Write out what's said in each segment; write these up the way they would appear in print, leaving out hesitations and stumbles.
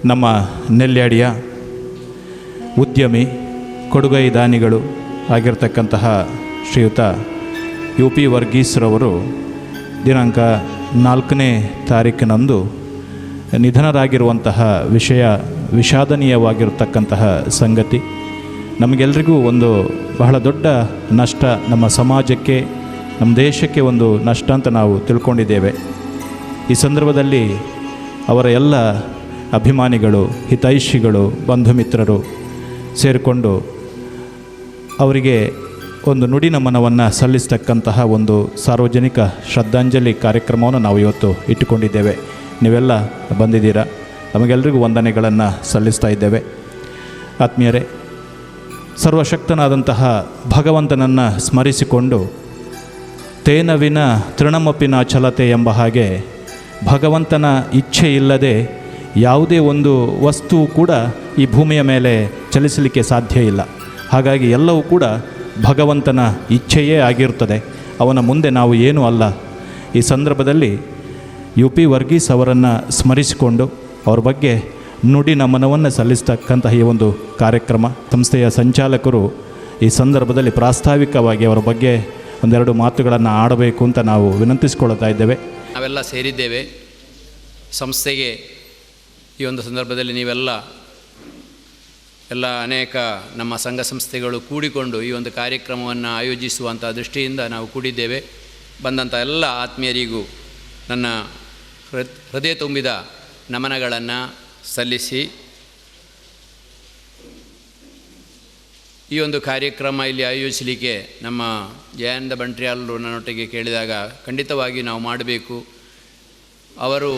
ನಮ್ಮ ನೆಲ್ಯಾಡಿಯ ಉದ್ಯಮಿ ಕೊಡುಗೈ ದಾನಿಗಳು ಆಗಿರ್ತಕ್ಕಂತಹ ಶ್ರೀಯುತ UP ವರ್ಗೀಸ್ರವರು ದಿನಾಂಕ 4ನೇ ತಾರೀಕಿನಂದು ನಿಧನರಾಗಿರುವಂತಹ ವಿಷಯ ವಿಷಾದನೀಯವಾಗಿರತಕ್ಕಂತಹ ಸಂಗತಿ. ನಮಗೆಲ್ಲರಿಗೂ ಒಂದು ಬಹಳ ದೊಡ್ಡ ನಷ್ಟ, ನಮ್ಮ ಸಮಾಜಕ್ಕೆ, ನಮ್ಮ ದೇಶಕ್ಕೆ ಒಂದು ನಷ್ಟ ಅಂತ ನಾವು ತಿಳ್ಕೊಂಡಿದ್ದೇವೆ. ಈ ಸಂದರ್ಭದಲ್ಲಿ ಅವರ ಎಲ್ಲ ಅಭಿಮಾನಿಗಳು, ಹಿತೈಷಿಗಳು, ಬಂಧು ಮಿತ್ರರು ಸೇರಿಕೊಂಡು ಅವರಿಗೆ ಒಂದು ನುಡಿ ನಮನವನ್ನು ಸಲ್ಲಿಸ್ತಕ್ಕಂತಹ ಒಂದು ಸಾರ್ವಜನಿಕ ಶ್ರದ್ಧಾಂಜಲಿ ಕಾರ್ಯಕ್ರಮವನ್ನು ನಾವು ಇವತ್ತು ಇಟ್ಟುಕೊಂಡಿದ್ದೇವೆ. ನೀವೆಲ್ಲ ಬಂದಿದ್ದೀರಾ, ನಮಗೆಲ್ಲರಿಗೂ ವಂದನೆಗಳನ್ನು ಸಲ್ಲಿಸ್ತಾ ಇದ್ದೇವೆ. ಆತ್ಮೀಯರೇ, ಸರ್ವಶಕ್ತನಾದಂತಹ ಭಗವಂತನನ್ನು ಸ್ಮರಿಸಿಕೊಂಡು ತೇನ ವಿನ ತೃಣಮಪಿನ ಚಲತೆ ಎಂಬ ಹಾಗೆ ಭಗವಂತನ ಇಚ್ಛೆ ಇಲ್ಲದೆ ಯಾವುದೇ ಒಂದು ವಸ್ತು ಕೂಡ ಈ ಭೂಮಿಯ ಮೇಲೆ ಚಲಿಸಲಿಕ್ಕೆ ಸಾಧ್ಯ ಇಲ್ಲ. ಹಾಗಾಗಿ ಎಲ್ಲವೂ ಕೂಡ ಭಗವಂತನ ಇಚ್ಛೆಯೇ ಆಗಿರುತ್ತದೆ. ಅವನ ಮುಂದೆ ನಾವು ಏನೂ ಅಲ್ಲ. ಈ ಸಂದರ್ಭದಲ್ಲಿ UP ವರ್ಗೀಸ್ ಅವರನ್ನು ಸ್ಮರಿಸಿಕೊಂಡು ಅವ್ರ ಬಗ್ಗೆ ನುಡಿ ನಮನವನ್ನು ಸಲ್ಲಿಸ್ತಕ್ಕಂತಹ ಈ ಒಂದು ಕಾರ್ಯಕ್ರಮ, ಸಂಸ್ಥೆಯ ಸಂಚಾಲಕರು ಈ ಸಂದರ್ಭದಲ್ಲಿ ಪ್ರಾಸ್ತಾವಿಕವಾಗಿ ಅವರ ಬಗ್ಗೆ ಒಂದೆರಡು ಮಾತುಗಳನ್ನು ಆಡಬೇಕು ಅಂತ ನಾವು ವಿನಂತಿಸಿಕೊಳ್ತಾ ಇದ್ದೇವೆ. ನಾವೆಲ್ಲ ಸೇರಿದ್ದೇವೆ ಸಂಸ್ಥೆಗೆ. ಈ ಒಂದು ಸಂದರ್ಭದಲ್ಲಿ ನೀವೆಲ್ಲ ಅನೇಕ ನಮ್ಮ ಸಂಘ ಸಂಸ್ಥೆಗಳು ಕೂಡಿಕೊಂಡು ಈ ಒಂದು ಕಾರ್ಯಕ್ರಮವನ್ನು ಆಯೋಜಿಸುವಂಥ ದೃಷ್ಟಿಯಿಂದ ನಾವು ಕೂಡಿದ್ದೇವೆ. ಬಂದಂಥ ಎಲ್ಲ ಆತ್ಮೀಯರಿಗೂ ನನ್ನ ಹೃದಯ ತುಂಬಿದ ನಮನಗಳನ್ನು ಸಲ್ಲಿಸಿ, ಈ ಒಂದು ಕಾರ್ಯಕ್ರಮ ಇಲ್ಲಿ ಆಯೋಜಿಸಲಿಕ್ಕೆ ನಮ್ಮ ಜಯಾನಂದ ಬಂಟ್ರಿಯಾಲರು ನನ್ನೊಟ್ಟಿಗೆ ಕೇಳಿದಾಗ ಖಂಡಿತವಾಗಿ ನಾವು ಮಾಡಬೇಕು. ಅವರು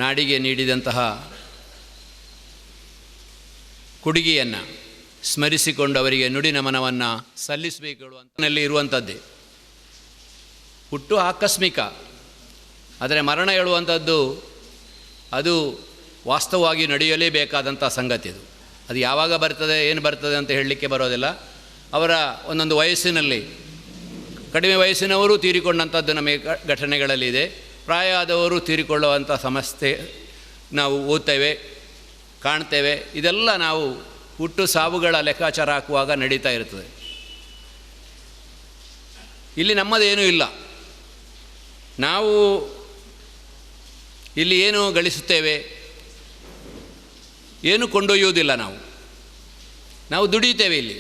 ನಾಡಿಗೆ ನೀಡಿದಂತಹ ಕೊಡುಗೆಯನ್ನು ಸ್ಮರಿಸಿಕೊಂಡು ಅವರಿಗೆ ನುಡಿ ನಮನವನ್ನು ಸಲ್ಲಿಸಬೇಕು ಅಂತನಲ್ಲಿ ಇರುವಂಥದ್ದೇ. ಹುಟ್ಟು ಆಕಸ್ಮಿಕ, ಆದರೆ ಮರಣ ಹೇಳುವಂಥದ್ದು ಅದು ವಾಸ್ತವವಾಗಿ ನಡೆಯಲೇಬೇಕಾದಂಥ ಸಂಗತಿ. ಅದು ಯಾವಾಗ ಬರ್ತದೆ, ಏನು ಬರ್ತದೆ ಅಂತ ಹೇಳಲಿಕ್ಕೆ ಬರೋದಿಲ್ಲ. ಅವರ ಒಂದೊಂದು ವಯಸ್ಸಿನಲ್ಲಿ, ಕಡಿಮೆ ವಯಸ್ಸಿನವರು ತೀರಿಕೊಂಡಂಥದ್ದು ನಮಗೆ ಘಟನೆಗಳಲ್ಲಿದೆ. ಪ್ರಾಯ ಆದವರು ತೀರಿಕೊಳ್ಳುವಂಥ ಸಮಸ್ಯೆ ನಾವು ಓದ್ತೇವೆ, ಕಾಣ್ತೇವೆ. ಇದೆಲ್ಲ ನಾವು ಹುಟ್ಟು ಸಾವುಗಳ ಲೆಕ್ಕಾಚಾರ ಹಾಕುವಾಗ ನಡೀತಾ ಇರ್ತದೆ. ಇಲ್ಲಿ ನಮ್ಮದೇನೂ ಇಲ್ಲ. ನಾವು ಇಲ್ಲಿ ಏನು ಗಳಿಸುತ್ತೇವೆ, ಏನು ಕೊಂಡೊಯ್ಯುವುದಿಲ್ಲ. ನಾವು ದುಡಿಯುತ್ತೇವೆ. ಇಲ್ಲಿ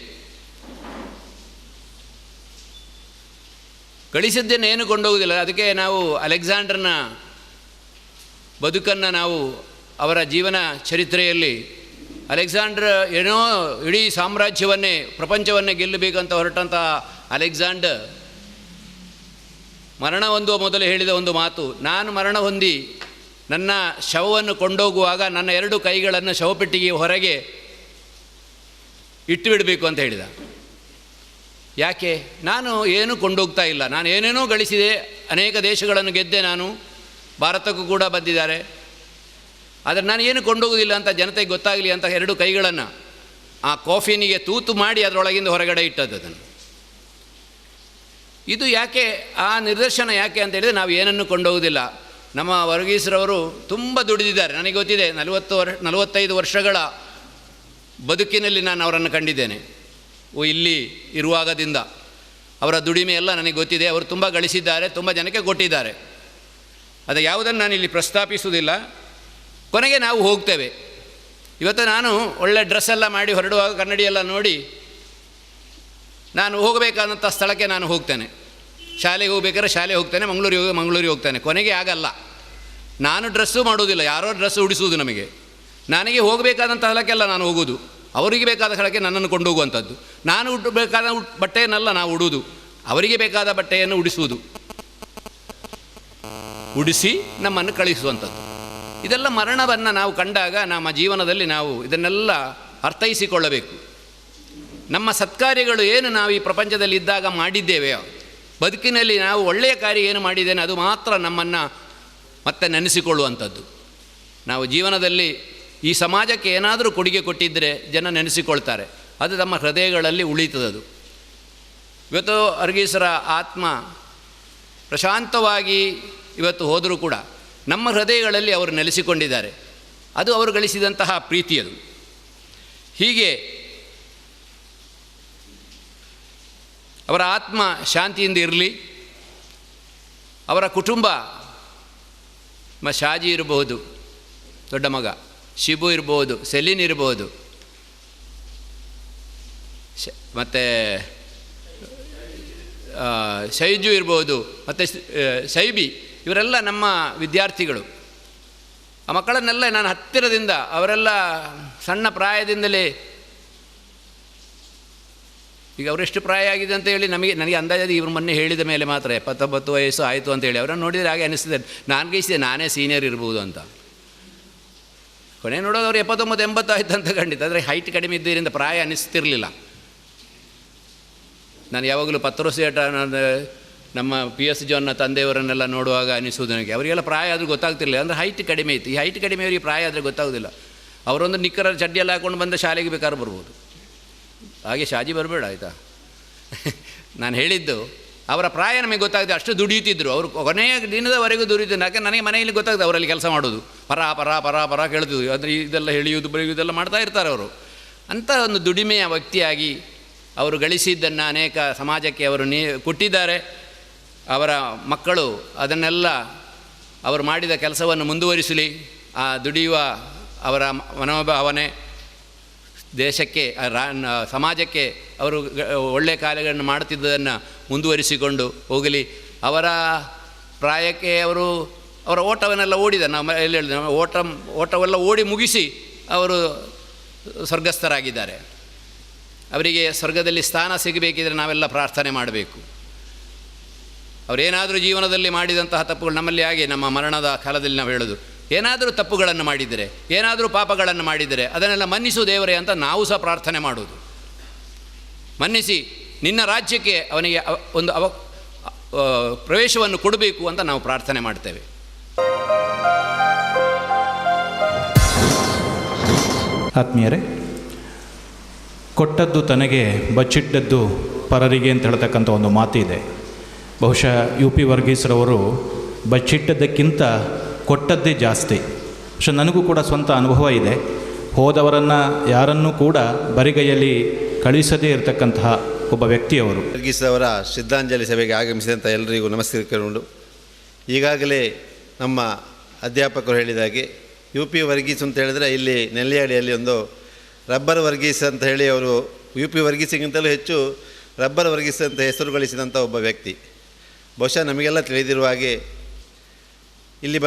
ಗಳಿಸಿದ್ದೇನೆ ಏನು ಕೊಂಡೋಗುವುದಿಲ್ಲ. ಅದಕ್ಕೆ ನಾವು ಅಲೆಕ್ಸಾಂಡರ್ನ ಬದುಕನ್ನು ನಾವು ಅವರ ಜೀವನ ಚರಿತ್ರೆಯಲ್ಲಿ ಅಲೆಕ್ಸಾಂಡರ್ ಏನೋ ಇಡೀ ಸಾಮ್ರಾಜ್ಯವನ್ನೇ, ಪ್ರಪಂಚವನ್ನೇ ಗೆಲ್ಲಬೇಕಂತ ಹೊರಟಂಥ ಅಲೆಕ್ಸಾಂಡರ್ ಮರಣ ಹೊಂದುವ ಮೊದಲು ಹೇಳಿದ ಒಂದು ಮಾತು, ನಾನು ಮರಣ ಹೊಂದಿ ನನ್ನ ಶವವನ್ನು ಕೊಂಡೋಗುವಾಗ ನನ್ನ 2 ಕೈಗಳನ್ನು ಶವಪೆಟ್ಟಿಗೆ ಹೊರಗೆ ಇಟ್ಟು ಬಿಡಬೇಕು ಅಂತ ಹೇಳಿದ. ಯಾಕೆ? ನಾನು ಏನೂ ಕೊಂಡೋಗ್ತಾ ಇಲ್ಲ. ನಾನು ಏನೇನೋ ಗಳಿಸಿದೆ, ಅನೇಕ ದೇಶಗಳನ್ನು ಗೆದ್ದೆ, ನಾನು ಭಾರತಕ್ಕೂ ಕೂಡ ಬಂದಿದ್ದಾರೆ. ಆದರೆ ನಾನು ಏನು ಕೊಂಡೋಗೋದಿಲ್ಲ ಅಂತ ಜನತೆಗೆ ಗೊತ್ತಾಗಲಿ ಅಂತ 2 ಕೈಗಳನ್ನು ಆ ಕಾಫಿನಿಗೆ ತೂತು ಮಾಡಿ ಅದರೊಳಗಿಂದ ಹೊರಗಡೆ ಇಟ್ಟದ್ದು. ಅದನ್ನು ಇದು ಯಾಕೆ, ಆ ನಿದರ್ಶನ ಯಾಕೆ ಅಂತ ಹೇಳಿದರೆ ನಾವು ಏನನ್ನು ಕೊಂಡೋಗೋದಿಲ್ಲ. ನಮ್ಮ ವರ್ಗೀಸ್ರವರು ತುಂಬ ದುಡಿದಿದ್ದಾರೆ. ನನಗೆ ಗೊತ್ತಿದೆ, 45 ವರ್ಷಗಳ ಬದುಕಿನಲ್ಲಿ ನಾನು ಅವರನ್ನು ಕಂಡಿದ್ದೇನೆ. ಇಲ್ಲಿ ಇರುವಾಗದಿಂದ ಅವರ ದುಡಿಮೆ ಎಲ್ಲ ನನಗೆ ಗೊತ್ತಿದೆ. ಅವರು ತುಂಬ ಗಳಿಸಿದ್ದಾರೆ, ತುಂಬ ಜನಕ್ಕೆ ಕೊಟ್ಟಿದ್ದಾರೆ. ಅದು ಯಾವುದನ್ನು ನಾನು ಇಲ್ಲಿ ಪ್ರಸ್ತಾಪಿಸುವುದಿಲ್ಲ. ಕೊನೆಗೆ ನಾವು ಹೋಗ್ತೇವೆ. ಇವತ್ತು ನಾನು ಒಳ್ಳೆ ಡ್ರೆಸ್ಸೆಲ್ಲ ಮಾಡಿ ಹೊರಡುವಾಗ ಕನ್ನಡಿಯೆಲ್ಲ ನೋಡಿ ನಾನು ಹೋಗಬೇಕಾದಂಥ ಸ್ಥಳಕ್ಕೆ ನಾನು ಹೋಗ್ತೇನೆ. ಶಾಲೆಗೆ ಹೋಗ್ಬೇಕಾದ್ರೆ ಶಾಲೆ ಹೋಗ್ತೇನೆ, ಮಂಗಳೂರಿಗೆ ಹೋಗ್ತೇನೆ. ಕೊನೆಗೆ ಆಗಲ್ಲ. ನಾನು ಡ್ರೆಸ್ಸು ಮಾಡೋದಿಲ್ಲ, ಯಾರೋ ಡ್ರೆಸ್ಸು ಉಡಿಸುವುದು ನಮಗೆ. ನನಗೆ ಹೋಗಬೇಕಾದಂಥ ಸ್ಥಳಕ್ಕೆಲ್ಲ ನಾನು ಹೋಗೋದು, ಅವರಿಗೆ ಬೇಕಾದ ಸ್ಥಳಕ್ಕೆ ನನ್ನನ್ನು ಕೊಂಡೋಗುವಂಥದ್ದು. ನಾನು ಉಡಬೇಕಾದ ಬಟ್ಟೆಯನ್ನೆಲ್ಲ ನಾವು ಉಡುವುದು, ಅವರಿಗೆ ಬೇಕಾದ ಬಟ್ಟೆಯನ್ನು ಉಡಿಸುವುದು, ಉಡಿಸಿ ನಮ್ಮನ್ನು ಕಳಿಸುವಂಥದ್ದು. ಇದೆಲ್ಲ ಮರಣವನ್ನು ನಾವು ಕಂಡಾಗ ನಮ್ಮ ಜೀವನದಲ್ಲಿ ನಾವು ಇದನ್ನೆಲ್ಲ ಅರ್ಥೈಸಿಕೊಳ್ಳಬೇಕು. ನಮ್ಮ ಸತ್ಕಾರ್ಯಗಳು ಏನು ನಾವು ಈ ಪ್ರಪಂಚದಲ್ಲಿ ಇದ್ದಾಗ ಮಾಡಿದ್ದೇವೆ, ಬದುಕಿನಲ್ಲಿ ನಾವು ಒಳ್ಳೆಯ ಕಾರ್ಯ ಏನು ಮಾಡಿದ್ದೇನೆ ಅದು ಮಾತ್ರ ನಮ್ಮನ್ನು ಮತ್ತೆ ನೆನೆಸಿಕೊಳ್ಳುವಂಥದ್ದು. ನಾವು ಜೀವನದಲ್ಲಿ ಈ ಸಮಾಜಕ್ಕೆ ಏನಾದರೂ ಕೊಡುಗೆ ಕೊಟ್ಟಿದ್ದರೆ ಜನ ನೆನೆಸಿಕೊಳ್ತಾರೆ, ಅದು ನಮ್ಮ ಹೃದಯಗಳಲ್ಲಿ ಉಳಿತದದು. ಇವತ್ತು ವರ್ಗೀಸರ ಆತ್ಮ ಪ್ರಶಾಂತವಾಗಿ ಇವತ್ತು ಹೋದರೂ ಕೂಡ ನಮ್ಮ ಹೃದಯಗಳಲ್ಲಿ ಅವರು ನೆಲೆಸಿಕೊಂಡಿದ್ದಾರೆ. ಅದು ಅವರು ಗಳಿಸಿದಂತಹ ಪ್ರೀತಿಯದು. ಹೀಗೆ ಅವರ ಆತ್ಮ ಶಾಂತಿಯಿಂದ ಇರಲಿ. ಅವರ ಕುಟುಂಬ ಶಾಜಿ ಇರಬಹುದು, ದೊಡ್ಡ ಮಗ ಶಿಬು ಇರ್ಬೋದು, ಸೆಲಿನ್ ಇರ್ಬೋದು, ಮತ್ತು ಶೈಜು ಇರ್ಬೋದು, ಮತ್ತು ಶೈಬಿ, ಇವರೆಲ್ಲ ನಮ್ಮ ವಿದ್ಯಾರ್ಥಿಗಳು. ಆ ಮಕ್ಕಳನ್ನೆಲ್ಲ ನಾನು ಹತ್ತಿರದಿಂದ, ಅವರೆಲ್ಲ ಸಣ್ಣ ಪ್ರಾಯದಿಂದಲೇ, ಈಗ ಅವರೆಷ್ಟು ಪ್ರಾಯ ಆಗಿದೆ ಅಂತ ಹೇಳಿ ನನಗೆ ಅಂದಾಜು ಇವರು ಮೊನ್ನೆ ಹೇಳಿದ ಮೇಲೆ ಮಾತ್ರ 79 ವಯಸ್ಸು ಆಯಿತು ಅಂತೇಳಿ ಅವರನ್ನು ನೋಡಿದರೆ ಹಾಗೆ ಅನಿಸ್ತಿದೆ, ನನಗೆ ನಾನೇ ಸೀನಿಯರ್ ಇರ್ಬೋದು ಅಂತ. ಕೊನೆ ನೋಡೋದು ಅವರು 79, 80 ಆಯಿತು ಅಂತ ಖಂಡಿತ. ಆದರೆ ಹೈಟ್ ಕಡಿಮೆ ಇದ್ದರಿಂದ ಪ್ರಾಯ ಅನಿಸ್ತಿರಲಿಲ್ಲ. ನಾನು ಯಾವಾಗಲೂ ಪತ್ರೋಸೇಟ ನಮ್ಮ PS ಜಾನ್ನ ತಂದೆಯವರನ್ನೆಲ್ಲ ನೋಡುವಾಗ ಅನಿಸುವುದು ನನಗೆ, ಅವರಿಗೆಲ್ಲ ಪ್ರಾಯ ಆದರೂ ಗೊತ್ತಾಗ್ತಿರಲಿಲ್ಲ, ಅಂದರೆ ಹೈಟ್ ಕಡಿಮೆ ಇತ್ತು. ಈ ಹೈಟ್ ಕಡಿಮೆ ಅವರಿಗೆ ಪ್ರಾಯ ಆದರೆ ಗೊತ್ತಾಗೋದಿಲ್ಲ. ಅವರೊಂದು ನಿಕ್ಕರ ಚಡ್ಡಿಯೆಲ್ಲ ಹಾಕ್ಕೊಂಡು ಬಂದ ಶಾಲೆಗೆ ಬೇಕಾದ್ರೂ ಬರ್ಬೋದು. ಹಾಗೆ ಶಾಜಿ ಬರಬೇಡ ಆಯಿತಾ. ನಾನು ಹೇಳಿದ್ದು ಅವರ ಪ್ರಾಯ ನಮಗೆ ಗೊತ್ತಾಗಿದೆ, ಅಷ್ಟು ದುಡಿಯುತ್ತಿದ್ದರು ಅವರು, ಕೊನೆಯ ದಿನದವರೆಗೂ ದುಡಿಯುತ್ತಿದ್ದು. ಯಾಕೆ ನನಗೆ ಮನೆಯಲ್ಲಿ ಗೊತ್ತಾಗ್ತದೆ ಅವರಲ್ಲಿ ಕೆಲಸ ಮಾಡೋದು, ಪರ ಕೇಳ್ತಿದ್ವು, ಅಂದರೆ ಇದೆಲ್ಲ ಎಳೆಯುವುದು ಬರೆಯುವುದೆಲ್ಲ ಮಾಡ್ತಾ ಇರ್ತಾರೆ ಅವರು. ಅಂಥ ಒಂದು ದುಡಿಮೆಯ ವ್ಯಕ್ತಿಯಾಗಿ ಅವರು ಗಳಿಸಿದ್ದನ್ನು ಅನೇಕ ಸಮಾಜಕ್ಕೆ ಅವರು ಕೊಟ್ಟಿದ್ದಾರೆ. ಅವರ ಮಕ್ಕಳು ಅದನ್ನೆಲ್ಲ ಅವರು ಮಾಡಿದ ಕೆಲಸವನ್ನು ಮುಂದುವರಿಸಲಿ. ಆ ದುಡಿಯುವ ಅವರ ಮನೋಭಾವನೆ ದೇಶಕ್ಕೆ, ಸಮಾಜಕ್ಕೆ ಅವರು ಒಳ್ಳೆಯ ಕಾರ್ಯಗಳನ್ನು ಮಾಡುತ್ತಿದ್ದದನ್ನು ಮುಂದುವರಿಸಿಕೊಂಡು ಹೋಗಲಿ. ಅವರ ಪ್ರಾಯಕ್ಕೆ ಅವರ ಓಟವನ್ನೆಲ್ಲ ಓಡಿದ, ನಾವು ಎಲ್ಲಿ ಹೇಳಿದೆ, ಓಟವೆಲ್ಲ ಓಡಿ ಮುಗಿಸಿ ಅವರು ಸ್ವರ್ಗಸ್ಥರಾಗಿದ್ದಾರೆ. ಅವರಿಗೆ ಸ್ವರ್ಗದಲ್ಲಿ ಸ್ಥಾನ ಸಿಗಬೇಕಿದ್ರೆ ನಾವೆಲ್ಲ ಪ್ರಾರ್ಥನೆ ಮಾಡಬೇಕು. ಅವರೇನಾದರೂ ಜೀವನದಲ್ಲಿ ಮಾಡಿದಂತಹ ತಪ್ಪುಗಳು, ನಮ್ಮಲ್ಲಿ ಹಾಗೆ ನಮ್ಮ ಮರಣದ ಕಾಲದಲ್ಲಿ ನಾವು ಹೇಳೋದು, ಏನಾದರೂ ತಪ್ಪುಗಳನ್ನು ಮಾಡಿದರೆ, ಏನಾದರೂ ಪಾಪಗಳನ್ನು ಮಾಡಿದರೆ ಅದನ್ನೆಲ್ಲ ಮನ್ನಿಸು ದೇವರೇ ಅಂತ ನಾವು ಸಹ ಪ್ರಾರ್ಥನೆ ಮಾಡೋದು. ಮನ್ನಿಸಿ ನಿನ್ನ ರಾಜ್ಯಕ್ಕೆ ಅವನಿಗೆ ಒಂದು ಪ್ರವೇಶವನ್ನು ಕೊಡಬೇಕು ಅಂತ ನಾವು ಪ್ರಾರ್ಥನೆ ಮಾಡ್ತೇವೆ. ಆತ್ಮೀಯರೇ, ಕೊಟ್ಟದ್ದು ತನಗೆ ಬಚ್ಚಿಟ್ಟದ್ದು ಪರರಿಗೆ ಅಂತ ಹೇಳ್ತಕ್ಕಂಥ ಒಂದು ಮಾತಿದೆ. ಬಹುಶಃ UP ವರ್ಗೀಸ್ರವರು ಬಚ್ಚಿಟ್ಟದ್ದಕ್ಕಿಂತ ಕೊಟ್ಟದ್ದೇ ಜಾಸ್ತಿ. ಬಹುಶಃ ನನಗೂ ಕೂಡ ಸ್ವಂತ ಅನುಭವ ಇದೆ. ಹೋದವರನ್ನು ಯಾರನ್ನೂ ಕೂಡ ಬರಿಗೈಯಲ್ಲಿ ಕಳಿಸದೇ ಇರತಕ್ಕಂತಹ ಒಬ್ಬ ವ್ಯಕ್ತಿಯವರು. ವರ್ಗೀಸ್ ಅವರ ಶ್ರದ್ಧಾಂಜಲಿ ಸಭೆಗೆ ಆಗಮಿಸಿದಂಥ ಎಲ್ಲರಿಗೂ ನಮಸ್ಕರಿಸಿಕೊಂಡು, ಈಗಾಗಲೇ ನಮ್ಮ ಅಧ್ಯಾಪಕರು ಹೇಳಿದಾಗೆ UP ವರ್ಗೀಸ್ ಅಂತ ಹೇಳಿದರೆ ಇಲ್ಲಿ ನೆಲ್ಲಿಯಾಡಿಯಲ್ಲಿ ಒಂದು ರಬ್ಬರ್ ವರ್ಗೀಸ್ ಅಂತ ಹೇಳಿ ಅವರು UP ವರ್ಗೀಸಿಗಿಂತಲೂ ಹೆಚ್ಚು ರಬ್ಬರ್ ವರ್ಗೀಸ್ ಅಂತ ಹೆಸರು ಗಳಿಸಿದಂಥ ಒಬ್ಬ ವ್ಯಕ್ತಿ. ಬಹುಶಃ ನಮಗೆಲ್ಲ ತಿಳಿದಿರುವ ಹಾಗೆ ಇಲ್ಲಿ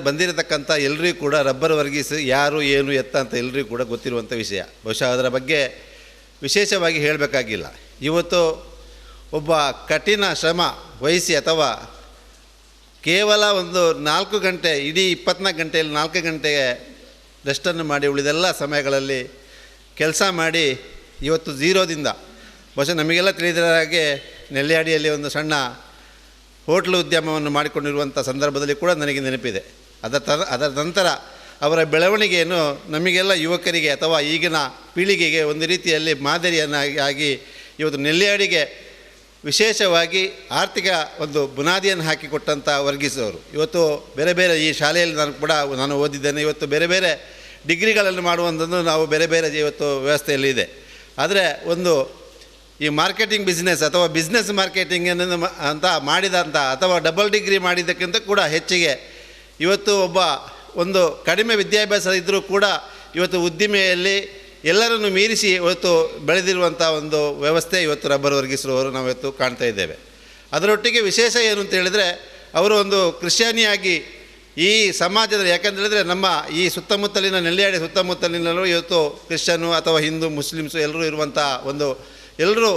ಬಂದಿರತಕ್ಕಂಥ ಎಲ್ಲರಿಗೂ ಕೂಡ ರಬ್ಬರ್ ವರ್ಗೀಸ್ ಯಾರು ಏನು ಎತ್ತ ಅಂತ ಎಲ್ಲರಿಗೂ ಕೂಡ ಗೊತ್ತಿರುವಂಥ ವಿಷಯ. ಬಹುಶಃ ಅದರ ಬಗ್ಗೆ ವಿಶೇಷವಾಗಿ ಹೇಳಬೇಕಾಗಿಲ್ಲ. ಇವತ್ತು ಒಬ್ಬ ಕಠಿಣ ಶ್ರಮ ವಹಿಸಿ ಅಥವಾ ಕೇವಲ ಒಂದು 4 ಗಂಟೆ, ಇಡೀ 24 ಗಂಟೆಯಲ್ಲಿ 4 ಗಂಟೆಗೆ ರೆಸ್ಟನ್ನು ಮಾಡಿ ಉಳಿದೆಲ್ಲ ಸಮಯಗಳಲ್ಲಿ ಕೆಲಸ ಮಾಡಿ ಇವತ್ತು ಝೀರೋದಿಂದ, ಬಹುಶಃ ನಮಗೆಲ್ಲ ತಿಳಿದಿರೋ ಹಾಗೆ ನೆಲ್ಯಾಡಿಯಲ್ಲಿ ಒಂದು ಸಣ್ಣ ಹೋಟ್ಲು ಉದ್ಯಮವನ್ನು ಮಾಡಿಕೊಂಡಿರುವಂಥ ಸಂದರ್ಭದಲ್ಲಿ ಕೂಡ ನನಗೆ ನೆನಪಿದೆ. ಅದರ ನಂತರ ಅವರ ಬೆಳವಣಿಗೆಯನ್ನು ನಮಗೆಲ್ಲ ಯುವಕರಿಗೆ ಅಥವಾ ಈಗಿನ ಪೀಳಿಗೆಗೆ ಒಂದು ರೀತಿಯಲ್ಲಿ ಮಾದರಿಯನ್ನಾಗಿ ಇವತ್ತು ನೆಲ್ಯಾಡಿಗೆ ವಿಶೇಷವಾಗಿ ಆರ್ಥಿಕ ಒಂದು ಬುನಾದಿಯನ್ನು ಹಾಕಿಕೊಟ್ಟಂಥ ವರ್ಗೀಸ್ ಅವರು. ಇವತ್ತು ಬೇರೆ ಬೇರೆ ಈ ಶಾಲೆಯಲ್ಲಿ ನಾನು ಓದಿದ್ದೇನೆ. ಇವತ್ತು ಬೇರೆ ಬೇರೆ ಡಿಗ್ರಿಗಳನ್ನು ಮಾಡುವಂಥದ್ದು ನಾವು ಬೇರೆ ಬೇರೆ ಇವತ್ತು ವ್ಯವಸ್ಥೆಯಲ್ಲಿ ಇದೆ. ಆದರೆ ಒಂದು ಈ ಮಾರ್ಕೆಟಿಂಗ್ ಬಿಸ್ನೆಸ್ ಅಥವಾ ಬಿಸ್ನೆಸ್ ಮಾರ್ಕೆಟಿಂಗ್ ಅಂತ ಮಾಡಿದಂಥ ಅಥವಾ ಡಬಲ್ ಡಿಗ್ರಿ ಮಾಡಿದ್ದಕ್ಕಿಂತ ಕೂಡ ಹೆಚ್ಚಿಗೆ ಇವತ್ತು ಒಂದು ಕಡಿಮೆ ವಿದ್ಯಾಭ್ಯಾಸ ಇದ್ದರೂ ಕೂಡ ಇವತ್ತು ಉದ್ದಿಮೆಯಲ್ಲಿ ಎಲ್ಲರನ್ನು ಮೀರಿಸಿ ಇವತ್ತು ಬೆಳೆದಿರುವಂಥ ಒಂದು ವ್ಯವಸ್ಥೆ ಇವತ್ತು ರಬ್ಬರ್ ವರ್ಗೀಸ್ರವರು ನಾವು ಇವತ್ತು ಕಾಣ್ತಾ ಇದ್ದೇವೆ. ಅದರೊಟ್ಟಿಗೆ ವಿಶೇಷ ಏನು ಅಂತ ಹೇಳಿದರೆ, ಅವರು ಒಂದು ಕ್ರಿಶ್ಚಿಯಾನಿಯಾಗಿ ಈ ಸಮಾಜದಲ್ಲಿ, ಯಾಕಂತ ಹೇಳಿದರೆ ನಮ್ಮ ಈ ಸುತ್ತಮುತ್ತಲಿನ ನೆಲ್ಯಾಡಿ ಸುತ್ತಮುತ್ತಲಿನಲ್ಲೂ ಇವತ್ತು ಕ್ರಿಶ್ಚಿಯನ್ನು ಅಥವಾ ಹಿಂದೂ ಮುಸ್ಲಿಮ್ಸು ಎಲ್ಲರೂ ಇರುವಂಥ ಎಲ್ಲರೂ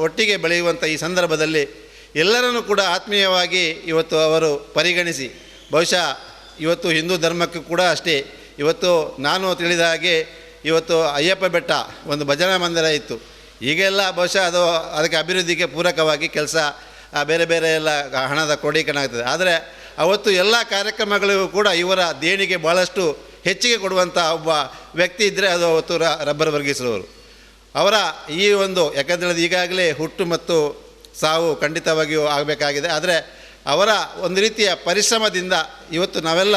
ಒಟ್ಟಿಗೆ ಬೆಳೆಯುವಂಥ ಈ ಸಂದರ್ಭದಲ್ಲಿ ಎಲ್ಲರನ್ನೂ ಕೂಡ ಆತ್ಮೀಯವಾಗಿ ಇವತ್ತು ಅವರು ಪರಿಗಣಿಸಿ, ಬಹುಶಃ ಇವತ್ತು ಹಿಂದೂ ಧರ್ಮಕ್ಕೂ ಕೂಡ ಅಷ್ಟೇ. ಇವತ್ತು ನಾನು ತಿಳಿದ ಹಾಗೆ ಇವತ್ತು ಅಯ್ಯಪ್ಪ ಬೆಟ್ಟ ಒಂದು ಭಜನಾ ಮಂದಿರ ಇತ್ತು. ಈಗೆಲ್ಲ ಬಹುಶಃ ಅದಕ್ಕೆ ಅಭಿವೃದ್ಧಿಗೆ ಪೂರಕವಾಗಿ ಕೆಲಸ ಬೇರೆ ಬೇರೆ ಎಲ್ಲ ಹಣದ ಕ್ರೋಢೀಕರಣ. ಆದರೆ ಅವತ್ತು ಎಲ್ಲ ಕಾರ್ಯಕ್ರಮಗಳಿಗೂ ಕೂಡ ಇವರ ದೇಣಿಗೆ ಭಾಳಷ್ಟು ಹೆಚ್ಚಿಗೆ ಕೊಡುವಂಥ ಒಬ್ಬ ವ್ಯಕ್ತಿ ಇದ್ದರೆ ಅದು ಅವತ್ತು ರಬ್ಬರ್ ವರ್ಗೀಸ್ರವರು. ಅವರ ಈ ಒಂದು, ಯಾಕಂದರೆ ಈಗಾಗಲೇ ಹುಟ್ಟು ಮತ್ತು ಸಾವು ಖಂಡಿತವಾಗಿಯೂ ಆಗಬೇಕಾಗಿದೆ. ಆದರೆ ಅವರ ಒಂದು ರೀತಿಯ ಪರಿಶ್ರಮದಿಂದ ಇವತ್ತು ನಾವೆಲ್ಲ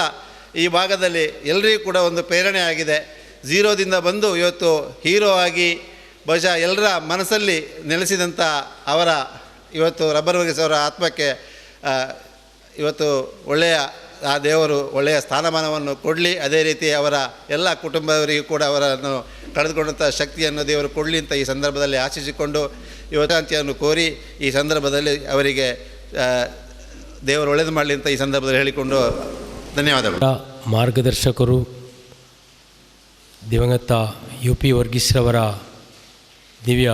ಈ ಭಾಗದಲ್ಲಿ ಎಲ್ಲರಿಗೂ ಕೂಡ ಒಂದು ಪ್ರೇರಣೆ ಆಗಿದೆ. ಝೀರೋದಿಂದ ಬಂದು ಇವತ್ತು ಹೀರೋ ಆಗಿ ಬಹುಶಃ ಎಲ್ಲರ ಮನಸ್ಸಲ್ಲಿ ನೆಲೆಸಿದಂಥ ಅವರ ಇವತ್ತು ರಬ್ಬರ್ ವರ್ಗೀಸ್ ಅವರ ಆತ್ಮಕ್ಕೆ ಇವತ್ತು ಒಳ್ಳೆಯ ಆ ದೇವರು ಒಳ್ಳೆಯ ಸ್ಥಾನಮಾನವನ್ನು ಕೊಡಲಿ. ಅದೇ ರೀತಿ ಅವರ ಎಲ್ಲ ಕುಟುಂಬದವರಿಗೂ ಕೂಡ ಅವರನ್ನು ಕಳೆದುಕೊಂಡಂಥ ಶಕ್ತಿಯನ್ನು ದೇವರು ಕೊಡಲಿ ಅಂತ ಈ ಸಂದರ್ಭದಲ್ಲಿ ಆಶಿಸಿಕೊಂಡು ಶಾಂತಿಯನ್ನು ಕೋರಿ ಈ ಸಂದರ್ಭದಲ್ಲಿ ಅವರಿಗೆ ದೇವರು ಒಳ್ಳೆಯದು ಮಾಡಲಿ ಅಂತ ಈ ಸಂದರ್ಭದಲ್ಲಿ ಹೇಳಿಕೊಂಡು ಧನ್ಯವಾದಗಳು. ಮಾರ್ಗದರ್ಶಕರು ದಿವಂಗತ ಯು ಪಿ ವರ್ಗೀಸ್ರವರ ದಿವ್ಯ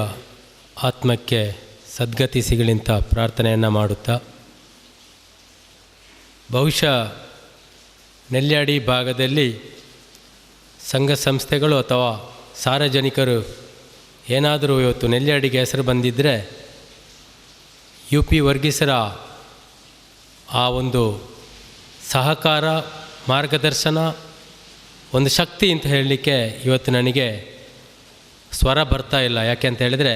ಆತ್ಮಕ್ಕೆ ಸದ್ಗತಿ ಸಿಗಲಿ ಅಂತ ಪ್ರಾರ್ಥನೆಯನ್ನು ಮಾಡುತ್ತಾ, ಬಹುಶಃ ನೆಲ್ಯಾಡಿ ಭಾಗದಲ್ಲಿ ಸಂಘ ಸಂಸ್ಥೆಗಳು ಅಥವಾ ಸಾರ್ವಜನಿಕರು ಏನಾದರೂ ಇವತ್ತು ನೆಲ್ಯಾಡಿಗೆ ಹೆಸರು ಬಂದಿದ್ದರೆ ಯು ಪಿ ವರ್ಗೀಸರ ಆ ಒಂದು ಸಹಕಾರ, ಮಾರ್ಗದರ್ಶನ, ಒಂದು ಶಕ್ತಿ ಅಂತ ಹೇಳಲಿಕ್ಕೆ ಇವತ್ತು ನನಗೆ ಸ್ವರ ಬರ್ತಾ ಇಲ್ಲ. ಯಾಕೆ ಅಂತ ಹೇಳಿದರೆ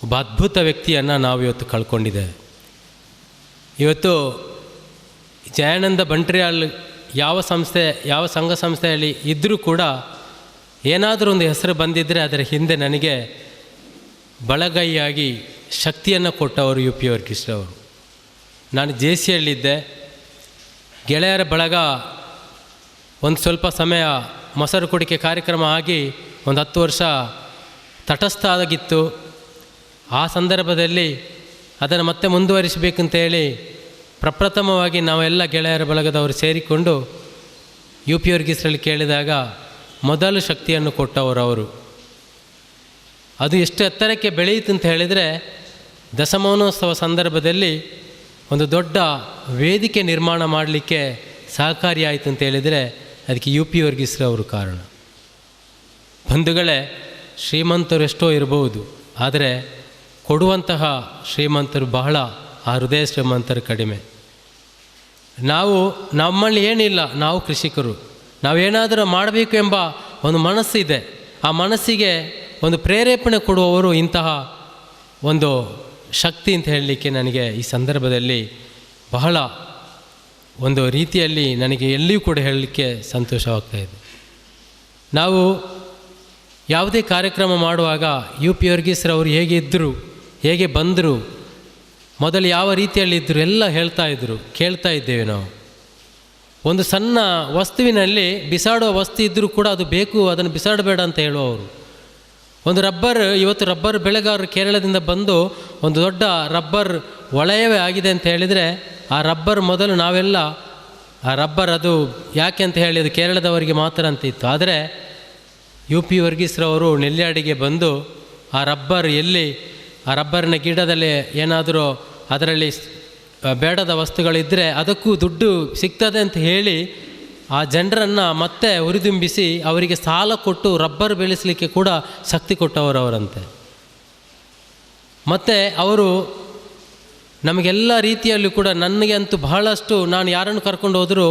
ಒಬ್ಬ ಅದ್ಭುತ ವ್ಯಕ್ತಿಯನ್ನು ನಾವು ಇವತ್ತು ಕಳ್ಕೊಂಡಿದ್ದೇವೆ. ಇವತ್ತು ಜಯಾನಂದ ಬಂಟ್ರಿಯಾಲ್ ಯಾವ ಸಂಸ್ಥೆ, ಯಾವ ಸಂಘ ಸಂಸ್ಥೆಯಲ್ಲಿ ಇದ್ದರೂ ಕೂಡ ಏನಾದರೂ ಒಂದು ಹೆಸರು ಬಂದಿದ್ದರೆ ಅದರ ಹಿಂದೆ ನನಗೆ ಬಳಗೈಯಾಗಿ ಶಕ್ತಿಯನ್ನು ಕೊಟ್ಟವರು ಯು ಪಿ ವರ್ಗೀಸ್ರವರು. ನಾನು ಜೆ ಸಿಯಲ್ಲಿದ್ದೆ. ಗೆಳೆಯರ ಬಳಗ ಒಂದು ಸ್ವಲ್ಪ ಸಮಯ ಮೊಸರು ಕುಡಿಕೆ ಕಾರ್ಯಕ್ರಮ ಆಗಿ ಒಂದು 10 ವರ್ಷ ತಟಸ್ಥ ಆಗಿತ್ತು. ಆ ಸಂದರ್ಭದಲ್ಲಿ ಅದನ್ನು ಮತ್ತೆ ಮುಂದುವರಿಸಬೇಕಂತೇಳಿ ಪ್ರಪ್ರಥಮವಾಗಿ ನಾವೆಲ್ಲ ಗೆಳೆಯರ ಬಳಗದವರು ಸೇರಿಕೊಂಡು ಯು ಪಿ ವರ್ಗೀಸ್ರಲ್ಲಿ ಕೇಳಿದಾಗ ಮೊದಲು ಶಕ್ತಿಯನ್ನು ಕೊಟ್ಟವರು ಅವರು. ಅದು ಎಷ್ಟು ಎತ್ತರಕ್ಕೆ ಬೆಳೆಯಿತು ಅಂತ ಹೇಳಿದರೆ, ದಶಮಾನೋತ್ಸವ ಸಂದರ್ಭದಲ್ಲಿ ಒಂದು ದೊಡ್ಡ ವೇದಿಕೆ ನಿರ್ಮಾಣ ಮಾಡಲಿಕ್ಕೆ ಸಹಕಾರಿಯಾಯಿತು ಅಂತ ಹೇಳಿದರೆ ಅದಕ್ಕೆ ಯು ಪಿ ವರ್ಗೀಸ್ರವರು ಕಾರಣ. ಬಂಧುಗಳೇ, ಶ್ರೀಮಂತರು ಎಷ್ಟೋ ಇರಬಹುದು, ಆದರೆ ಕೊಡುವಂತಹ ಶ್ರೀಮಂತರು ಬಹಳ, ಆ ಹೃದಯ ಶ್ರೀಮಂತರು ಕಡಿಮೆ. ನಮ್ಮಲ್ಲಿ ಏನಿಲ್ಲ, ನಾವು ಕೃಷಿಕರು, ನಾವೇನಾದರೂ ಮಾಡಬೇಕು ಎಂಬ ಒಂದು ಮನಸ್ಸಿದೆ. ಆ ಮನಸ್ಸಿಗೆ ಒಂದು ಪ್ರೇರೇಪಣೆ ಕೊಡುವವರು ಇಂತಹ ಒಂದು ಶಕ್ತಿ ಅಂತ ಹೇಳಲಿಕ್ಕೆ ನನಗೆ ಈ ಸಂದರ್ಭದಲ್ಲಿ ಬಹಳ ಒಂದು ರೀತಿಯಲ್ಲಿ ನನಗೆ ಎಲ್ಲಿಯೂ ಕೂಡ ಹೇಳಲಿಕ್ಕೆ ಸಂತೋಷವಾಗ್ತಾಯಿದೆ. ನಾವು ಯಾವುದೇ ಕಾರ್ಯಕ್ರಮ ಮಾಡುವಾಗ ಯು ಪಿ ವರ್ಗೀಸ್ರವರು ಹೇಗೆ ಇದ್ದರು, ಹೇಗೆ ಬಂದರು, ಮೊದಲು ಯಾವ ರೀತಿಯಲ್ಲಿದ್ದರು ಎಲ್ಲ ಹೇಳ್ತಾಯಿದ್ರು, ಕೇಳ್ತಾ ಇದ್ದೇವೆ ನಾವು. ಒಂದು ಸಣ್ಣ ವಸ್ತುವಿನಲ್ಲಿ ಬಿಸಾಡುವ ವಸ್ತು ಇದ್ದರೂ ಕೂಡ ಅದು ಬೇಕು, ಅದನ್ನು ಬಿಸಾಡಬೇಡ ಅಂತ ಹೇಳುವವರು. ಒಂದು ರಬ್ಬರ್, ಇವತ್ತು ರಬ್ಬರ್ ಬೆಳೆಗಾರರು ಕೇರಳದಿಂದ ಬಂದು ಒಂದು ದೊಡ್ಡ ರಬ್ಬರ್ ವಲಯವೇ ಆಗಿದೆ ಅಂತ ಹೇಳಿದರೆ, ಆ ರಬ್ಬರ್ ಮೊದಲು ನಾವೆಲ್ಲ ಆ ರಬ್ಬರ್ ಅದು ಯಾಕೆ ಅಂತ ಹೇಳಿ ಅದು ಕೇರಳದವರಿಗೆ ಮಾತ್ರ ಅಂತ ಇತ್ತು. ಆದರೆ ಯು ಪಿ ವರ್ಗೀಸ್ರವರು ನೆಲ್ಯಾಡಿಗೆ ಬಂದು ಆ ರಬ್ಬರ್ ಎಲ್ಲಿ, ಆ ರಬ್ಬರಿನ ಗಿಡದಲ್ಲಿ ಏನಾದರೂ ಅದರಲ್ಲಿ ಬೇಡದ ವಸ್ತುಗಳಿದ್ದರೆ ಅದಕ್ಕೂ ದುಡ್ಡು ಸಿಗ್ತದೆ ಅಂತ ಹೇಳಿ ಆ ಜನರನ್ನು ಮತ್ತೆ ಹುರಿದುಂಬಿಸಿ ಅವರಿಗೆ ಸಾಲ ಕೊಟ್ಟು ರಬ್ಬರ್ ಬೆಳೆಸಲಿಕ್ಕೆ ಕೂಡ ಶಕ್ತಿ ಕೊಟ್ಟವರವರಂತೆ. ಮತ್ತು ಅವರು ನಮಗೆಲ್ಲ ರೀತಿಯಲ್ಲೂ ಕೂಡ, ನನಗೆ ಅಂತೂ ಬಹಳಷ್ಟು, ನಾನು ಯಾರನ್ನು ಕರ್ಕೊಂಡು ಹೋದರೂ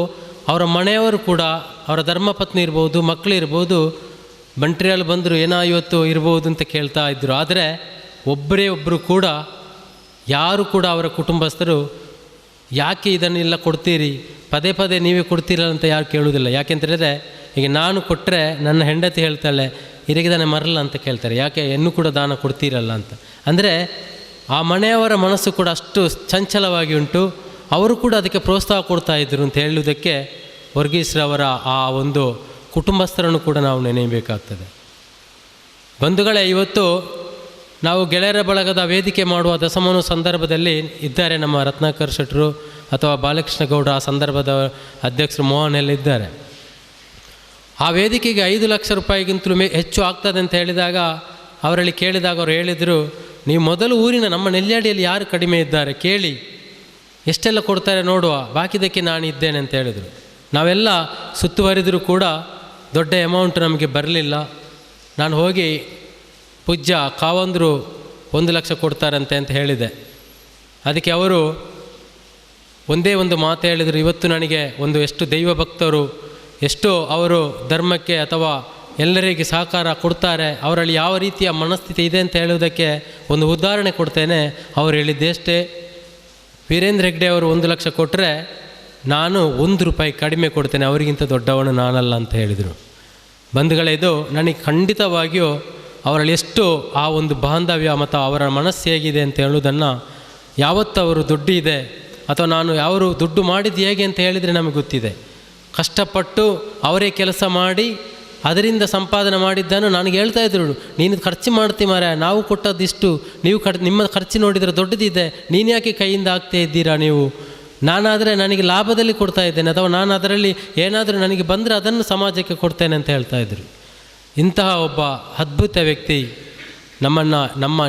ಅವರ ಮನೆಯವರು ಕೂಡ, ಅವರ ಧರ್ಮಪತ್ನಿ ಇರ್ಬೋದು, ಮಕ್ಕಳಿರ್ಬೋದು, ಬಂಟ್ರಿಯಲ್ಲಿ ಬಂದರು ಏನೋ ಇವತ್ತು ಇರ್ಬೋದು ಅಂತ ಕೇಳ್ತಾ ಇದ್ದರು. ಆದರೆ ಒಬ್ಬರೇ ಒಬ್ಬರು ಕೂಡ, ಯಾರು ಕೂಡ ಅವರ ಕುಟುಂಬಸ್ಥರು ಯಾಕೆ ಇದನ್ನೆಲ್ಲ ಕೊಡ್ತೀರಿ, ಪದೇ ಪದೇ ನೀವೇ ಕೊಡ್ತೀರಲ್ಲ ಅಂತ ಯಾರು ಕೇಳುವುದಿಲ್ಲ. ಯಾಕೆಂತೇಳಿದರೆ, ಈಗ ನಾನು ಕೊಟ್ಟರೆ ನನ್ನ ಹೆಂಡತಿ ಹೇಳ್ತಾಳೆ ಇರಿಗಿದಾನೆ ಮರಲ್ಲ ಅಂತ ಕೇಳ್ತಾರೆ, ಯಾಕೆ ಇನ್ನೂ ಕೂಡ ದಾನ ಕೊಡ್ತೀರಲ್ಲ ಅಂತ. ಅಂದರೆ ಆ ಮನೆಯವರ ಮನಸ್ಸು ಕೂಡ ಅಷ್ಟು ಚಂಚಲವಾಗಿ ಉಂಟು. ಅವರು ಕೂಡ ಅದಕ್ಕೆ ಪ್ರೋತ್ಸಾಹ ಕೊಡ್ತಾಯಿದ್ರು ಅಂತ ಹೇಳುವುದಕ್ಕೆ ವರ್ಗೀಸ್ರವರ ಆ ಒಂದು ಕುಟುಂಬಸ್ಥರನ್ನು ಕೂಡ ನಾವು ನೆನೆಯಬೇಕಾಗ್ತದೆ. ಬಂಧುಗಳೇ, ಇವತ್ತು ನಾವು ಗೆಳೆಯರ ಬಳಗದ ವೇದಿಕೆ ಮಾಡುವ ದಶಮಾನ ಸಂದರ್ಭದಲ್ಲಿ ಇದ್ದಾರೆ ನಮ್ಮ ರತ್ನಾಕರ್ ಶೆಟ್ಟರು ಅಥವಾ ಬಾಲಕೃಷ್ಣ ಗೌಡ, ಆ ಸಂದರ್ಭದ ಅಧ್ಯಕ್ಷರು ಮೋಹನ್ ಎಲ್ಲ ಇದ್ದಾರೆ. ಆ ವೇದಿಕೆಗೆ 5 ಲಕ್ಷ ರೂಪಾಯಿಗಿಂತಲೂ ಹೆಚ್ಚು ಆಗ್ತದೆ ಅಂತ ಹೇಳಿದಾಗ, ಅವರಲ್ಲಿ ಕೇಳಿದಾಗ ಅವರು ಹೇಳಿದರು, ನೀವು ಮೊದಲು ಊರಿನ ನಮ್ಮ ನೆಲ್ಯಾಡಿಯಲ್ಲಿ ಯಾರು ಕಡಿಮೆ ಇದ್ದಾರೆ ಕೇಳಿ, ಎಷ್ಟೆಲ್ಲ ಕೊಡ್ತಾರೆ ನೋಡುವ, ಬಾಕಿದಕ್ಕೆ ನಾನು ಇದ್ದೇನೆ ಅಂತ ಹೇಳಿದರು. ನಾವೆಲ್ಲ ಸುತ್ತುವರಿದರೂ ಕೂಡ ದೊಡ್ಡ ಅಮೌಂಟ್ ನಮಗೆ ಬರಲಿಲ್ಲ. ನಾನು ಹೋಗಿ ಪೂಜ್ಯ ಕಾವಂದರು 1 ಲಕ್ಷ ಕೊಡ್ತಾರಂತೆ ಅಂತ ಹೇಳಿದೆ. ಅದಕ್ಕೆ ಅವರು ಒಂದೇ ಒಂದು ಮಾತು ಹೇಳಿದರು, ಇವತ್ತು ನನಗೆ ಒಂದು ಎಷ್ಟು ದೈವ ಭಕ್ತರು, ಎಷ್ಟೋ ಅವರು ಧರ್ಮಕ್ಕೆ ಅಥವಾ ಎಲ್ಲರಿಗೆ ಸಹಕಾರ ಕೊಡ್ತಾರೆ, ಅವರಲ್ಲಿ ಯಾವ ರೀತಿಯ ಮನಸ್ಥಿತಿ ಇದೆ ಅಂತ ಹೇಳುವುದಕ್ಕೆ ಒಂದು ಉದಾಹರಣೆ ಕೊಡ್ತೇನೆ. ಅವರು ಹೇಳಿದ್ದೆಷ್ಟೇ, ವೀರೇಂದ್ರ ಹೆಗ್ಡೆ ಅವರು 1 ಲಕ್ಷ ಕೊಟ್ಟರೆ ನಾನು 1 ರೂಪಾಯಿ ಕಡಿಮೆ ಕೊಡ್ತೇನೆ, ಅವರಿಗಿಂತ ದೊಡ್ಡವನು ನಾನಲ್ಲ ಅಂತ ಹೇಳಿದರು. ಬಂಧುಗಳೇ, ಇದು ನನಗೆ ಖಂಡಿತವಾಗಿಯೂ ಅವರಲ್ಲಿ ಎಷ್ಟು ಆ ಒಂದು ಬಾಂಧವ್ಯ ಮತ್ತು ಅವರ ಮನಸ್ಸು ಹೇಗಿದೆ ಅಂತ ಹೇಳುವುದನ್ನು, ಯಾವತ್ತು ಅವರು ದುಡ್ಡು ಇದೆ ಅಥವಾ ನಾನು ಯಾರು ದುಡ್ಡು ಮಾಡಿದ್ದು ಹೇಗೆ ಅಂತ ಹೇಳಿದರೆ ನಮಗೆ ಗೊತ್ತಿದೆ. ಕಷ್ಟಪಟ್ಟು ಅವರೇ ಕೆಲಸ ಮಾಡಿ ಅದರಿಂದ ಸಂಪಾದನೆ ಮಾಡಿದ್ದನ್ನು ನನಗೆ ಹೇಳ್ತಾಯಿದ್ರು, ನೀನು ಖರ್ಚು ಮಾಡ್ತೀವಿ ಮಾರ, ನಾವು ಕೊಟ್ಟದ್ದಿಷ್ಟು, ನೀವು ನಿಮ್ಮ ಖರ್ಚು ನೋಡಿದರೆ ದೊಡ್ಡದಿದೆ, ನೀನು ಯಾಕೆ ಕೈಯಿಂದ ಆಗ್ತಾ ಇದ್ದೀರಾ ನೀವು? ನಾನಾದರೆ ನನಗೆ ಲಾಭದಲ್ಲಿ ಕೊಡ್ತಾ ಇದ್ದೇನೆ, ಅಥವಾ ನಾನು ಅದರಲ್ಲಿ ಏನಾದರೂ ನನಗೆ ಬಂದರೆ ಅದನ್ನು ಸಮಾಜಕ್ಕೆ ಕೊಡ್ತೇನೆ ಅಂತ ಹೇಳ್ತಾಯಿದ್ರು. ಇಂತಹ ಒಬ್ಬ ಅದ್ಭುತ ವ್ಯಕ್ತಿ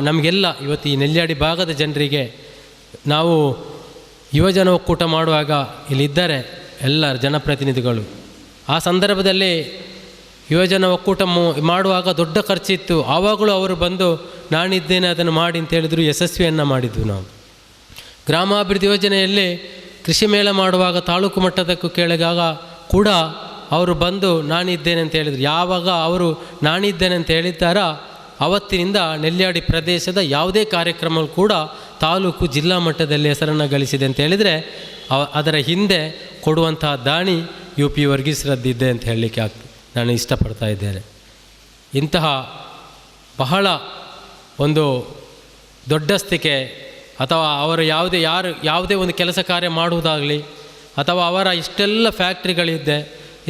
ನಮಗೆಲ್ಲ ಇವತ್ತು ಈ ನೆಲ್ಯಾಡಿ ಭಾಗದ ಜನರಿಗೆ, ನಾವು ಯುವಜನ ಒಕ್ಕೂಟ ಮಾಡುವಾಗ ಇಲ್ಲಿದ್ದಾರೆ ಎಲ್ಲ ಜನಪ್ರತಿನಿಧಿಗಳು. ಆ ಸಂದರ್ಭದಲ್ಲಿ ಯುವಜನ ಒಕ್ಕೂಟ ಮಾಡುವಾಗ ದೊಡ್ಡ ಖರ್ಚಿತ್ತು. ಆವಾಗಲೂ ಅವರು ಬಂದು ನಾನಿದ್ದೇನೆ ಅದನ್ನು ಮಾಡಿ ಅಂತ ಹೇಳಿದ್ರು, ಯಶಸ್ವಿಯನ್ನು ಮಾಡಿದ್ವು ನಾವು. ಗ್ರಾಮಾಭಿವೃದ್ಧಿ ಯೋಜನೆಯಲ್ಲಿ ಕೃಷಿ ಮೇಳ ಮಾಡುವಾಗ ತಾಲೂಕು ಮಟ್ಟದಕ್ಕೂ ಕೇಳಿದಾಗ ಕೂಡ ಅವರು ಬಂದು ನಾನಿದ್ದೇನೆ ಅಂತ ಹೇಳಿದರು. ಯಾವಾಗ ಅವರು ನಾನಿದ್ದೇನೆ ಅಂತ ಹೇಳಿದ್ದಾರೋ ಅವತ್ತಿನಿಂದ ನೆಲ್ಯಾಡಿ ಪ್ರದೇಶದ ಯಾವುದೇ ಕಾರ್ಯಕ್ರಮ ಕೂಡ ತಾಲೂಕು ಜಿಲ್ಲಾ ಮಟ್ಟದಲ್ಲಿ ಹೆಸರನ್ನು ಗಳಿಸಿದೆ ಅಂತ ಹೇಳಿದರೆ ಅದರ ಹಿಂದೆ ಕೊಡುವಂತಹ ದಾನಿ UP ವರ್ಗೀಸ್ರದ್ದಿದೆ ಅಂತ ಹೇಳಲಿಕ್ಕೆ ನಾನು ಇಷ್ಟಪಡ್ತಾ ಇದ್ದೇನೆ. ಇಂತಹ ಬಹಳ ಒಂದು ದೊಡ್ಡಸ್ತಿಕೆ ಅಥವಾ ಅವರು ಯಾವುದೇ ಒಂದು ಕೆಲಸ ಕಾರ್ಯ ಮಾಡುವುದಾಗಲಿ, ಅಥವಾ ಅವರ ಇಷ್ಟೆಲ್ಲ ಫ್ಯಾಕ್ಟ್ರಿಗಳಿದ್ದೆ,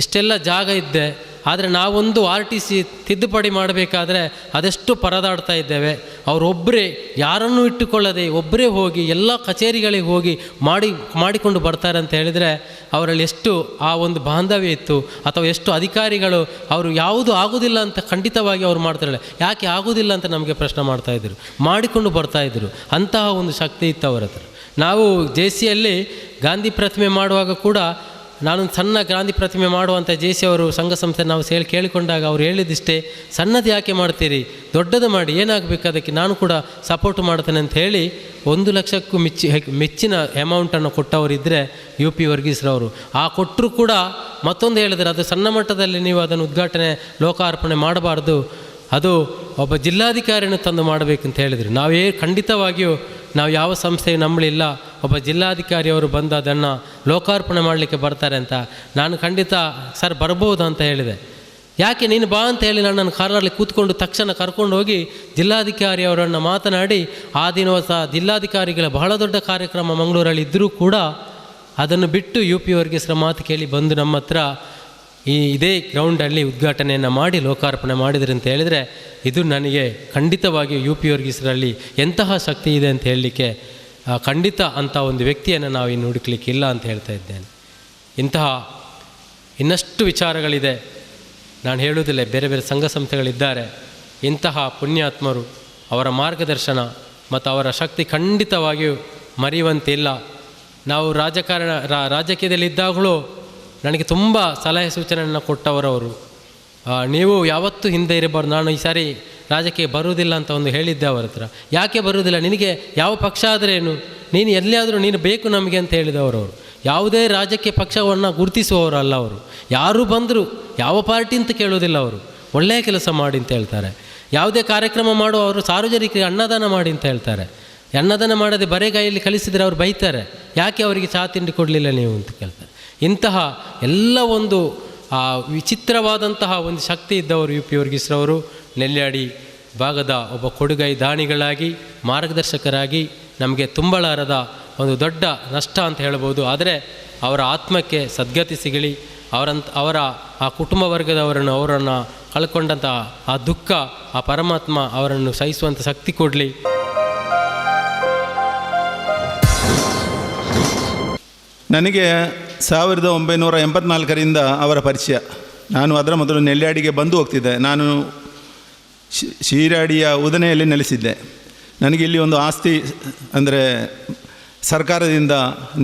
ಇಷ್ಟೆಲ್ಲ ಜಾಗ ಇದ್ದೆ, ಆದರೆ ನಾವೊಂದು RTC ತಿದ್ದುಪಡಿ ಮಾಡಬೇಕಾದ್ರೆ ಅದೆಷ್ಟು ಪರದಾಡ್ತಾ ಇದ್ದೇವೆ. ಅವರೊಬ್ಬರೇ ಯಾರನ್ನೂ ಇಟ್ಟುಕೊಳ್ಳದೆ ಒಬ್ಬರೇ ಹೋಗಿ ಎಲ್ಲ ಕಚೇರಿಗಳಿಗೆ ಹೋಗಿ ಮಾಡಿಕೊಂಡು ಬರ್ತಾರೆ ಅಂತ ಹೇಳಿದರೆ ಅವರಲ್ಲಿ ಎಷ್ಟು ಆ ಒಂದು ಬಾಂಧವ್ಯ ಇತ್ತು, ಅಥವಾ ಎಷ್ಟು ಅಧಿಕಾರಿಗಳು ಅವರು ಯಾವುದು ಆಗೋದಿಲ್ಲ ಅಂತ ಖಂಡಿತವಾಗಿ ಅವ್ರು ಮಾಡ್ತಾರಲ್ಲ, ಯಾಕೆ ಆಗೋದಿಲ್ಲ ಅಂತ ನಮಗೆ ಪ್ರಶ್ನೆ ಮಾಡ್ತಾಯಿದ್ರು, ಮಾಡಿಕೊಂಡು ಬರ್ತಾಯಿದ್ರು. ಅಂತಹ ಒಂದು ಶಕ್ತಿ ಇತ್ತು ಅವರ ಹತ್ರ. ನಾವು JCಯಲ್ಲಿ ಗಾಂಧಿ ಪ್ರತಿಮೆ ಮಾಡುವಾಗ ಕೂಡ, ನಾನೊಂದು ಸಣ್ಣ ಗಾಂಧಿ ಪ್ರತಿಮೆ ಮಾಡುವಂಥ JC ಅವರು ಸಂಘ ಸಂಸ್ಥೆ ನಾವು ಕೇಳಿಕೊಂಡಾಗ ಅವ್ರು ಹೇಳಿದಿಷ್ಟೇ, ಸಣ್ಣದು ಯಾಕೆ ಮಾಡ್ತೀರಿ, ದೊಡ್ಡದು ಮಾಡಿ, ಏನಾಗಬೇಕು ಅದಕ್ಕೆ ನಾನು ಕೂಡ ಸಪೋರ್ಟ್ ಮಾಡ್ತೇನೆ ಅಂತ ಹೇಳಿ 1 ಲಕ್ಷಕ್ಕೂ ಮೆಚ್ಚಿನ ಅಮೌಂಟನ್ನು ಕೊಟ್ಟವರಿದ್ದರೆ UP ವರ್ಗೀಸ್ರವರು. ಆ ಕೊಟ್ಟರು ಕೂಡ ಮತ್ತೊಂದು ಹೇಳಿದರೆ, ಅದು ಸಣ್ಣ ಮಟ್ಟದಲ್ಲಿ ನೀವು ಅದನ್ನು ಉದ್ಘಾಟನೆ ಲೋಕಾರ್ಪಣೆ ಮಾಡಬಾರ್ದು, ಅದು ಒಬ್ಬ ಜಿಲ್ಲಾಧಿಕಾರಿಯನ್ನು ತಂದು ಮಾಡಬೇಕಂತ ಹೇಳಿದರು. ಖಂಡಿತವಾಗಿಯೂ ನಾವು ಯಾವ ಸಂಸ್ಥೆಯು ನಂಬಲಿಲ್ಲ, ಒಬ್ಬ ಜಿಲ್ಲಾಧಿಕಾರಿಯವರು ಬಂದು ಅದನ್ನು ಲೋಕಾರ್ಪಣೆ ಮಾಡಲಿಕ್ಕೆ ಬರ್ತಾರೆ ಅಂತ. ನಾನು ಖಂಡಿತ ಸರ್ ಬರ್ಬೋದು ಅಂತ ಹೇಳಿದೆ. ಯಾಕೆ ನೀನು ಬಾ ಅಂತ ಹೇಳಿ ನನ್ನನ್ನು ಕಾರಲ್ಲಿ ಕೂತ್ಕೊಂಡು ತಕ್ಷಣ ಕರ್ಕೊಂಡು ಹೋಗಿ ಜಿಲ್ಲಾಧಿಕಾರಿಯವರನ್ನು ಮಾತನಾಡಿ, ಆ ದಿವಸ ಜಿಲ್ಲಾಧಿಕಾರಿಗಳ ಬಹಳ ದೊಡ್ಡ ಕಾರ್ಯಕ್ರಮ ಮಂಗಳೂರಲ್ಲಿ ಇದ್ದರೂ ಕೂಡ ಅದನ್ನು ಬಿಟ್ಟು UP ವರ್ಗೀಸ್ರ ಮಾತು ಕೇಳಿ ಬಂದು ನಮ್ಮ ಹತ್ರ ಇದೇ ಗ್ರೌಂಡಲ್ಲಿ ಉದ್ಘಾಟನೆಯನ್ನು ಮಾಡಿ ಲೋಕಾರ್ಪಣೆ ಮಾಡಿದ್ರು ಅಂತ ಹೇಳಿದರೆ, ಇದು ನನಗೆ ಖಂಡಿತವಾಗಿ UP ವರ್ಗೀಸ್ರಲ್ಲಿ ಎಂತಹ ಶಕ್ತಿ ಇದೆ ಅಂತ ಹೇಳಲಿಕ್ಕೆ ಖಂಡಿತ ಅಂಥ ಒಂದು ವ್ಯಕ್ತಿಯನ್ನು ನಾವು ಇನ್ನು ಹುಡುಕ್ಲಿಕ್ಕಿಲ್ಲ ಅಂತ ಹೇಳ್ತಾ ಇದ್ದೇನೆ. ಇಂತಹ ಇನ್ನಷ್ಟು ವಿಚಾರಗಳಿದೆ, ನಾನು ಹೇಳುವುದಿಲ್ಲ. ಬೇರೆ ಬೇರೆ ಸಂಘ ಸಂಸ್ಥೆಗಳಿದ್ದಾರೆ, ಇಂತಹ ಪುಣ್ಯಾತ್ಮರು, ಅವರ ಮಾರ್ಗದರ್ಶನ ಮತ್ತು ಅವರ ಶಕ್ತಿ ಖಂಡಿತವಾಗಿಯೂ ಮರೆಯುವಂತಿಲ್ಲ. ನಾವು ರಾಜಕೀಯದಲ್ಲಿದ್ದಾಗಲೂ ನನಗೆ ತುಂಬ ಸಲಹೆ ಸೂಚನೆಯನ್ನು ಕೊಟ್ಟವರವರು. ನೀವು ಯಾವತ್ತೂ ಹಿಂದೆ ಇರಬಾರ್ದು, ನಾನು ಈ ಸಾರಿ ರಾಜಕೀಯ ಬರುವುದಿಲ್ಲ ಅಂತ ಒಂದು ಹೇಳಿದ್ದೆ ಅವರ ಹತ್ರ. ಯಾಕೆ ಬರುವುದಿಲ್ಲ, ನಿನಗೆ ಯಾವ ಪಕ್ಷ ಆದರೇನು, ನೀನು ಎಲ್ಲಿಯಾದರೂ ನೀನು ಬೇಕು ನಮಗೆ ಅಂತ ಹೇಳಿದವರವರು. ಯಾವುದೇ ರಾಜಕೀಯ ಪಕ್ಷವನ್ನು ಗುರುತಿಸುವವರಲ್ಲ ಅವರು. ಯಾರು ಬಂದರೂ ಯಾವ ಪಾರ್ಟಿ ಅಂತ ಕೇಳೋದಿಲ್ಲ ಅವರು, ಒಳ್ಳೆಯ ಕೆಲಸ ಮಾಡಿ ಅಂತ ಹೇಳ್ತಾರೆ. ಯಾವುದೇ ಕಾರ್ಯಕ್ರಮ ಮಾಡುವವರು ಸಾರ್ವಜನಿಕರಿಗೆ ಅನ್ನದಾನ ಮಾಡಿ ಅಂತ ಹೇಳ್ತಾರೆ. ಅನ್ನದಾನ ಮಾಡದೆ ಬರೆಗಾಯಲ್ಲಿ ಕಳಿಸಿದರೆ ಅವ್ರು ಬೈತಾರೆ, ಯಾಕೆ ಅವರಿಗೆ ಚಹಾ ತಿಂಡಿ ಕೊಡಲಿಲ್ಲ ನೀವು ಅಂತ ಕೇಳ್ತಾರೆ. ಇಂತಹ ಎಲ್ಲ ಒಂದು ವಿಚಿತ್ರವಾದಂತಹ ಒಂದು ಶಕ್ತಿ ಇದ್ದವರು UP ವರ್ಗೀಸ್ರವರು. ನೆಲ್ಯಾಡಿ ಭಾಗದ ಒಬ್ಬ ಕೊಡುಗೈ ದಾನಿಗಳಾಗಿ, ಮಾರ್ಗದರ್ಶಕರಾಗಿ ನಮಗೆ ತುಂಬಲಾರದ ಒಂದು ದೊಡ್ಡ ನಷ್ಟ ಅಂತ ಹೇಳ್ಬೋದು. ಆದರೆ ಅವರ ಆತ್ಮಕ್ಕೆ ಸದ್ಗತಿ ಸಿಗಲಿ, ಅವರ ಆ ಕುಟುಂಬ ಅವರನ್ನು ಕಳ್ಕೊಂಡಂಥ ಆ ದುಃಖ, ಆ ಪರಮಾತ್ಮ ಅವರನ್ನು ಸಹಿಸುವಂಥ ಶಕ್ತಿ ಕೊಡಲಿ. ನನಗೆ 1984ರಿಂದ ಅವರ ಪರಿಚಯ. ನಾನು ಅದರ ಮೊದಲು ನೆಲ್ಯಾಡಿಗೆ ಬಂದು ಹೋಗ್ತಿದ್ದೆ. ನಾನು ಶಿರಾಡಿಯ ಉದನೆಯಲ್ಲಿ ನೆಲೆಸಿದ್ದೆ. ನನಗೆ ಇಲ್ಲಿ ಒಂದು ಆಸ್ತಿ, ಅಂದರೆ ಸರ್ಕಾರದಿಂದ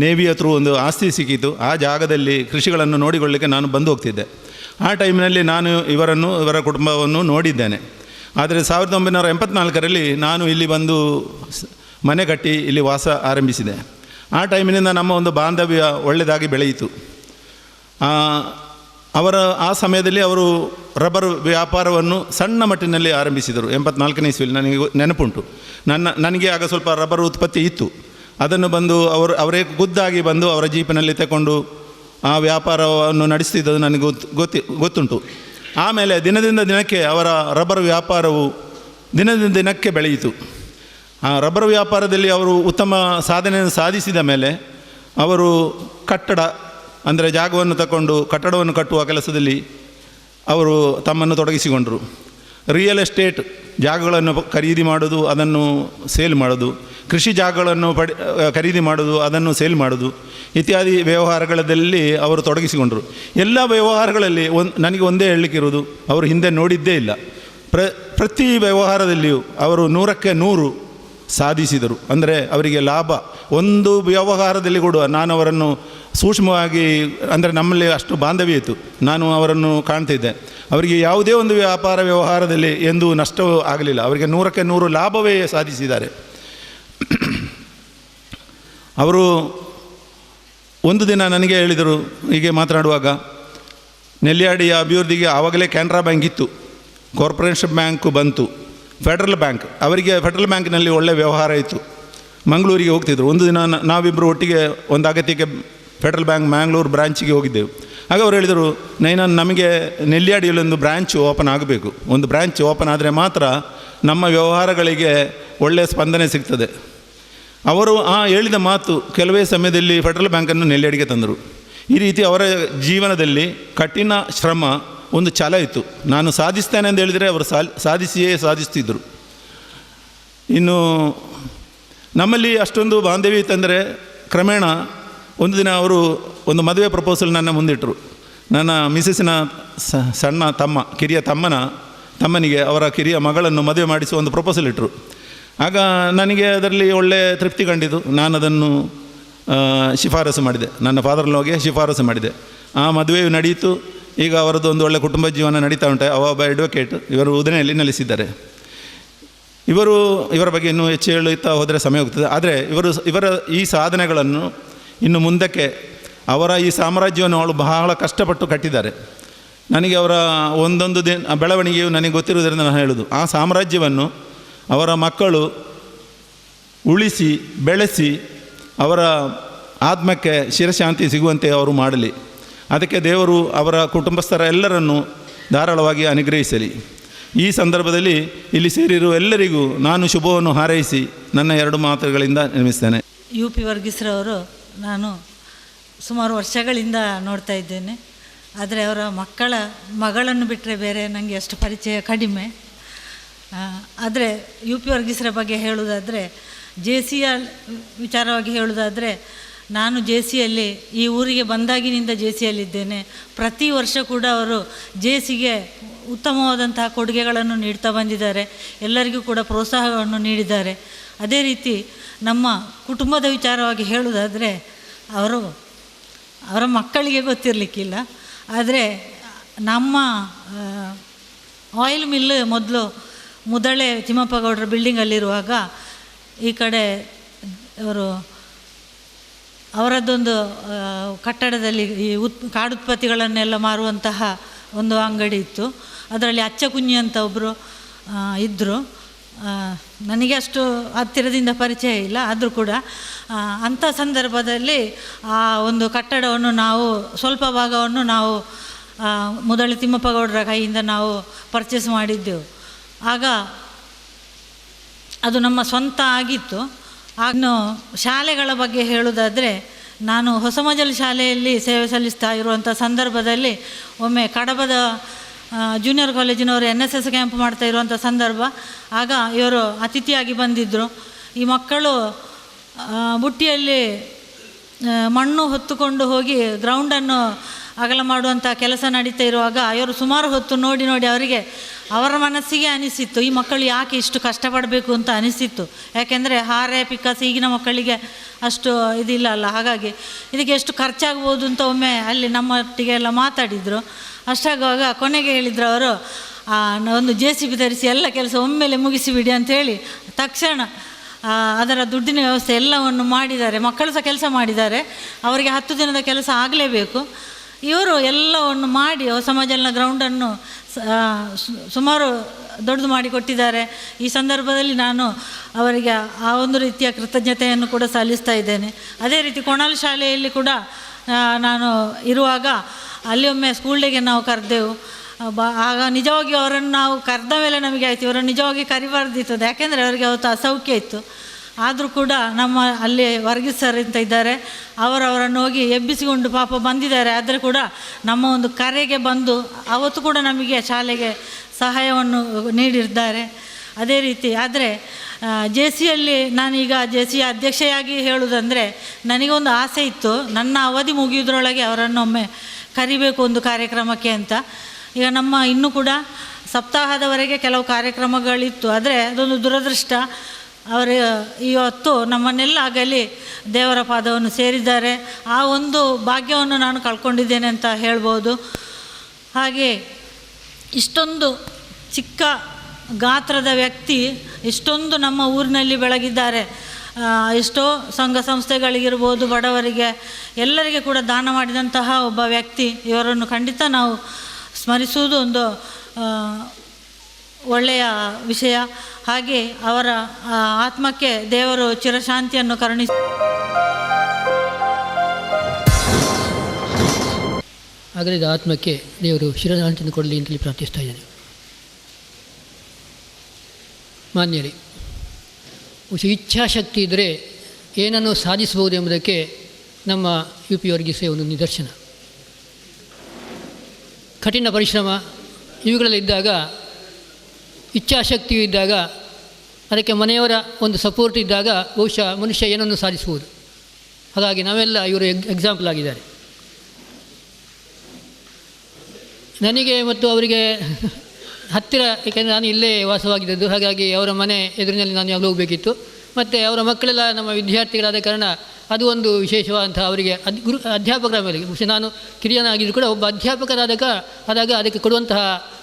ನೇವಿಯ ಥ್ರೂ ಒಂದು ಆಸ್ತಿ ಸಿಕ್ಕಿತು. ಆ ಜಾಗದಲ್ಲಿ ಕೃಷಿಗಳನ್ನು ನೋಡಿಕೊಳ್ಳಲಿಕ್ಕೆ ನಾನು ಬಂದು ಹೋಗ್ತಿದ್ದೆ. ಆ ಟೈಮಿನಲ್ಲಿ ನಾನು ಇವರ ಕುಟುಂಬವನ್ನು ನೋಡಿದ್ದೇನೆ. ಆದರೆ 1984ರಲ್ಲಿ ನಾನು ಇಲ್ಲಿ ಬಂದು ಮನೆ ಕಟ್ಟಿ ಇಲ್ಲಿ ವಾಸ ಆರಂಭಿಸಿದೆ. ಆ ಟೈಮಿನಿಂದ ನಮ್ಮ ಒಂದು ಬಾಂಧವ್ಯ ಒಳ್ಳೆಯದಾಗಿ ಬೆಳೆಯಿತು. ಆ ಸಮಯದಲ್ಲಿ ಅವರು ರಬ್ಬರ್ ವ್ಯಾಪಾರವನ್ನು ಸಣ್ಣ ಮಟ್ಟಿನಲ್ಲಿ ಆರಂಭಿಸಿದರು. 84ನೇ ಇಸ್ವಿಯಲ್ಲಿ ನನಗೆ ನೆನಪುಂಟು. ನನಗೆ ಆಗ ಸ್ವಲ್ಪ ರಬ್ಬರ್ ಉತ್ಪತ್ತಿ ಇತ್ತು. ಅದನ್ನು ಬಂದು ಅವರೇ ಖುದ್ದಾಗಿ ಬಂದು ಅವರ ಜೀಪಿನಲ್ಲಿ ತಗೊಂಡು ಆ ವ್ಯಾಪಾರವನ್ನು ನಡೆಸ್ತಿದ್ದದು ನನಗೆ ಗೊತ್ತುಂಟು. ಆಮೇಲೆ ದಿನದಿಂದ ದಿನಕ್ಕೆ ಅವರ ರಬ್ಬರ್ ವ್ಯಾಪಾರವು ದಿನದಿಂದ ದಿನಕ್ಕೆ ಬೆಳೆಯಿತು. ಆ ರಬ್ಬರ್ ವ್ಯಾಪಾರದಲ್ಲಿ ಅವರು ಉತ್ತಮ ಸಾಧನೆಯನ್ನು ಸಾಧಿಸಿದ ಮೇಲೆ ಅವರು ಕಟ್ಟಡ ಅಂದರೆ ಜಾಗವನ್ನು ತಗೊಂಡು ಕಟ್ಟಡವನ್ನು ಕಟ್ಟುವ ಕೆಲಸದಲ್ಲಿ ಅವರು ತಮ್ಮನ್ನು ತೊಡಗಿಸಿಕೊಂಡರು. ರಿಯಲ್ ಎಸ್ಟೇಟ್ ಜಾಗಗಳನ್ನು ಖರೀದಿ ಮಾಡೋದು, ಅದನ್ನು ಸೇಲ್ ಮಾಡೋದು, ಕೃಷಿ ಜಾಗಗಳನ್ನು ಖರೀದಿ ಮಾಡೋದು, ಅದನ್ನು ಸೇಲ್ ಮಾಡೋದು ಇತ್ಯಾದಿ ವ್ಯವಹಾರಗಳಲ್ಲಿ ಅವರು ತೊಡಗಿಸಿಕೊಂಡರು. ಎಲ್ಲ ವ್ಯವಹಾರಗಳಲ್ಲಿ ನನಗೆ ಒಂದೇ ಹೇಳಲಿಕ್ಕಿರೋದು, ಅವರು ಹಿಂದೆ ನೋಡಿದ್ದೇ ಇಲ್ಲ. ಪ್ರತಿ ವ್ಯವಹಾರದಲ್ಲಿಯೂ ಅವರು 100ಕ್ಕೆ 100 ಸಾಧಿಸಿದರು. ಅಂದರೆ ಅವರಿಗೆ ಲಾಭ ಒಂದು ವ್ಯವಹಾರದಲ್ಲಿ ಕೂಡ ನಾನು ಅವರನ್ನು ಸೂಕ್ಷ್ಮವಾಗಿ, ಅಂದರೆ ನಮ್ಮಲ್ಲಿ ಅಷ್ಟು ಬಾಂಧವ್ಯ ಇತ್ತು, ನಾನು ಅವರನ್ನು ಕಾಣ್ತಿದ್ದೆ. ಅವರಿಗೆ ಯಾವುದೇ ಒಂದು ವ್ಯವಹಾರದಲ್ಲಿ ಎಂದೂ ನಷ್ಟವೂ ಆಗಲಿಲ್ಲ. ಅವರಿಗೆ 100ಕ್ಕೆ 100 ಲಾಭವೇ ಸಾಧಿಸಿದ್ದಾರೆ. ಅವರು ಒಂದು ದಿನ ನನಗೆ ಹೇಳಿದರು, ಹೀಗೆ ಮಾತನಾಡುವಾಗ, ನೆಲ್ಯಾಡಿಯ ಅಭಿವೃದ್ಧಿಗೆ ಆವಾಗಲೇ ಕೆನರಾ ಬ್ಯಾಂಕ್ ಇತ್ತು, ಕಾರ್ಪೊರೇಷನ್ ಬ್ಯಾಂಕು ಬಂತು, ಫೆಡರಲ್ ಬ್ಯಾಂಕ್. ಅವರಿಗೆ ಫೆಡರಲ್ ಬ್ಯಾಂಕ್ನಲ್ಲಿ ಒಳ್ಳೆಯ ವ್ಯವಹಾರ ಇತ್ತು. ಮಂಗಳೂರಿಗೆ ಹೋಗ್ತಿದ್ರು. ಒಂದು ದಿನ ನಾವಿಬ್ಬರು ಒಟ್ಟಿಗೆ ಒಂದು ಅಗತ್ಯಕ್ಕೆ ಫೆಡರಲ್ ಬ್ಯಾಂಕ್ ಮ್ಯಾಂಗ್ಳೂರು ಬ್ರಾಂಚಿಗೆ ಹೋಗಿದ್ದೆವು. ಆಗ ಅವರು ಹೇಳಿದರು, ನಮಗೆ ನೆಲ್ಯಾಡಿಯಲ್ಲಿ ಒಂದು ಬ್ರಾಂಚ್ ಓಪನ್ ಆಗಬೇಕು. ಒಂದು ಬ್ರಾಂಚ್ ಓಪನ್ ಆದರೆ ಮಾತ್ರ ನಮ್ಮ ವ್ಯವಹಾರಗಳಿಗೆ ಒಳ್ಳೆಯ ಸ್ಪಂದನೆ ಸಿಗ್ತದೆ. ಅವರು ಆ ಹೇಳಿದ ಮಾತು ಕೆಲವೇ ಸಮಯದಲ್ಲಿ ಫೆಡರಲ್ ಬ್ಯಾಂಕನ್ನು ನೆಲ್ಯಾಡಿಗೆ ತಂದರು. ಈ ರೀತಿ ಅವರ ಜೀವನದಲ್ಲಿ ಕಠಿಣ ಶ್ರಮ, ಒಂದು ಛಲ ಇತ್ತು. ನಾನು ಸಾಧಿಸ್ತೇನೆ ಅಂತ ಹೇಳಿದರೆ ಅವರು ಸಾಧಿಸ್ತಿದ್ದರು. ಇನ್ನು ನಮ್ಮಲ್ಲಿ ಅಷ್ಟೊಂದು ಬಾಂಧವ್ಯ ಇತ್ತಂದರೆ ಕ್ರಮೇಣ ಒಂದು ದಿನ ಅವರು ಒಂದು ಮದುವೆ ಪ್ರಪೋಸಲ್ ನನ್ನ ಮುಂದಿಟ್ಟರು. ನನ್ನ ಮಿಸಸ್ಸಿನ ಸಣ್ಣ ತಮ್ಮ, ಕಿರಿಯ ತಮ್ಮನಿಗೆ ಅವರ ಕಿರಿಯ ಮಗಳನ್ನು ಮದುವೆ ಮಾಡಿಸುವ ಒಂದು ಪ್ರಪೋಸಲ್ ಇಟ್ಟರು. ಆಗ ನನಗೆ ಅದರಲ್ಲಿ ಒಳ್ಳೆಯ ತೃಪ್ತಿ ಕಂಡಿದ್ದು. ನಾನು ಅದನ್ನು ಶಿಫಾರಸು ಮಾಡಿದೆ, ನನ್ನ ಫಾದರ್ಲೋಗೆ ಶಿಫಾರಸು ಮಾಡಿದೆ. ಆ ಮದುವೆಯು ನಡೆಯಿತು. ಈಗ ಅವರದ್ದು ಒಂದು ಒಳ್ಳೆಯ ಕುಟುಂಬ ಜೀವನ ನಡೀತಾ ಉಂಟು. ಒಬ್ಬ ಅಡ್ವೊಕೇಟ್, ಇವರು ಉದನೆಯಲ್ಲಿ ನೆಲೆಸಿದ್ದಾರೆ. ಇವರ ಬಗ್ಗೆ ಇನ್ನೂ ಹೆಚ್ಚು ಹೇಳುತ್ತಾ ಹೋದರೆ ಸಮಯ ಹೋಗ್ತದೆ. ಆದರೆ ಇವರ ಈ ಸಾಧನೆಗಳನ್ನು ಇನ್ನು ಮುಂದಕ್ಕೆ, ಅವರ ಈ ಸಾಮ್ರಾಜ್ಯವನ್ನು ಅವಳು ಬಹಳ ಕಷ್ಟಪಟ್ಟು ಕಟ್ಟಿದ್ದಾರೆ. ನನಗೆ ಅವರ ಒಂದೊಂದು ಬೆಳವಣಿಗೆಯು ನನಗೆ ಗೊತ್ತಿರುವುದರಿಂದ ನಾನು ಹೇಳೋದು, ಆ ಸಾಮ್ರಾಜ್ಯವನ್ನು ಅವರ ಮಕ್ಕಳು ಉಳಿಸಿ ಬೆಳೆಸಿ ಅವರ ಆತ್ಮಕ್ಕೆ ಶಿರಶಾಂತಿ ಸಿಗುವಂತೆ ಅವರು ಮಾಡಲಿ. ಅದಕ್ಕೆ ದೇವರು ಅವರ ಕುಟುಂಬಸ್ಥರ ಎಲ್ಲರನ್ನು ಧಾರಾಳವಾಗಿ ಅನುಗ್ರಹಿಸಲಿ. ಈ ಸಂದರ್ಭದಲ್ಲಿ ಇಲ್ಲಿ ಸೇರಿರುವ ಎಲ್ಲರಿಗೂ ನಾನು ಶುಭವನ್ನು ಹಾರೈಸಿ ನನ್ನ 2 ಮಾತುಗಳಿಂದ ನಿರ್ಮಿಸ್ತೇನೆ. UP ವರ್ಗೀಸ್ರವರು ನಾನು ಸುಮಾರು ವರ್ಷಗಳಿಂದ ನೋಡ್ತಾ ಇದ್ದೇನೆ. ಆದರೆ ಅವರ ಮಗಳನ್ನು ಬಿಟ್ಟರೆ ಬೇರೆ ನನಗೆ ಅಷ್ಟು ಪರಿಚಯ ಕಡಿಮೆ. ಆದರೆ UP ವರ್ಗೀಸ್ರ ಬಗ್ಗೆ ಹೇಳುವುದಾದರೆ, JCಯ ವಿಚಾರವಾಗಿ ಹೇಳುವುದಾದರೆ, ನಾನು JCಯಲ್ಲಿ ಈ ಊರಿಗೆ ಬಂದಾಗಿನಿಂದ JCಯಲ್ಲಿದ್ದೇನೆ. ಪ್ರತಿ ವರ್ಷ ಕೂಡ ಅವರು JCಗೆ ಉತ್ತಮವಾದಂತಹ ಕೊಡುಗೆಗಳನ್ನು ನೀಡ್ತಾ ಬಂದಿದ್ದಾರೆ. ಎಲ್ಲರಿಗೂ ಕೂಡ ಪ್ರೋತ್ಸಾಹವನ್ನು ನೀಡಿದ್ದಾರೆ. ಅದೇ ರೀತಿ ನಮ್ಮ ಕುಟುಂಬದ ವಿಚಾರವಾಗಿ ಹೇಳುವುದಾದರೆ, ಅವರ ಮಕ್ಕಳಿಗೆ ಗೊತ್ತಿರಲಿಕ್ಕಿಲ್ಲ. ಆದರೆ ನಮ್ಮ ಆಯಿಲ್ ಮಿಲ್ ಮುದಳೆ ತಿಮ್ಮಪ್ಪ ಗೌಡರ ಬಿಲ್ಡಿಂಗಲ್ಲಿರುವಾಗ ಈ ಕಡೆ ಅವರದ್ದೊಂದು ಕಟ್ಟಡದಲ್ಲಿ ಈ ಕಾಡುತ್ಪತ್ತಿಗಳನ್ನೆಲ್ಲ ಮಾರುವಂತಹ ಒಂದು ಅಂಗಡಿ ಇತ್ತು. ಅದರಲ್ಲಿ ಅಚ್ಚ ಕುഞ്ഞಿ ಅಂತ ಒಬ್ಬರು ಇದ್ದರು. ನನಗೆ ಅಷ್ಟು ಹತ್ತಿರದಿಂದ ಪರಿಚಯ ಇಲ್ಲ. ಆದರೂ ಕೂಡ ಅಂಥ ಸಂದರ್ಭದಲ್ಲಿ ಆ ಒಂದು ಕಟ್ಟಡವನ್ನು ನಾವು ಸ್ವಲ್ಪ ಭಾಗವನ್ನು ನಾವು ಮುದಳೆ ತಿಮ್ಮಪ್ಪ ಗೌಡರ ಕೈಯಿಂದ ನಾವು ಪರ್ಚೇಸ್ ಮಾಡಿದ್ದೆವು. ಆಗ ಅದು ನಮ್ಮ ಸ್ವಂತ ಆಗಿತ್ತು. ಇನ್ನು ಶಾಲೆಗಳ ಬಗ್ಗೆ ಹೇಳುವುದಾದರೆ, ನಾನು ಹೊಸಮಜಲು ಶಾಲೆಯಲ್ಲಿ ಸೇವೆ ಸಲ್ಲಿಸ್ತಾ ಇರುವಂಥ ಸಂದರ್ಭದಲ್ಲಿ ಒಮ್ಮೆ ಕಡಬದ ಜೂನಿಯರ್ ಕಾಲೇಜಿನವರು NSS ಕ್ಯಾಂಪ್ ಮಾಡ್ತಾ ಇರುವಂಥ ಸಂದರ್ಭ. ಆಗ ಇವರು ಅತಿಥಿಯಾಗಿ ಬಂದಿದ್ದರು. ಈ ಮಕ್ಕಳು ಬುಟ್ಟಿಯಲ್ಲಿ ಮಣ್ಣು ಹೊತ್ತುಕೊಂಡು ಹೋಗಿ ಗ್ರೌಂಡನ್ನು ಅಗಲ ಮಾಡುವಂಥ ಕೆಲಸ ನಡೀತಾ ಇರುವಾಗ ಇವರು ಸುಮಾರು ಹೊತ್ತು ನೋಡಿ ಅವರ ಮನಸ್ಸಿಗೆ ಅನಿಸಿತ್ತು, ಈ ಮಕ್ಕಳು ಯಾಕೆ ಇಷ್ಟು ಕಷ್ಟಪಡಬೇಕು ಅಂತ ಅನಿಸಿತ್ತು. ಯಾಕೆಂದರೆ ಹಾರೆ ಪಿಕಾಸ್ ಈಗಿನ ಮಕ್ಕಳಿಗೆ ಅಷ್ಟು ಇದಿಲ್ಲ ಅಲ್ಲ. ಹಾಗಾಗಿ ಇದಕ್ಕೆ ಎಷ್ಟು ಖರ್ಚಾಗ್ಬೋದು ಅಂತ ಒಮ್ಮೆ ಅಲ್ಲಿ ನಮ್ಮೊಟ್ಟಿಗೆ ಎಲ್ಲ ಮಾತಾಡಿದರು. ಅಷ್ಟಾಗುವಾಗ ಕೊನೆಗೆ ಹೇಳಿದರು ಅವರು, ಒಂದು JCB ಧರಿಸಿ ಎಲ್ಲ ಕೆಲಸ ಒಮ್ಮೆಲೆ ಮುಗಿಸಿಬಿಡಿ ಅಂಥೇಳಿ ತಕ್ಷಣ ಅದರ ದುಡ್ಡಿನ ವ್ಯವಸ್ಥೆ ಎಲ್ಲವನ್ನು ಮಾಡಿದ್ದಾರೆ. ಮಕ್ಕಳು ಸಹ ಕೆಲಸ ಮಾಡಿದ್ದಾರೆ. ಅವರಿಗೆ 10 ದಿನದ ಕೆಲಸ ಆಗಲೇಬೇಕು. ಇವರು ಎಲ್ಲವನ್ನು ಮಾಡಿ ಹೊಸಮಜಲಿನ ಗ್ರೌಂಡನ್ನು ಸುಮಾರು ದೊಡ್ಡದು ಮಾಡಿಕೊಟ್ಟಿದ್ದಾರೆ. ಈ ಸಂದರ್ಭದಲ್ಲಿ ನಾನು ಅವರಿಗೆ ಆ ಒಂದು ರೀತಿಯ ಕೃತಜ್ಞತೆಯನ್ನು ಕೂಡ ಸಲ್ಲಿಸ್ತಾ ಇದ್ದೇನೆ. ಅದೇ ರೀತಿ ಕೊಣಲ್ ಶಾಲೆಯಲ್ಲಿ ಕೂಡ ನಾನು ಇರುವಾಗ ಅಲ್ಲಿ ಒಮ್ಮೆ ಸ್ಕೂಲ್ ಡೇಗೆ ನಾವು ಕರೆದೆವು. ಆಗ ನಿಜವಾಗಿ ಅವರನ್ನು ನಾವು ಕರೆದ ಮೇಲೆ ನಮಗೆ ಆಯಿತು, ಇವರನ್ನು ನಿಜವಾಗಿ ಕರಿಬಾರ್ದಿತ್ತು, ಯಾಕೆಂದರೆ ಅವರಿಗೆ ಅವತ್ತು ಅಸೌಖ್ಯ ಇತ್ತು. ಆದರೂ ಕೂಡ ನಮ್ಮ ಅಲ್ಲಿ ವರ್ಗೀಸ್ ಸರ್ ಅಂತ ಇದ್ದಾರೆ, ಅವರನ್ನು ಹೋಗಿ ಎಬ್ಬಿಸಿಕೊಂಡು ಪಾಪ ಬಂದಿದ್ದಾರೆ. ಆದರೆ ಕೂಡ ನಮ್ಮ ಒಂದು ಕರೆಗೆ ಬಂದು ಅವತ್ತು ಕೂಡ ನಮಗೆ ಶಾಲೆಗೆ ಸಹಾಯವನ್ನು ನೀಡಿದ್ದಾರೆ. ಅದೇ ರೀತಿ ಆದರೆ ಜೆ ಸಿಯಲ್ಲಿ ನಾನೀಗ ಜೆ ಸಿ ಅಧ್ಯಕ್ಷೆಯಾಗಿ ಹೇಳುವುದಂದರೆ ನನಗೊಂದು ಆಸೆ ಇತ್ತು, ನನ್ನ ಅವಧಿ ಮುಗಿಯೋದ್ರೊಳಗೆ ಅವರನ್ನೊಮ್ಮೆ ಕರಿಬೇಕು ಒಂದು ಕಾರ್ಯಕ್ರಮಕ್ಕೆ ಅಂತ. ಈಗ ನಮ್ಮ ಇನ್ನೂ ಕೂಡ ಸಪ್ತಾಹದವರೆಗೆ ಕೆಲವು ಕಾರ್ಯಕ್ರಮಗಳಿತ್ತು, ಆದರೆ ಅದೊಂದು ದುರದೃಷ್ಟ. ಅವರು ಇವತ್ತು ನಮ್ಮನ್ನೆಲ್ಲ ಆಗಲಿ ದೇವರ ಪಾದವನ್ನು ಸೇರಿದ್ದಾರೆ. ಆ ಒಂದು ಭಾಗ್ಯವನ್ನು ನಾನು ಕಳ್ಕೊಂಡಿದ್ದೇನೆ ಅಂತ ಹೇಳ್ಬೋದು. ಹಾಗೆ ಇಷ್ಟೊಂದು ಚಿಕ್ಕ ಗಾತ್ರದ ವ್ಯಕ್ತಿ ಇಷ್ಟೊಂದು ನಮ್ಮ ಊರಿನಲ್ಲಿ ಬೆಳಗಿದ್ದಾರೆ. ಎಷ್ಟೋ ಸಂಘ ಸಂಸ್ಥೆಗಳಿಗಿರ್ಬೋದು, ಬಡವರಿಗೆ ಎಲ್ಲರಿಗೆ ಕೂಡ ದಾನ ಮಾಡಿದಂತಹ ಒಬ್ಬ ವ್ಯಕ್ತಿ. ಇವರನ್ನು ಖಂಡಿತ ನಾವು ಸ್ಮರಿಸುವುದು ಒಂದು ಒಳ್ಳೆಯ ವಿಷಯ. ಹಾಗೆ ಅವರ ಆತ್ಮಕ್ಕೆ ದೇವರು ಚಿರಶಾಂತಿಯನ್ನು ಕರುಣಿಸಿ ಅಗಲಿದ ಆತ್ಮಕ್ಕೆ ದೇವರು ಚಿರಶಾಂತಿಯನ್ನು ಕೊಡಲಿ ಅಂತೇಳಿ ಪ್ರಾರ್ಥಿಸ್ತಾ ಇದ್ದೇನೆ. ಮಾನ್ಯರೇ, ಇಚ್ಛಾಶಕ್ತಿ ಇದ್ದರೆ ಏನನ್ನು ಸಾಧಿಸಬಹುದು ಎಂಬುದಕ್ಕೆ ನಮ್ಮ ಯು ಪಿ ವರ್ಗೀಸೇ ಒಂದು ನಿದರ್ಶನ. ಕಠಿಣ ಪರಿಶ್ರಮ ಇವುಗಳಲ್ಲಿದ್ದಾಗ, ಇಚ್ಛಾಶಕ್ತಿಯು ಇದ್ದಾಗ, ಅದಕ್ಕೆ ಮನೆಯವರ ಒಂದು ಸಪೋರ್ಟ್ ಇದ್ದಾಗ ಬಹುಶಃ ಮನುಷ್ಯ ಏನನ್ನು ಸಾಧಿಸಬಹುದು. ಹಾಗಾಗಿ ನಾವೆಲ್ಲ ಇವರು ಎಕ್ಸಾಂಪಲ್ ಆಗಿದ್ದಾರೆ. ನನಗೆ ಮತ್ತು ಅವರಿಗೆ ಹತ್ತಿರ, ಏಕೆಂದರೆ ನಾನು ಇಲ್ಲೇ ವಾಸವಾಗಿದ್ದದ್ದು, ಹಾಗಾಗಿ ಅವರ ಮನೆ ಎದುರಿನಲ್ಲಿ ನಾನು ಯಾವಾಗಲೂ ಹೋಗಬೇಕಿತ್ತು. ಮತ್ತು ಅವರ ಮಕ್ಕಳೆಲ್ಲ ನಮ್ಮ ವಿದ್ಯಾರ್ಥಿಗಳಾದ ಕಾರಣ ಅದು ಒಂದು ವಿಶೇಷವಾದಂಥ ಅವರಿಗೆ ಅಧ್ಯಾಪಕರ ಮೇಲೆ, ಬಹುಶಃ ನಾನು ಕಿರಿಯನಾಗಿದ್ದು ಕೂಡ ಒಬ್ಬ ಅಧ್ಯಾಪಕರಾದಾಗ ಅದಕ್ಕೆ ಕೊಡುವಂತಹ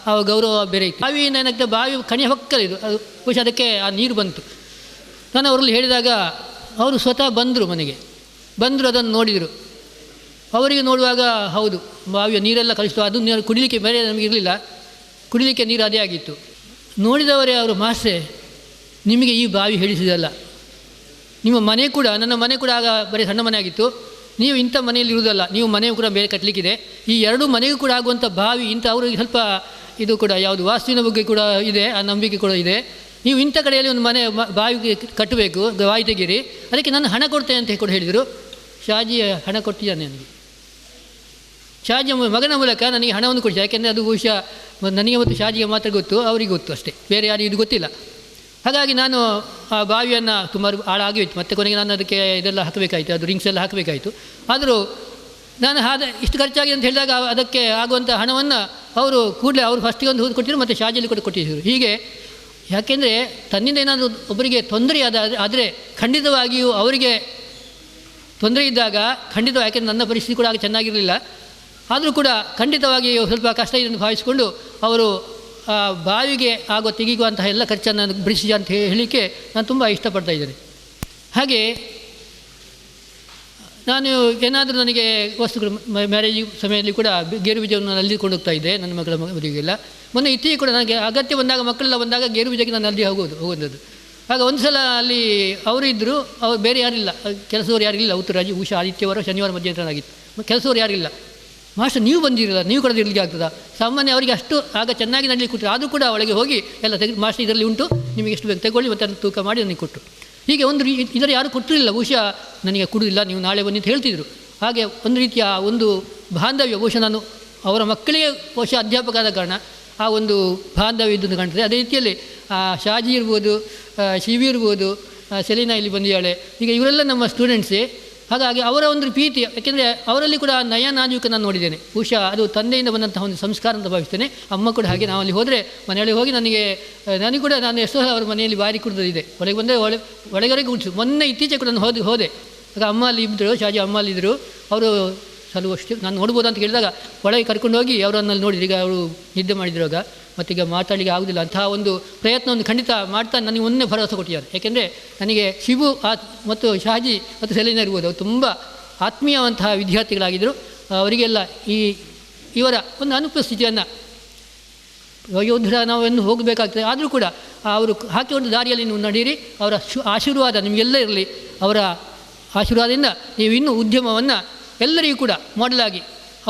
ಆ ಗೌರವ ಬೇರೆ ಇತ್ತು. ಬಾವಿಯಿಂದ ಏನಾಗ್ತದೆ, ಬಾವಿ ಕಣಿಯ ಹೊಕ್ಕಲಿದು, ಅದು ಬಹುಶಃ ಅದಕ್ಕೆ ಆ ನೀರು ಬಂತು. ನಾನು ಅವರಲ್ಲಿ ಹೇಳಿದಾಗ ಅವರು ಸ್ವತಃ ಬಂದರು, ಮನೆಗೆ ಬಂದರು, ಅದನ್ನು ನೋಡಿದರು. ಅವರಿಗೆ ನೋಡುವಾಗ ಹೌದು, ಬಾವಿಯ ನೀರೆಲ್ಲ ಕಲಿಸ್ತು, ಅದು ನೀರು ಕುಡಿಲಿಕ್ಕೆ ಬೇರೆ ನಮಗೆ ಇರಲಿಲ್ಲ, ಕುಡಿಲಿಕ್ಕೆ ನೀರು ಅದೇ ಆಗಿತ್ತು. ನೋಡಿದವರೇ ಅವರು, ಮಾಸ್ಟ್ರೇ ನಿಮಗೆ ಈ ಬಾವಿ ಹೇಳಿಸಿದಲ್ಲ, ನಿಮ್ಮ ಮನೆ ಕೂಡ, ನನ್ನ ಮನೆ ಕೂಡ ಆಗ ಬರೀ ಸಣ್ಣ ಮನೆ ಆಗಿತ್ತು, ನೀವು ಇಂಥ ಮನೆಯಲ್ಲಿ ಇರುವುದಲ್ಲ, ನೀವು ಮನೆ ಕೂಡ ಬೇರೆ ಕಟ್ಟಲಿಕ್ಕಿದೆ, ಈ ಎರಡೂ ಮನೆಗೂ ಕೂಡ ಆಗುವಂಥ ಬಾವಿ ಇಂಥ, ಅವ್ರಿಗೆ ಸ್ವಲ್ಪ ಇದು ಕೂಡ ಯಾವುದು ವಾಸ್ತುವಿನ ಬಗ್ಗೆ ಕೂಡ ಇದೆ, ಆ ನಂಬಿಕೆ ಕೂಡ ಇದೆ, ನೀವು ಇಂಥ ಕಡೆಯಲ್ಲಿ ಒಂದು ಮನೆ ಬಾವಿಗೆ ಕಟ್ಟಬೇಕು, ಬಾವಿ ತೆಗೀರಿ, ಅದಕ್ಕೆ ನಾನು ಹಣ ಕೊಡ್ತೇನೆ ಅಂತ ಕೂಡ ಹೇಳಿದರು. ಶಾಜಿ ಹಣ ಕೊಟ್ಟಿದ್ದಾನೆ ನನಗೆ. ಶಾಜಿಯ ಮಗನ ಮೂಲಕ ನನಗೆ ಹಣವನ್ನು ಕೊಡಿಸಿ, ಯಾಕೆಂದರೆ ಅದು ಬಹುಶಃ ನನಗೆ ಮತ್ತು ಶಾಜಿಗೆ ಮಾತ್ರ ಗೊತ್ತು, ಅವರಿಗೆ ಗೊತ್ತು ಅಷ್ಟೇ, ಬೇರೆ ಯಾರಿಗೂ ಇದು ಗೊತ್ತಿಲ್ಲ. ಹಾಗಾಗಿ ನಾನು ಆ ಬಾವಿಯನ್ನು ಸುಮಾರು ಹಾಳಾಗಿತ್ತು, ಮತ್ತು ಕೊನೆಗೆ ನಾನು ಅದಕ್ಕೆ ಇದೆಲ್ಲ ಹಾಕಬೇಕಾಯಿತು, ಅದು ರಿಂಗ್ಸ್ ಎಲ್ಲ ಹಾಕಬೇಕಾಯಿತು. ಆದರೂ ನಾನು ಇಷ್ಟು ಖರ್ಚಾಗಿದೆ ಅಂತ ಹೇಳಿದಾಗ ಅದಕ್ಕೆ ಆಗುವಂಥ ಹಣವನ್ನು ಅವರು ಕೂಡಲೇ ಅವರು ಫಸ್ಟಿಗೆ ಒಂದು ಕೊಟ್ಟಿದ್ರು, ಮತ್ತು ಶಾಜಿಯಲ್ಲಿ ಕೂಡ ಕೊಟ್ಟಿದ್ದರು. ಹೀಗೆ ಯಾಕೆಂದರೆ ತನ್ನಿಂದ ಏನಾದರೂ ಒಬ್ಬರಿಗೆ ತೊಂದರೆ ಆದರೆ ಖಂಡಿತವಾಗಿಯೂ ಅವರಿಗೆ ತೊಂದರೆ ಇದ್ದಾಗ ಖಂಡಿತ, ಯಾಕೆಂದರೆ ನನ್ನ ಪರಿಸ್ಥಿತಿ ಕೂಡ ಆಗ ಚೆನ್ನಾಗಿರಲಿಲ್ಲ, ಆದರೂ ಕೂಡ ಖಂಡಿತವಾಗಿ ಸ್ವಲ್ಪ ಕಷ್ಟ ಇದೆ ಎಂದು ಭಾವಿಸಿಕೊಂಡು ಅವರು ಬಾವಿಗೆ ತೆಗೆಯುವಂತಹ ಎಲ್ಲ ಖರ್ಚನ್ನು ಬಿಡಿಸಿ ಅಂತ ಹೇಳಲಿಕ್ಕೆ ನಾನು ತುಂಬ ಇಷ್ಟಪಡ್ತಾ ಇದ್ದೇನೆ. ಹಾಗೆ ನಾನು ಏನಾದರೂ ನನಗೆ ವಸ್ತುಗಳು ಮ್ಯಾರೇಜ್ ಸಮಯದಲ್ಲಿ ಕೂಡ ಗೇರು ಬೀಜವನ್ನು ನಾನು ಅಲ್ಲಿ ಕೊಂಡೋಗ್ತಾ ಇದ್ದೆ, ನನ್ನ ಮಕ್ಕಳ ಮದುವೆಗೆಲ್ಲ. ಮೊನ್ನೆ ಇತ್ತೀಚೆಗೆ ಕೂಡ ನನಗೆ ಅಗತ್ಯ ಬಂದಾಗ, ಮಕ್ಕಳೆಲ್ಲ ಬಂದಾಗ ಗೇರು ಬೀಜಕ್ಕೆ ನಾನು ಅಲ್ಲಿ ಹೋಗೋದು. ಆಗ ಒಂದು ಸಲ ಅಲ್ಲಿ ಅವರು ಇದ್ದರು, ಅವರು ಬೇರೆ ಯಾರಿಲ್ಲ, ಕೆಲಸದವರು ಯಾರಿಲ್ಲ, ಉತ್ತರಾಜಿ ಉಷಾ ಆದಿತ್ಯವಾರ ಶನಿವಾರ ಮಧ್ಯಂತರನಾಗಿತ್ತು, ಕೆಲಸದವರು ಯಾರಿಲ್ಲ. ಮಾಸ್ಟರ್ ನೀವು ಬಂದಿರಲ್ಲ, ನೀವು ಕೂಡ ಇರಲಿಕ್ಕೆ ಆಗ್ತದಾ? ಸಾಮಾನ್ಯ ಅವರಿಗೆ ಅಷ್ಟು ಆಗ ಚೆನ್ನಾಗಿ ನಡಲಿಕ್ಕೆ ಕೊಟ್ಟರು, ಆದರೂ ಕೂಡ ಒಳಗೆ ಹೋಗಿ ಎಲ್ಲ ತೆಗೆದು, ಮಾಸ್ಟರ್ ಇದರಲ್ಲಿ ಉಂಟು, ನಿಮಗೆ ಎಷ್ಟು ಬೇಕು ತಗೊಳ್ಳಿ, ಮತ್ತು ಅದನ್ನು ತೂಕ ಮಾಡಿ ನನಗೆ ಕೊಟ್ಟರು. ಹೀಗೆ ಒಂದು ಇದರ ಯಾರೂ ಕೊಟ್ಟಿರಲಿಲ್ಲ, ಬಹುಶಃ ನನಗೆ ಕೊಡುವುದಿಲ್ಲ, ನೀವು ನಾಳೆ ಬನ್ನಿ ಅಂತ ಹೇಳ್ತಿದ್ರು. ಹಾಗೆ ಒಂದು ರೀತಿಯ ಒಂದು ಬಾಂಧವ್ಯ, ಬಹುಶಃ ನಾನು ಅವರ ಮಕ್ಕಳಿಗೆ ಬಹುಶಃ ಅಧ್ಯಾಪಕ ಆದ ಕಾರಣ ಆ ಒಂದು ಬಾಂಧವ್ಯ ಇದ್ದನ್ನು ಕಾಣ್ತದೆ. ಅದೇ ರೀತಿಯಲ್ಲಿ ಶಾಜಿ ಇರ್ಬೋದು, ಶಿವಿ ಇರ್ಬೋದು, ಸೆಲೀನಾ ಇಲ್ಲಿ ಬಂದಿದ್ದಾಳೆ, ಈಗ ಇವರೆಲ್ಲ ನಮ್ಮ ಸ್ಟೂಡೆಂಟ್ಸೇ. ಹಾಗಾಗಿ ಅವರ ಒಂದು ಪ್ರೀತಿ, ಯಾಕೆಂದರೆ ಅವರಲ್ಲಿ ಕೂಡ ನಯ ನಾಜೂಕ ನಾನು ನೋಡಿದ್ದೇನೆ, ಬಹುಶಃ ಅದು ತಂದೆಯಿಂದ ಬಂದಂತಹ ಒಂದು ಸಂಸ್ಕಾರ ಅಂತ ಭಾವಿಸ್ತೇನೆ. ಅಮ್ಮ ಕೂಡ ಹಾಗೆ. ನಾವಲ್ಲಿ ಹೋದರೆ ಮನೆಯೊಳಗೆ ಹೋಗಿ ನನಗೆ ಕೂಡ ನಾನು ಎಷ್ಟೋ ಅವರ ಮನೆಯಲ್ಲಿ ಬಾರಿ ಕುಡಿದಿದೆ, ಒಳಗೆ ಬಂದರೆ ಒಳಗಡೆ ಕುಡಿಸು. ಮೊನ್ನೆ ಇತ್ತೀಚೆಗೆ ಕೂಡ ನಾನು ಹೋದೆ, ಆಗ ಅಮ್ಮ ಅಲ್ಲಿ ಇದ್ದರು, ಶಾಜಿ ಅಮ್ಮ ಅಲ್ಲಿದ್ದರು, ಅವರು ಸಲುವಷ್ಟು ನಾನು ನೋಡ್ಬೋದು ಅಂತ ಹೇಳಿದಾಗ ಒಳಗೆ ಕರ್ಕೊಂಡು ಹೋಗಿ ಅವರನ್ನಲ್ಲಿ ನೋಡಿದ್ರು. ಈಗ ಅವರು ನಿದ್ದೆ ಮಾಡಿದ್ರಾಗ ಮತ್ತೀಗ ಮಾತಾಡಲಿಕ್ಕೆ ಆಗೋದಿಲ್ಲ, ಅಂತಹ ಒಂದು ಪ್ರಯತ್ನವನ್ನು ಖಂಡಿತ ಮಾಡ್ತಾ ನನಗೆ ಒಂದೇ ಭರವಸೆ ಕೊಟ್ಟಿದ್ದಾರೆ. ಯಾಕೆಂದರೆ ನನಗೆ ಶಿವು ಮತ್ತು ಶಾಜಿ ಮತ್ತು ಸೆಲೀನಾ ಇರ್ಬೋದು, ಅವರು ತುಂಬ ಆತ್ಮೀಯವಂತಹ ವಿದ್ಯಾರ್ಥಿಗಳಾಗಿದ್ದರು. ಅವರಿಗೆಲ್ಲ ಇವರ ಒಂದು ಅನುಪಸ್ಥಿತಿಯನ್ನು ಯೋಧರ ನಾವೆಂದು ಹೋಗಬೇಕಾಗ್ತದೆ, ಆದರೂ ಕೂಡ ಅವರು ಹಾಕಿಕೊಂಡು ದಾರಿಯಲ್ಲಿ ನೀವು ನಡೀರಿ, ಅವರ ಆಶೀರ್ವಾದ ನಿಮಗೆಲ್ಲ ಇರಲಿ. ಅವರ ಆಶೀರ್ವಾದದಿಂದ ನೀವು ಇನ್ನೂ ಉದ್ಯಮವನ್ನು ಎಲ್ಲರಿಗೂ ಕೂಡ ಮಾಡೆಲಾಗಿ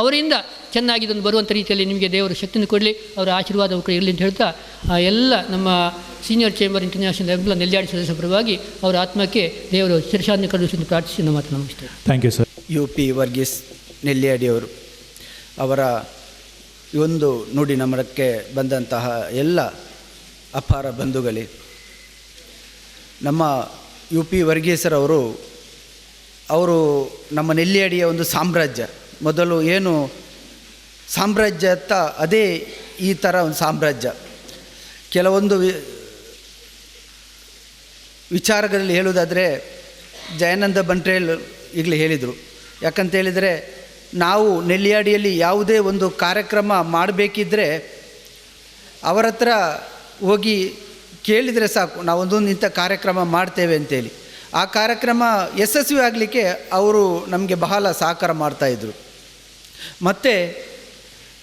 ಅವರಿಂದ ಚೆನ್ನಾಗಿ ಇದೊಂದು ಬರುವಂಥ ರೀತಿಯಲ್ಲಿ ನಿಮಗೆ ದೇವರು ಶಕ್ತಿಯನ್ನು ಕೊಡಲಿ, ಅವರ ಆಶೀರ್ವಾದ ಕೂಡ ಇರಲಿ ಅಂತ ಹೇಳ್ತಾ ಎಲ್ಲ ನಮ್ಮ ಸೀನಿಯರ್ ಚೇಂಬರ್ ಇಂಟರ್ನ್ಯಾಷನಲ್ ಎಲ್ಲ ನೆಲ್ಯಾಡಿ ಸದಸ್ಯ ಪರವಾಗಿ ಅವರ ಆತ್ಮಕ್ಕೆ ದೇವರು ಶಿರಶಾಂತಿ ಕರುಣಿಸಿ ಪ್ರಾರ್ಥಿಸಿ ನಮ್ಮ ಮಾತು ನಮಗಿಸ್ತೇವೆ. Thank you sir. UP Varghese ನೆಲ್ಯಾಡಿಯವರು ಅವರ ಈ ಒಂದು ನುಡಿ ನಮರಕ್ಕೆ ಬಂದಂತಹ ಎಲ್ಲ ಅಪಾರ ಬಂಧುಗಳೇ, ನಮ್ಮ UP ವರ್ಗೀಸರವರು ನಮ್ಮ ನೆಲ್ಯಾಡಿಯ ಒಂದು ಸಾಮ್ರಾಜ್ಯ, ಮೊದಲು ಏನು ಸಾಮ್ರಾಜ್ಯ ಅಂತ ಅದೇ ಈ ಥರ ಒಂದು ಸಾಮ್ರಾಜ್ಯ. ಕೆಲವೊಂದು ವಿಚಾರಗಳಲ್ಲಿ ಹೇಳುವುದಾದರೆ ಜಯಾನಂದ ಬಂಟ್ರೇಲ್ ಈಗಲೇ ಹೇಳಿದರು. ಯಾಕಂತೇಳಿದರೆ ನಾವು ನೆಲ್ಯಾಡಿಯಲ್ಲಿ ಯಾವುದೇ ಒಂದು ಕಾರ್ಯಕ್ರಮ ಮಾಡಬೇಕಿದ್ರೆ ಅವರ ಹತ್ರ ಹೋಗಿ ಕೇಳಿದರೆ ಸಾಕು, ನಾವೊಂದೊಂದು ಇಂಥ ಕಾರ್ಯಕ್ರಮ ಮಾಡ್ತೇವೆ ಅಂತೇಳಿ. ಆ ಕಾರ್ಯಕ್ರಮ ಯಶಸ್ವಿ ಆಗಲಿಕ್ಕೆ ಅವರು ನಮಗೆ ಬಹಳ ಸಹಕಾರ ಮಾಡ್ತಾಯಿದ್ರು. ಮತ್ತು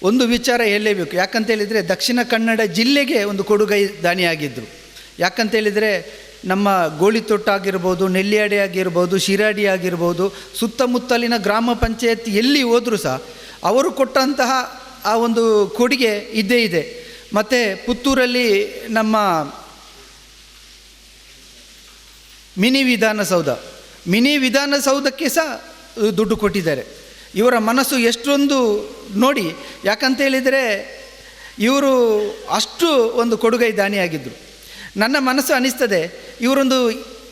ಒಂದು ವಿಚಾರ ಹೇಳಲೇಬೇಕು, ಯಾಕಂತೇಳಿದರೆ ದಕ್ಷಿಣ ಕನ್ನಡ ಜಿಲ್ಲೆಗೆ ಒಂದು ಕೊಡುಗೈ ದಾನಿಯಾಗಿದ್ದರು. ಯಾಕಂತೇಳಿದರೆ ನಮ್ಮ ಗೋಳಿತೊಟ್ಟ ಆಗಿರ್ಬೋದು, ನೆಲ್ಯಾಡಿ ಆಗಿರ್ಬೋದು, ಶಿರಾಡಿ ಆಗಿರ್ಬೋದು, ಸುತ್ತಮುತ್ತಲಿನ ಗ್ರಾಮ ಪಂಚಾಯತ್ ಎಲ್ಲಿ ಹೋದರೂ ಸಹ ಅವರು ಕೊಟ್ಟಂತಹ ಆ ಒಂದು ಕೊಡುಗೆ ಇದ್ದೇ ಇದೆ. ಮತ್ತು ಪುತ್ತೂರಲ್ಲಿ ನಮ್ಮ ಮಿನಿ ವಿಧಾನಸೌಧಕ್ಕೆ ಸಹ ದುಡ್ಡು ಕೊಟ್ಟಿದ್ದಾರೆ. ಇವರ ಮನಸ್ಸು ಎಷ್ಟೊಂದು ನೋಡಿ, ಯಾಕಂತೇಳಿದರೆ ಇವರು ಅಷ್ಟು ಒಂದು ಕೊಡುಗೈ ದಾನಿಯಾಗಿದ್ದರು. ನನ್ನ ಮನಸ್ಸು ಅನ್ನಿಸ್ತದೆ ಇವರೊಂದು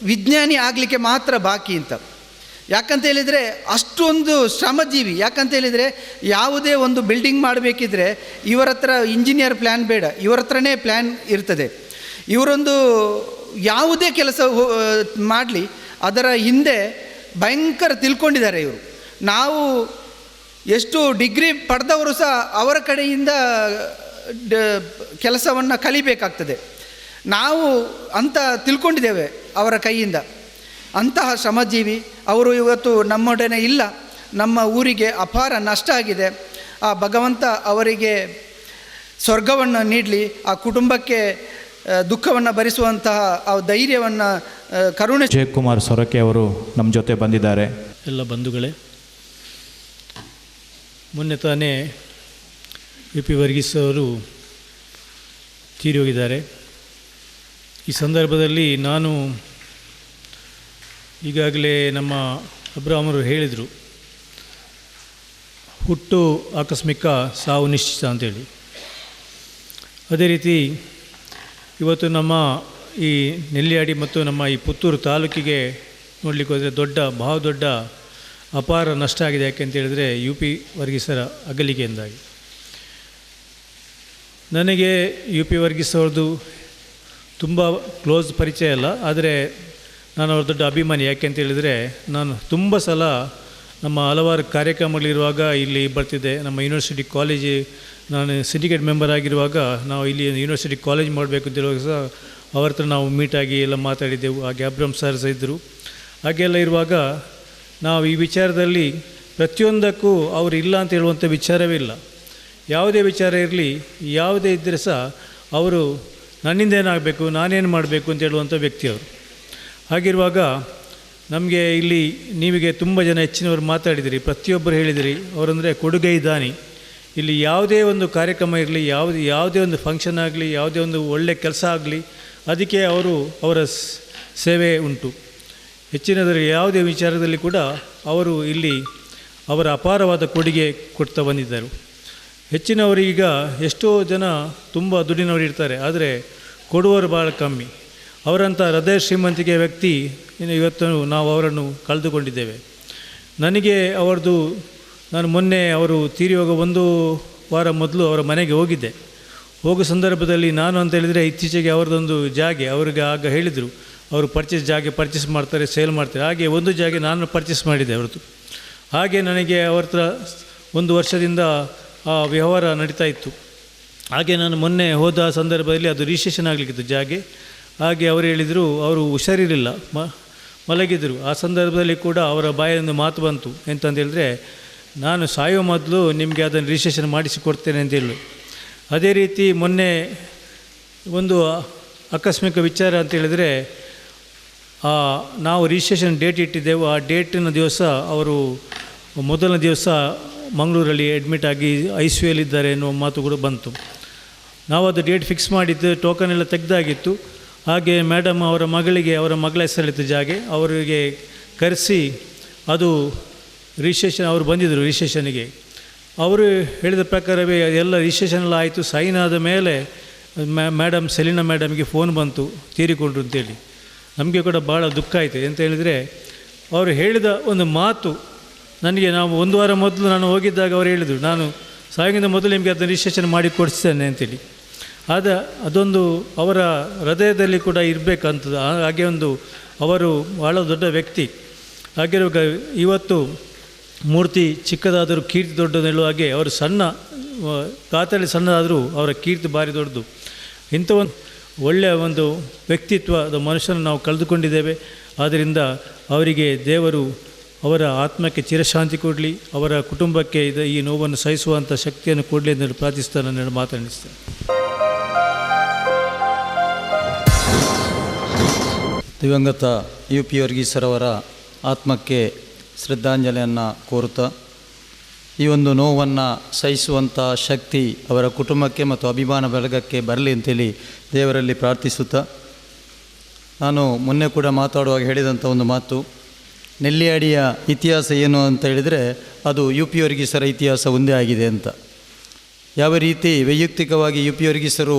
ವಿಜ್ಞಾನಿ ಆಗಲಿಕ್ಕೆ ಮಾತ್ರ ಬಾಕಿ ಅಂತ. ಯಾಕಂತೇಳಿದರೆ ಅಷ್ಟೊಂದು ಶ್ರಮಜೀವಿ. ಯಾಕಂತೇಳಿದರೆ ಯಾವುದೇ ಒಂದು ಬಿಲ್ಡಿಂಗ್ ಮಾಡಬೇಕಿದ್ರೆ ಇವರ ಹತ್ರ ಇಂಜಿನಿಯರ್ ಪ್ಲ್ಯಾನ್ ಬೇಡ, ಇವರ ಹತ್ರನೇ ಪ್ಲ್ಯಾನ್ ಇರ್ತದೆ. ಇವರೊಂದು ಯಾವುದೇ ಕೆಲಸ ಮಾಡಲಿ ಅದರ ಹಿಂದೆ ಭಯಂಕರ ತಿಳ್ಕೊಂಡಿದ್ದಾರೆ ಇವರು. ನಾವು ಎಷ್ಟು ಡಿಗ್ರಿ ಪಡೆದವರು ಸಹ ಅವರ ಕಡೆಯಿಂದ ಕೆಲಸವನ್ನು ಕಲಿಬೇಕಾಗ್ತದೆ. ನಾವು ಅಂತ ತಿಳ್ಕೊಂಡಿದ್ದೇವೆ ಅವರ ಕೈಯಿಂದ. ಅಂತಹ ಶ್ರಮಜೀವಿ ಅವರು ಇವತ್ತು ನಮ್ಮೊಡನೆ ಇಲ್ಲ. ನಮ್ಮ ಊರಿಗೆ ಅಪಾರ ನಷ್ಟ ಆಗಿದೆ. ಆ ಭಗವಂತ ಅವರಿಗೆ ಸ್ವರ್ಗವನ್ನು ನೀಡಲಿ, ಆ ಕುಟುಂಬಕ್ಕೆ ದುಃಖವನ್ನು ಭರಿಸುವಂತಹ ಆ ಧೈರ್ಯವನ್ನು ಕರುಣೆ. ಜಯಕುಮಾರ್ ಸೊರಕೆ ಅವರು ನಮ್ಮ ಜೊತೆ ಬಂದಿದ್ದಾರೆ. ಎಲ್ಲ ಬಂಧುಗಳೇ, ಮೊನ್ನೆ ತಾನೇ UP ವರ್ಗೀಸ್ ಅವರು ತೀರಿ ಹೋಗಿದ್ದಾರೆ. ಈ ಸಂದರ್ಭದಲ್ಲಿ ನಾನು ಈಗಾಗಲೇ ನಮ್ಮ ಅಬ್ರಾಹ್ಮರು ಹೇಳಿದರು, ಹುಟ್ಟು ಆಕಸ್ಮಿಕ, ಸಾವು ನಿಶ್ಚಿತ ಅಂತೇಳಿ. ಅದೇ ರೀತಿ ಇವತ್ತು ನಮ್ಮ ಈ ನೆಲ್ಯಾಡಿ ಮತ್ತು ನಮ್ಮ ಈ ಪುತ್ತೂರು ತಾಲೂಕಿಗೆ ನೋಡಲಿಕ್ಕೆ ಹೋದರೆ ಬಹಳ ದೊಡ್ಡ ಅಪಾರ ನಷ್ಟ ಆಗಿದೆ. ಯಾಕೆ ಅಂತೇಳಿದರೆ UP ವರ್ಗೀಸರ ಅಗಲಿಕೆಯಿಂದಾಗಿ. ನನಗೆ UP ವರ್ಗೀಸ್ ಅವ್ರದ್ದು ತುಂಬ ಕ್ಲೋಸ್ ಪರಿಚಯ ಅಲ್ಲ, ಆದರೆ ನಾನು ಅವ್ರ ದೊಡ್ಡ ಅಭಿಮಾನಿ. ಯಾಕೆ ಅಂತೇಳಿದರೆ ನಾನು ತುಂಬ ಸಲ ನಮ್ಮ ಹಲವಾರು ಕಾರ್ಯಕ್ರಮಗಳಿರುವಾಗ ಇಲ್ಲಿ ಬರ್ತಿದ್ದೆ. ನಮ್ಮ ಯೂನಿವರ್ಸಿಟಿ ಕಾಲೇಜ್, ನಾನು ಸಿಂಡಿಕೇಟ್ ಮೆಂಬರ್ ಆಗಿರುವಾಗ ನಾವು ಇಲ್ಲಿ ಯೂನಿವರ್ಸಿಟಿ ಕಾಲೇಜ್ ಮಾಡಬೇಕು ಅಂತೇಳುವಾಗ ಸಹ ಅವ್ರ ಹತ್ರ ನಾವು ಮೀಟಾಗಿ ಎಲ್ಲ ಮಾತಾಡಿದ್ದೆವು. ಹಾಗೆ ಅಬ್ರಾಮ್ ಸರ್ ಸಹ ಇದ್ದರು. ಹಾಗೆಲ್ಲ ಇರುವಾಗ ನಾವು ಈ ವಿಚಾರದಲ್ಲಿ ಪ್ರತಿಯೊಂದಕ್ಕೂ ಅವರು ಇಲ್ಲ ಅಂತ ಹೇಳುವಂಥ ವಿಚಾರವೇ ಇಲ್ಲ. ಯಾವುದೇ ವಿಚಾರ ಇರಲಿ, ಯಾವುದೇ ಇದ್ದರೆ ಸಹ ಅವರು ನನ್ನಿಂದ ಏನಾಗಬೇಕು, ನಾನೇನು ಮಾಡಬೇಕು ಅಂತ ಹೇಳುವಂಥ ವ್ಯಕ್ತಿಯವರು. ಹಾಗಿರುವಾಗ ನಮಗೆ ಇಲ್ಲಿ ನೀವಿಗೆ ತುಂಬ ಜನ ಹೆಚ್ಚಿನವರು ಮಾತಾಡಿದಿರಿ, ಪ್ರತಿಯೊಬ್ಬರು ಹೇಳಿದಿರಿ ಅವರಂದರೆ ಕೊಡುಗೈ ದಾನಿ. ಇಲ್ಲಿ ಯಾವುದೇ ಒಂದು ಕಾರ್ಯಕ್ರಮ ಇರಲಿ, ಯಾವುದೇ ಒಂದು ಫಂಕ್ಷನ್ ಆಗಲಿ, ಯಾವುದೇ ಒಂದು ಒಳ್ಳೆಯ ಕೆಲಸ ಆಗಲಿ, ಅದಕ್ಕೆ ಅವರ ಸೇವೆ ಉಂಟು. ಹೆಚ್ಚಿನದರಲ್ಲಿ ಯಾವುದೇ ವಿಚಾರದಲ್ಲಿ ಕೂಡ ಅವರು ಇಲ್ಲಿ ಅವರ ಅಪಾರವಾದ ಕೊಡುಗೆ ಕೊಡ್ತಾ ಬಂದಿದ್ದರು. ಹೆಚ್ಚಿನವರೀಗ ಎಷ್ಟೋ ಜನ ತುಂಬ ದುಡ್ಡಿನವರು ಇರ್ತಾರೆ, ಆದರೆ ಕೊಡುವವರು ಭಾಳ ಕಮ್ಮಿ. ಅವರಂಥ ಹೃದಯ ಶ್ರೀಮಂತಿಕೆ ವ್ಯಕ್ತಿ ಇವತ್ತು ನಾವು ಅವರನ್ನು ಕಳೆದುಕೊಂಡಿದ್ದೇವೆ. ನನಗೆ ನಾನು ಮೊನ್ನೆ ಅವರು ತೀರಿ ಹೋಗೋ 1 ವಾರ ಮೊದಲು ಅವರ ಮನೆಗೆ ಹೋಗಿದ್ದೆ. ಹೋಗೋ ಸಂದರ್ಭದಲ್ಲಿ ನಾನು ಅಂತ ಹೇಳಿದರೆ ಇತ್ತೀಚೆಗೆ ಅವರದೊಂದು ಜಾಗೆ ಅವ್ರಿಗೆ ಆಗ ಹೇಳಿದರು, ಅವರು ಪರ್ಚೇಸ್ ಮಾಡ್ತಾರೆ, ಸೇಲ್ ಮಾಡ್ತಾರೆ. ಹಾಗೆ ಒಂದು ಜಾಗ ನಾನು ಪರ್ಚೇಸ್ ಮಾಡಿದ್ದೆ ಅವ್ರದ್ದು. ಹಾಗೆ ನನಗೆ ಅವ್ರ ಹತ್ರ 1 ವರ್ಷದಿಂದ ಆ ವ್ಯವಹಾರ ನಡೀತಾ ಇತ್ತು. ಹಾಗೆ ನಾನು ಮೊನ್ನೆ ಹೋದ ಸಂದರ್ಭದಲ್ಲಿ ಅದು ರಿಜಿಸ್ಟ್ರೇಷನ್ ಆಗಲಿಕ್ಕಿತ್ತು ಜಾಗೆ. ಹಾಗೆ ಅವರು ಹೇಳಿದರು, ಅವರು ಹುಷಾರಿರಲಿಲ್ಲ, ಮಲಗಿದರು. ಆ ಸಂದರ್ಭದಲ್ಲಿ ಕೂಡ ಅವರ ಬಾಯಿಂದ ಮಾತು ಬಂತು, ಎಂತಂದೇಳಿದ್ರೆ, ನಾನು ಸಾಯೋ ಮೊದಲು ನಿಮಗೆ ಅದನ್ನು ರಿಜಿಸ್ಟ್ರೇಷನ್ ಮಾಡಿಸಿ ಕೊಡ್ತೇನೆ ಅಂತೇಳಿ. ಅದೇ ರೀತಿ ಮೊನ್ನೆ ಒಂದು ಆಕಸ್ಮಿಕ ವಿಚಾರ ಅಂತೇಳಿದರೆ, ನಾವು ರಿಜಿಸ್ಟ್ರೇಷನ್ ಡೇಟ್ ಇಟ್ಟಿದ್ದೆವು. ಆ ಡೇಟಿನ ದಿವಸ ಅವರು ಮೊದಲನೇ ದಿವಸ ಮಂಗಳೂರಲ್ಲಿ ಅಡ್ಮಿಟ್ ಆಗಿ ICU-ಯಲ್ಲಿದ್ದಾರೆ ಎನ್ನುವ ಮಾತು ಕೂಡ ಬಂತು. ನಾವು ಅದು ಡೇಟ್ ಫಿಕ್ಸ್ ಮಾಡಿದ್ದು, ಟೋಕನ್ ಎಲ್ಲ ತೆಗೆದಾಗಿತ್ತು. ಹಾಗೆ ಮೇಡಮ್ ಅವರ ಮಗಳ ಹೆಸರಲ್ಲಿದ್ದ ಜಾಗೆ ಅವರಿಗೆ ಕರೆಸಿ ಅದು ರಿಜಿಸ್ಟ್ರೇಷನ್, ಅವರು ಬಂದಿದ್ದರು ರಿಜಿಸ್ಟ್ರೇಷನ್ಗೆ. ಅವರು ಹೇಳಿದ ಪ್ರಕಾರವೇ ಎಲ್ಲ ರಿಜಿಸ್ಟ್ರೇಷನ್ ಎಲ್ಲ ಆಯಿತು. ಸೈನ್ ಆದ ಮೇಲೆ ಮೇಡಮ್ ಸೆಲಿನಾ ಮೇಡಮ್ಗೆ ಫೋನ್ ಬಂತು, ತೀರಿಕೊಂಡ್ರು ಅಂತೇಳಿ. ನಮಗೆ ಕೂಡ ಭಾಳ ದುಃಖ ಆಯಿತು. ಎಂತ ಹೇಳಿದರೆ, ಅವರು ಹೇಳಿದ ಒಂದು ಮಾತು ನನಗೆ, ನಾವು 1 ವಾರ ಮೊದಲು ನಾನು ಹೋಗಿದ್ದಾಗ ಅವರು ಹೇಳಿದರು, ನಾನು ಸಾವಿಗಿಂತ ಮೊದಲು ನಿಮಗೆ ಅದನ್ನು ರಿಜಿಸ್ಟ್ರೇಷನ್ ಮಾಡಿ ಕೊಡಿಸ್ತೇನೆ ಅಂತೇಳಿ. ಅದೊಂದು ಅವರ ಹೃದಯದಲ್ಲಿ ಕೂಡ ಇರಬೇಕಂತದ್ದು. ಹಾಗೆ ಅವರು ಭಾಳ ದೊಡ್ಡ ವ್ಯಕ್ತಿ. ಹಾಗಿರುವಾಗ ಇವತ್ತು ಮೂರ್ತಿ ಚಿಕ್ಕದಾದರೂ ಕೀರ್ತಿ ದೊಡ್ಡದು ಹೇಳುವ ಹಾಗೆ, ಅವರು ಗಾತ್ರದಲ್ಲಿ ಸಣ್ಣದಾದರೂ ಅವರ ಕೀರ್ತಿ ಭಾರಿ ದೊಡ್ಡದು. ಇಂಥ ಒಂದು ಒಳ್ಳೆಯ ಒಂದು ವ್ಯಕ್ತಿತ್ವದ ಮನುಷ್ಯನ ನಾವು ಕಳೆದುಕೊಂಡಿದ್ದೇವೆ. ಆದ್ದರಿಂದ ಅವರಿಗೆ ದೇವರು ಅವರ ಆತ್ಮಕ್ಕೆ ಚಿರಶಾಂತಿ ಕೊಡಲಿ, ಅವರ ಕುಟುಂಬಕ್ಕೆ ಈ ನೋವನ್ನು ಸಹಿಸುವಂಥ ಶಕ್ತಿಯನ್ನು ಕೊಡಲಿ ಎಂದು ಪ್ರಾರ್ಥಿಸ್ತಾ ನಾನು ಮಾತನಾಡಿಸ್ತೇನೆ. ದಿವಂಗತ UP ವರ್ಗೀಸರವರ ಆತ್ಮಕ್ಕೆ ಶ್ರದ್ಧಾಂಜಲಿಯನ್ನು ಕೋರುತ್ತಾ, ಈ ಒಂದು ನೋವನ್ನು ಸಹಿಸುವಂಥ ಶಕ್ತಿ ಅವರ ಕುಟುಂಬಕ್ಕೆ ಮತ್ತು ಅಭಿಮಾನ ಬಳಗಕ್ಕೆ ಬರಲಿ ಅಂತೇಳಿ ದೇವರಲ್ಲಿ ಪ್ರಾರ್ಥಿಸುತ್ತಾ, ನಾನು ಮೊನ್ನೆ ಕೂಡ ಮಾತಾಡುವಾಗ ಹೇಳಿದಂಥ ಒಂದು ಮಾತು, ನೆಲ್ಲಿಯಾಡಿಯ ಇತಿಹಾಸ ಏನು ಅಂತ ಹೇಳಿದರೆ ಅದು UP ವರ್ಗೀಸರ ಇತಿಹಾಸ ಒಂದೇ ಆಗಿದೆ ಅಂತ. ಯಾವ ರೀತಿ ವೈಯಕ್ತಿಕವಾಗಿ UP ವರ್ಗೀಸರು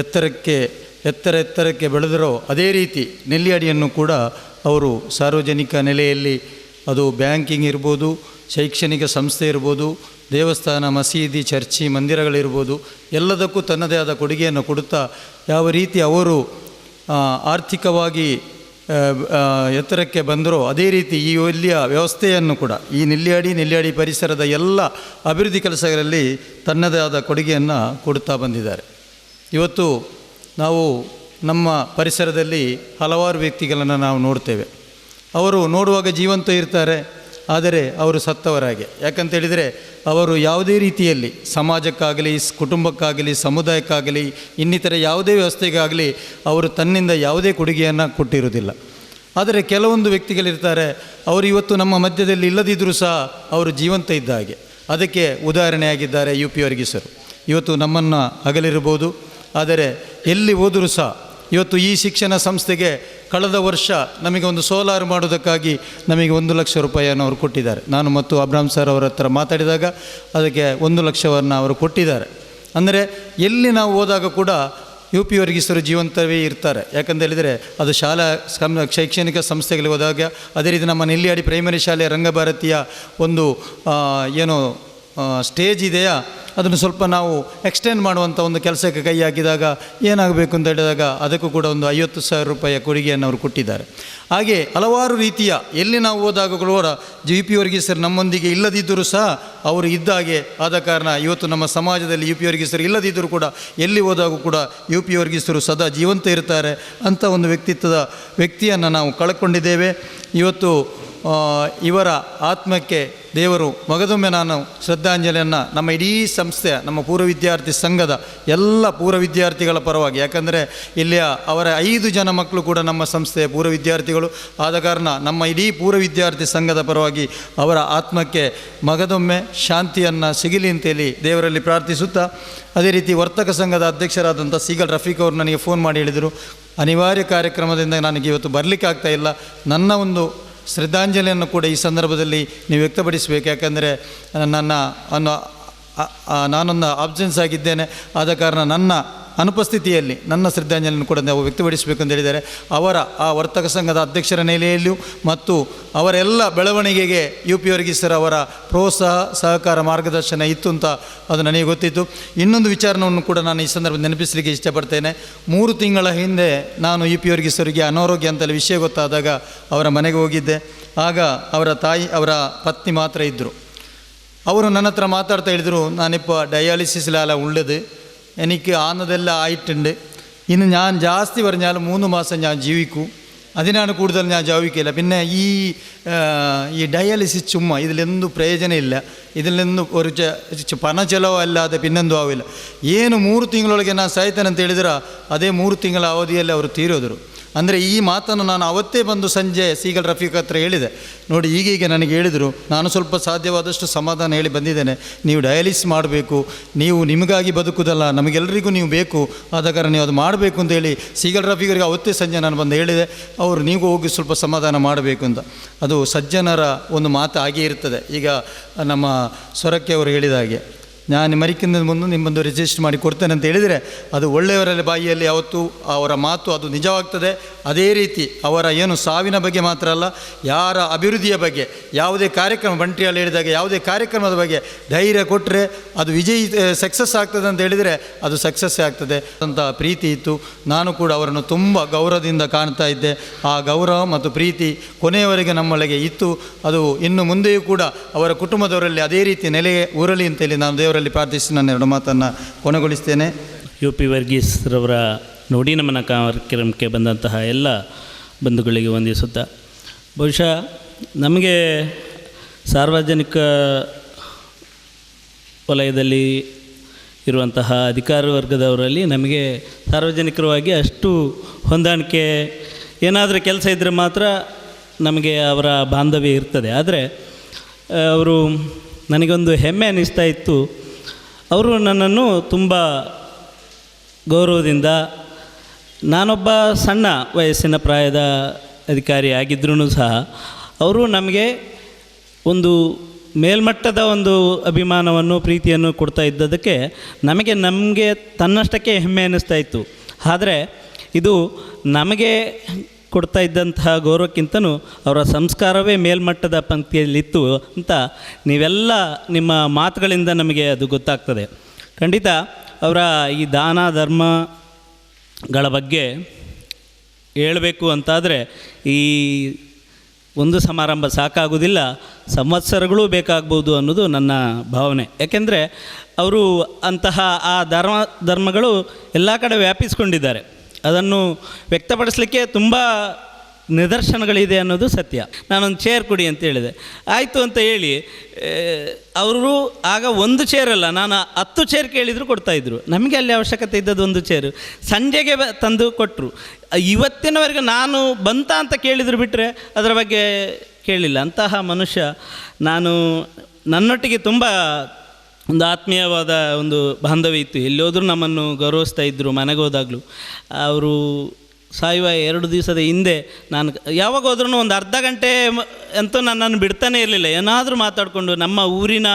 ಎತ್ತರಕ್ಕೆ ಬೆಳೆದರೋ ಅದೇ ರೀತಿ ನೆಲ್ಲಿಯಾಡಿಯನ್ನು ಕೂಡ ಅವರು ಸಾರ್ವಜನಿಕ ನೆಲೆಯಲ್ಲಿ, ಅದು ಬ್ಯಾಂಕಿಂಗ್ ಇರ್ಬೋದು, ಶೈಕ್ಷಣಿಕ ಸಂಸ್ಥೆ ಇರ್ಬೋದು, ದೇವಸ್ಥಾನ, ಮಸೀದಿ, ಚರ್ಚಿ, ಮಂದಿರಗಳಿರ್ಬೋದು, ಎಲ್ಲದಕ್ಕೂ ತನ್ನದೇ ಆದ ಕೊಡುಗೆಯನ್ನು ಕೊಡುತ್ತಾ ಯಾವ ರೀತಿ ಅವರು ಆರ್ಥಿಕವಾಗಿ ಎತ್ತರಕ್ಕೆ ಬಂದರೋ ಅದೇ ರೀತಿ ಈ ಇಲ್ಲಿಯ ವ್ಯವಸ್ಥೆಯನ್ನು ಕೂಡ, ಈ ನೆಲ್ಲಿಯಾಡಿ ಪರಿಸರದ ಎಲ್ಲ ಅಭಿವೃದ್ಧಿ ಕೆಲಸಗಳಲ್ಲಿ ತನ್ನದೇ ಆದ ಕೊಡುಗೆಯನ್ನು ಕೊಡುತ್ತಾ ಬಂದಿದ್ದಾರೆ. ಇವತ್ತು ನಾವು ನಮ್ಮ ಪರಿಸರದಲ್ಲಿ ಹಲವಾರು ವ್ಯಕ್ತಿಗಳನ್ನು ನಾವು ನೋಡ್ತೇವೆ. ಅವರು ನೋಡುವಾಗ ಜೀವಂತ ಇರ್ತಾರೆ, ಆದರೆ ಅವರು ಸತ್ತವರಾಗೆ. ಯಾಕಂತೇಳಿದರೆ ಅವರು ಯಾವುದೇ ರೀತಿಯಲ್ಲಿ ಸಮಾಜಕ್ಕಾಗಲಿ, ಕುಟುಂಬಕ್ಕಾಗಲಿ, ಸಮುದಾಯಕ್ಕಾಗಲಿ, ಇನ್ನಿತರ ಯಾವುದೇ ವ್ಯವಸ್ಥೆಗಾಗಲಿ ಅವರು ತನ್ನಿಂದ ಯಾವುದೇ ಕೊಡುಗೆಯನ್ನು ಕೊಟ್ಟಿರುವುದಿಲ್ಲ. ಆದರೆ ಕೆಲವೊಂದು ವ್ಯಕ್ತಿಗಳಿರ್ತಾರೆ, ಅವರು ಇವತ್ತು ನಮ್ಮ ಮಧ್ಯದಲ್ಲಿ ಇಲ್ಲದಿದ್ದರೂ ಸಹ ಅವರು ಜೀವಂತ ಇದ್ದ ಹಾಗೆ. ಅದಕ್ಕೆ ಉದಾಹರಣೆಯಾಗಿದ್ದಾರೆ UP ವರ್ಗೀಸರು. ಇವತ್ತು ನಮ್ಮನ್ನು ಅಗಲಿರ್ಬೋದು, ಆದರೆ ಎಲ್ಲಿ ಹೋದರೂ ಸಹ ಇವತ್ತು ಈ ಶಿಕ್ಷಣ ಸಂಸ್ಥೆಗೆ ಕಳೆದ ವರ್ಷ ನಮಗೆ ಒಂದು ಸೋಲಾರ್ ಮಾಡೋದಕ್ಕಾಗಿ ನಮಗೆ 1 ಲಕ್ಷ ರೂಪಾಯಿಯನ್ನು ಅವರು ಕೊಟ್ಟಿದ್ದಾರೆ. ನಾನು ಮತ್ತು ಅಬ್ರಾಮ್ ಸರ್ ಅವರ ಹತ್ರ ಮಾತಾಡಿದಾಗ ಅದಕ್ಕೆ 1 ಲಕ್ಷವನ್ನು ಅವರು ಕೊಟ್ಟಿದ್ದಾರೆ. ಅಂದರೆ ಎಲ್ಲಿ ನಾವು ಹೋದಾಗ ಕೂಡ UP ವರ್ಗೀಸರು ಜೀವಂತವೇ ಇರ್ತಾರೆ. ಯಾಕಂತ ಹೇಳಿದರೆ ಅದು ಶಾಲಾ ಶೈಕ್ಷಣಿಕ ಸಂಸ್ಥೆಗಳಿಗೆ ಹೋದಾಗ, ಅದೇ ರೀತಿ ನಮ್ಮ ನೆಲ್ಲಿಯಾಡಿ ಪ್ರೈಮರಿ ಶಾಲೆಯ ರಂಗಭಾರತಿಯ ಒಂದು ಏನು ಸ್ಟೇಜ್ ಇದೆಯಾ, ಅದನ್ನು ಸ್ವಲ್ಪ ನಾವು ಎಕ್ಸ್ಟೆಂಡ್ ಮಾಡುವಂಥ ಒಂದು ಕೆಲಸಕ್ಕೆ ಕೈ ಹಾಕಿದಾಗ ಏನಾಗಬೇಕು ಅಂತ ಹೇಳಿದಾಗ ಅದಕ್ಕೂ ಕೂಡ ಒಂದು 50,000 ರೂಪಾಯಿಯ ಕೊಡುಗೆಯನ್ನು ಅವರು ಕೊಟ್ಟಿದ್ದಾರೆ. ಹಾಗೆ ಹಲವಾರು ರೀತಿಯ ಎಲ್ಲಿ ನಾವು ಹೋದಾಗ ಕೂಡ UP ವರ್ಗೀಸರು ನಮ್ಮೊಂದಿಗೆ ಇಲ್ಲದಿದ್ದರೂ ಸಹ ಅವರು ಇದ್ದಾಗೆ ಆದ ಕಾರಣ ಇವತ್ತು ನಮ್ಮ ಸಮಾಜದಲ್ಲಿ UP ವರ್ಗೀಸರು ಇಲ್ಲದಿದ್ದರೂ ಕೂಡ ಎಲ್ಲಿ ಹೋದಾಗೂ ಕೂಡ UP ವರ್ಗೀಸರು ಸದಾ ಜೀವಂತ ಇರ್ತಾರೆ ಅಂತ ಒಂದು ವ್ಯಕ್ತಿಯನ್ನು ನಾವು ಕಳ್ಕೊಂಡಿದ್ದೇವೆ. ಇವತ್ತು ಇವರ ಆತ್ಮಕ್ಕೆ ದೇವರು ಮಗದೊಮ್ಮೆ ನಾನು ಶ್ರದ್ಧಾಂಜಲಿಯನ್ನು ನಮ್ಮ ಇಡೀ ಸಂಸ್ಥೆಯ, ನಮ್ಮ ಪೂರ್ವ ವಿದ್ಯಾರ್ಥಿ ಸಂಘದ ಎಲ್ಲ ಪೂರ್ವ ವಿದ್ಯಾರ್ಥಿಗಳ ಪರವಾಗಿ, ಯಾಕಂದರೆ ಇಲ್ಲಿಯ ಅವರ 5 ಜನ ಮಕ್ಕಳು ಕೂಡ ನಮ್ಮ ಸಂಸ್ಥೆಯ ಪೂರ್ವ ವಿದ್ಯಾರ್ಥಿಗಳು ಆದ ಕಾರಣ ನಮ್ಮ ಇಡೀ ಪೂರ್ವ ವಿದ್ಯಾರ್ಥಿ ಸಂಘದ ಪರವಾಗಿ ಅವರ ಆತ್ಮಕ್ಕೆ ಮಗದೊಮ್ಮೆ ಶಾಂತಿಯನ್ನು ಸಿಗಲಿ ಅಂತೇಳಿ ದೇವರಲ್ಲಿ ಪ್ರಾರ್ಥಿಸುತ್ತಾ, ಅದೇ ರೀತಿ ವರ್ತಕ ಸಂಘದ ಅಧ್ಯಕ್ಷರಾದಂಥ ಸೀಗಲ್ ರಫೀಕ್ ಅವರು ನನಗೆ ಫೋನ್ ಮಾಡಿ ಹೇಳಿದರು, ಅನಿವಾರ್ಯ ಕಾರ್ಯಕ್ರಮದಿಂದ ನನಗೆ ಇವತ್ತು ಬರಲಿಕ್ಕೆ ಆಗ್ತಾಯಿಲ್ಲ, ನನ್ನ ಒಂದು ಶ್ರದ್ಧಾಂಜಲಿಯನ್ನು ಕೂಡ ಈ ಸಂದರ್ಭದಲ್ಲಿ ನೀವು ವ್ಯಕ್ತಪಡಿಸಬೇಕು. ಯಾಕಂದರೆ ನಾನೊಂದು ಆಬ್ಸೆನ್ಸ್ ಆಗಿದ್ದೇನೆ, ಆದ ಕಾರಣ ನನ್ನ ಅನುಪಸ್ಥಿತಿಯಲ್ಲಿ ನನ್ನ ಶ್ರದ್ಧಾಂಜಲಿಯನ್ನು ಕೂಡ ನಾವು ವ್ಯಕ್ತಪಡಿಸಬೇಕು ಅಂತ ಹೇಳಿದ್ದಾರೆ. ಅವರ ಆ ವರ್ತಕ ಸಂಘದ ಅಧ್ಯಕ್ಷರ ನೆಲೆಯಲ್ಲಿಯೂ ಮತ್ತು ಅವರೆಲ್ಲ ಬೆಳವಣಿಗೆಗೆ UP ವರ್ಗೀಸರ ಅವರ ಪ್ರೋತ್ಸಾಹ, ಸಹಕಾರ, ಮಾರ್ಗದರ್ಶನ ಇತ್ತು ಅಂತ ಅದು ನನಗೆ ಗೊತ್ತಿತ್ತು. ಇನ್ನೊಂದು ವಿಚಾರವನ್ನು ಕೂಡ ನಾನು ಈ ಸಂದರ್ಭದಲ್ಲಿ ನೆನಪಿಸಲಿಕ್ಕೆ ಇಷ್ಟಪಡ್ತೇನೆ. 3 ತಿಂಗಳ ಹಿಂದೆ ನಾನು UP ವರ್ಗೀಸರಿಗೆ ಅನಾರೋಗ್ಯ ಅಂತಲೇ ವಿಷಯ ಗೊತ್ತಾದಾಗ ಅವರ ಮನೆಗೆ ಹೋಗಿದ್ದೆ. ಆಗ ಅವರ ಪತ್ನಿ ಮಾತ್ರ ಇದ್ದರು. ಅವರು ನನ್ನ ಹತ್ರ ಮಾತಾಡ್ತಾ ಹೇಳಿದರು, ನಾನಿപ്പോൾ ഡയാലിസിസിലാല ഉള്ളത്, എനിക്ക് ആന്നതെല്ലാം ആയിട്ടുണ്ട്, ഇന്ന് ഞാൻ ജാസ്തി പറഞ്ഞാൽ 3 മാസം ഞാൻ ജീവിക്കും, അതിനാണ് കൂടുതൽ ഞാൻ ജീവിക്കില്ല. പിന്നെ ഈ ഡയാലിസിസ് ചുമ്മാ ഇതിലെന്തു ಪ್ರಯೋಜನವಿಲ್ಲ, ഇതിലെಂದು ഒരു ಪಣ ಚೆಲವು ಅಲ್ಲದೆ പിന്നെಂದೂ ಆವಿಲ್ಲ. ಏನು 3 ತಿಂಗಳೊಳಗೆ ನಾನು ಸಾಯ್ತೇನೆ ಅಂತ ಹೇಳಿದ್ರೆ ಅದೇ 3 ತಿಂಗಳ ಅವಧಿಯಲ್ಲಿ ಅವರು ತೀರೋದರು. ಅಂದರೆ ಈ ಮಾತನ್ನು ನಾನು ಅವತ್ತೇ ಬಂದು ಸಂಜೆ ಸೀಗಲ್ ರಫೀಕ್ ಹತ್ರ ಹೇಳಿದೆ. ನೋಡಿ ಈಗೀಗ ನನಗೆ ಹೇಳಿದರು, ನಾನು ಸ್ವಲ್ಪ ಸಾಧ್ಯವಾದಷ್ಟು ಸಮಾಧಾನ ಹೇಳಿ ಬಂದಿದ್ದೇನೆ, ನೀವು ಡಯಾಲಿಸಿಸ್ ಮಾಡಬೇಕು, ನೀವು ನಿಮಗಾಗಿ ಬದುಕುವುದಲ್ಲ, ನಮಗೆಲ್ಲರಿಗೂ ನೀವು ಬೇಕು, ಆದ ಕಾರಣ ನೀವು ಅದು ಮಾಡಬೇಕು ಅಂತ ಹೇಳಿ ಸೀಗಲ್ ರಫೀಕರಿಗೆ ಅವತ್ತೇ ಸಂಜೆ ನಾನು ಬಂದು ಹೇಳಿದೆ. ಅವರು ನೀವು ಹೋಗಿ ಸ್ವಲ್ಪ ಸಮಾಧಾನ ಮಾಡಬೇಕು ಅಂತ. ಅದು ಸಜ್ಜನರ ಒಂದು ಮಾತು ಆಗೇ ಇರ್ತದೆ. ಈಗ ನಮ್ಮ ಸ್ವರಕ್ಕೆ ಅವರು ಹೇಳಿದ ಹಾಗೆ, ನಾನು ಮರಿಕಿಂದ ಮುಂದೆ ನಿಮ್ಮೊಂದು ರಿಜಿಸ್ಟರ್ ಮಾಡಿ ಕೊಡ್ತೇನೆ ಅಂತ ಹೇಳಿದರೆ ಅದು ಒಳ್ಳೆಯವರಲ್ಲಿ ಬಾಯಿಯಲ್ಲಿ ಯಾವತ್ತೂ ಅವರ ಮಾತು ಅದು ನಿಜವಾಗ್ತದೆ. ಅದೇ ರೀತಿ ಅವರ ಏನು ಸಾವಿನ ಬಗ್ಗೆ ಮಾತ್ರ ಅಲ್ಲ, ಯಾರ ಅಭಿವೃದ್ಧಿಯ ಬಗ್ಗೆ ಯಾವುದೇ ಕಾರ್ಯಕ್ರಮ, ಬಂಟ್ರಿಯಲ್ಲಿ ಹೇಳಿದಾಗ ಯಾವುದೇ ಕಾರ್ಯಕ್ರಮದ ಬಗ್ಗೆ ಧೈರ್ಯ ಕೊಟ್ಟರೆ ಅದು ಸಕ್ಸಸ್ ಆಗ್ತದೆ ಅಂತ ಹೇಳಿದರೆ ಅದು ಸಕ್ಸಸ್ಸೇ ಆಗ್ತದೆ ಅಂತ ಪ್ರೀತಿ ಇತ್ತು. ನಾನು ಕೂಡ ಅವರನ್ನು ತುಂಬ ಗೌರವದಿಂದ ಕಾಣ್ತಾ ಇದ್ದೆ. ಆ ಗೌರವ ಮತ್ತು ಪ್ರೀತಿ ಕೊನೆಯವರೆಗೆ ನಮ್ಮೊಳಗೆ ಇತ್ತು. ಅದು ಇನ್ನು ಮುಂದೆಯೂ ಕೂಡ ಅವರ ಕುಟುಂಬದವರಲ್ಲಿ ಅದೇ ರೀತಿ ನೆಲೆ ಊರಲಿ ಅಂತೇಳಿ ನಾನು ದೇವರಲ್ಲಿ ಪ್ರಾರ್ಥಿಸಿ ನನ್ನ ಎರಡು ಮಾತನ್ನು ಕೊನೆಗೊಳಿಸ್ತೇನೆ. UP ವರ್ಗೀಸ್ ರವರ ನುಡಿ ನಮನ ಕಾರ್ಯಕ್ರಮಕ್ಕೆ ಬಂದಂತಹ ಎಲ್ಲ ಬಂಧುಗಳಿಗೆ ವಂದಿಸುತ್ತಾ, ಬಹುಶಃ ನಮಗೆ ಸಾರ್ವಜನಿಕ ವಲಯದಲ್ಲಿ ಇರುವಂತಹ ಅಧಿಕಾರ ವರ್ಗದವರಲ್ಲಿ ನಮಗೆ ಸಾರ್ವಜನಿಕರವಾಗಿ ಅಷ್ಟು ಹೊಂದಾಣಿಕೆ, ಏನಾದರೂ ಕೆಲಸ ಇದ್ದರೆ ಮಾತ್ರ ನಮಗೆ ಅವರ ಬಾಂಧವ್ಯ ಇರ್ತದೆ. ಆದರೆ ಅವರು ನನಗೊಂದು ಹೆಮ್ಮೆ ಅನ್ನಿಸ್ತಾ ಇತ್ತು, ಅವರು ನನ್ನನ್ನು ತುಂಬ ಗೌರವದಿಂದ, ನಾನೊಬ್ಬ ಸಣ್ಣ ವಯಸ್ಸಿನ ಪ್ರಾಯದ ಅಧಿಕಾರಿ ಆಗಿದ್ರೂ ಸಹ ಅವರು ನಮಗೆ ಒಂದು ಮೇಲ್ಮಟ್ಟದ ಒಂದು ಅಭಿಮಾನವನ್ನು ಪ್ರೀತಿಯನ್ನು ಕೊಡ್ತಾ ಇದ್ದದಕ್ಕೆ ನಮಗೆ ತನ್ನಷ್ಟಕ್ಕೆ ಹೆಮ್ಮೆ ಅನ್ನಿಸ್ತಾ ಇತ್ತು. ಆದರೆ ಇದು ನಮಗೆ ಕೊಡ್ತಾ ಇದ್ದಂತಹ ಗೌರವಕ್ಕಿಂತನೂ ಅವರ ಸಂಸ್ಕಾರವೇ ಮೇಲ್ಮಟ್ಟದ ಪಂಕ್ತಿಯಲ್ಲಿತ್ತು ಅಂತ ನೀವೆಲ್ಲ ನಿಮ್ಮ ಮಾತುಗಳಿಂದ ನಮಗೆ ಅದು ಗೊತ್ತಾಗ್ತದೆ. ಖಂಡಿತ ಅವರ ಈ ದಾನ ಧರ್ಮಗಳ ಬಗ್ಗೆ ಹೇಳಬೇಕು ಅಂತಾದರೆ ಈ ಒಂದು ಸಮಾರಂಭ ಸಾಕಾಗುವುದಿಲ್ಲ, ಸಂವತ್ಸರಗಳೂ ಬೇಕಾಗ್ಬೋದು ಅನ್ನೋದು ನನ್ನ ಭಾವನೆ. ಯಾಕೆಂದರೆ ಅವರು ಅಂತಹ ಆ ಧರ್ಮಗಳು ಎಲ್ಲ ಕಡೆ ವ್ಯಾಪಿಸ್ಕೊಂಡಿದ್ದಾರೆ. ಅದನ್ನು ವ್ಯಕ್ತಪಡಿಸಲಿಕ್ಕೆ ತುಂಬ ನಿದರ್ಶನಗಳಿದೆ ಅನ್ನೋದು ಸತ್ಯ. ನಾನೊಂದು ಚೇರ್ ಕೊಡಿ ಅಂತ ಹೇಳಿದೆ, ಆಯಿತು ಅಂತ ಹೇಳಿ ಅವರು ಆಗ ಒಂದು ಚೇರಲ್ಲ, ನಾನು 10 ಚೇರ್ ಕೇಳಿದರೂ ಕೊಡ್ತಾಯಿದ್ರು. ನಮಗೆ ಅಲ್ಲಿ ಅವಶ್ಯಕತೆ ಇದ್ದದ್ದು ಒಂದು ಚೇರು, ಸಂಜೆಗೆ ತಂದು ಕೊಟ್ಟರು. ಇವತ್ತಿನವರೆಗೆ ನಾನು ಬಂತ ಅಂತ ಕೇಳಿದ್ರು ಬಿಟ್ಟರೆ ಅದರ ಬಗ್ಗೆ ಕೇಳಿಲ್ಲ. ಅಂತಹ ಮನುಷ್ಯ ನನ್ನೊಟ್ಟಿಗೆ ತುಂಬ ಒಂದು ಆತ್ಮೀಯವಾದ ಒಂದು ಬಾಂಧವ್ಯ ಇತ್ತು. ಎಲ್ಲೋದ್ರೂ ನಮ್ಮನ್ನು ಗೌರವಿಸ್ತಾ ಇದ್ದರು. ಮನೆಗೆ ಹೋದಾಗಲೂ ಅವರು ಸಾಯುವ 2 ದಿವಸದ ಹಿಂದೆ ನಾನು ಯಾವಾಗ ಹೋದ್ರೂ ಒಂದು ಅರ್ಧ ಗಂಟೆ ಅಂತೂ ನನ್ನನ್ನು ಬಿಡ್ತಾನೆ ಇರಲಿಲ್ಲ. ಏನಾದರೂ ಮಾತಾಡಿಕೊಂಡು ನಮ್ಮ ಊರಿನ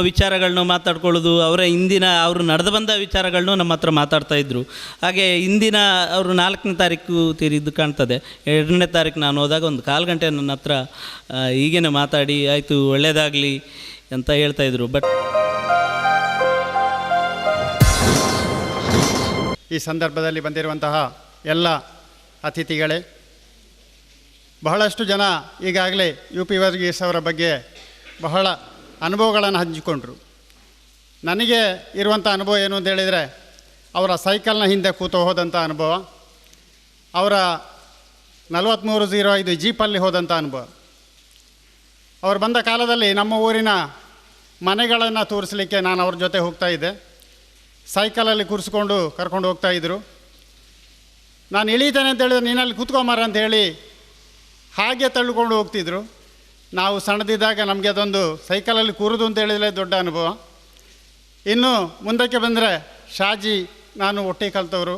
ವಿಚಾರಗಳನ್ನೂ ಮಾತಾಡ್ಕೊಳ್ಳೋದು, ಅವರು ನಡೆದು ಬಂದ ವಿಚಾರಗಳನ್ನೂ ನಮ್ಮ ಹತ್ರ ಮಾತಾಡ್ತಾಯಿದ್ರು. ಹಾಗೆ ಅವರು 4ನೇ ತಾರೀಕು ತೀರಿದ್ದು ಕಾಣ್ತದೆ. 2ನೇ ತಾರೀಕು ನಾನು ಹೋದಾಗ ಒಂದು 1/4 ಗಂಟೆ ನನ್ನ ಹತ್ರ ಹೀಗೇನೆ ಮಾತಾಡಿ ಆಯಿತು ಒಳ್ಳೆಯದಾಗಲಿ ಅಂತ ಹೇಳ್ತಾಯಿದ್ರು. ಬಟ್ ಈ ಸಂದರ್ಭದಲ್ಲಿ ಬಂದಿರುವಂತಹ ಎಲ್ಲ ಅತಿಥಿಗಳೇ, ಬಹಳಷ್ಟು ಜನ ಈಗಾಗಲೇ UP ವರ್ಗೀಸ್ ಅವರ ಬಗ್ಗೆ ಬಹಳ ಅನುಭವಗಳನ್ನು ಹಂಚಿಕೊಂಡ್ರು. ನನಗೆ ಇರುವಂಥ ಅನುಭವ ಏನು ಅಂತ ಹೇಳಿದರೆ, ಅವರ ಸೈಕಲ್ನ ಹಿಂದೆ ಕೂತು ಹೋದಂಥ ಅನುಭವ, ಅವರ 4305 ಜೀಪಲ್ಲಿ ಹೋದಂಥ ಅನುಭವ. ಅವರು ಬಂದ ಕಾಲದಲ್ಲಿ ನಮ್ಮ ಊರಿನ ಮನೆಗಳನ್ನು ತೋರಿಸಲಿಕ್ಕೆ ನಾನು ಅವ್ರ ಜೊತೆ ಹೋಗ್ತಾಯಿದ್ದೆ. ಸೈಕಲಲ್ಲಿ ಕೂರಿಸ್ಕೊಂಡು ಕರ್ಕೊಂಡು ಹೋಗ್ತಾಯಿದ್ರು. ನಾನು ಇಳೀತೇನೆ ಅಂತ ಹೇಳಿದ್ರೆ ನೀನಲ್ಲಿ ಕೂತ್ಕೊಂಬಾರ ಅಂತ ಹೇಳಿ ಹಾಗೆ ತಳ್ಳಿಕೊಂಡು ಹೋಗ್ತಿದ್ರು. ನಾವು ಸಣ್ಣದಿದ್ದಾಗ ನಮಗೆ ಅದೊಂದು ಸೈಕಲಲ್ಲಿ ಕೂರೋದು ಅಂತ ಹೇಳಿದರೆ ದೊಡ್ಡ ಅನುಭವ. ಇನ್ನು ಮುಂದಕ್ಕೆ ಬಂದರೆ ಶಾಜಿ ನಾನು ಒಟ್ಟಿಗೆ ಕಲಿತವರು.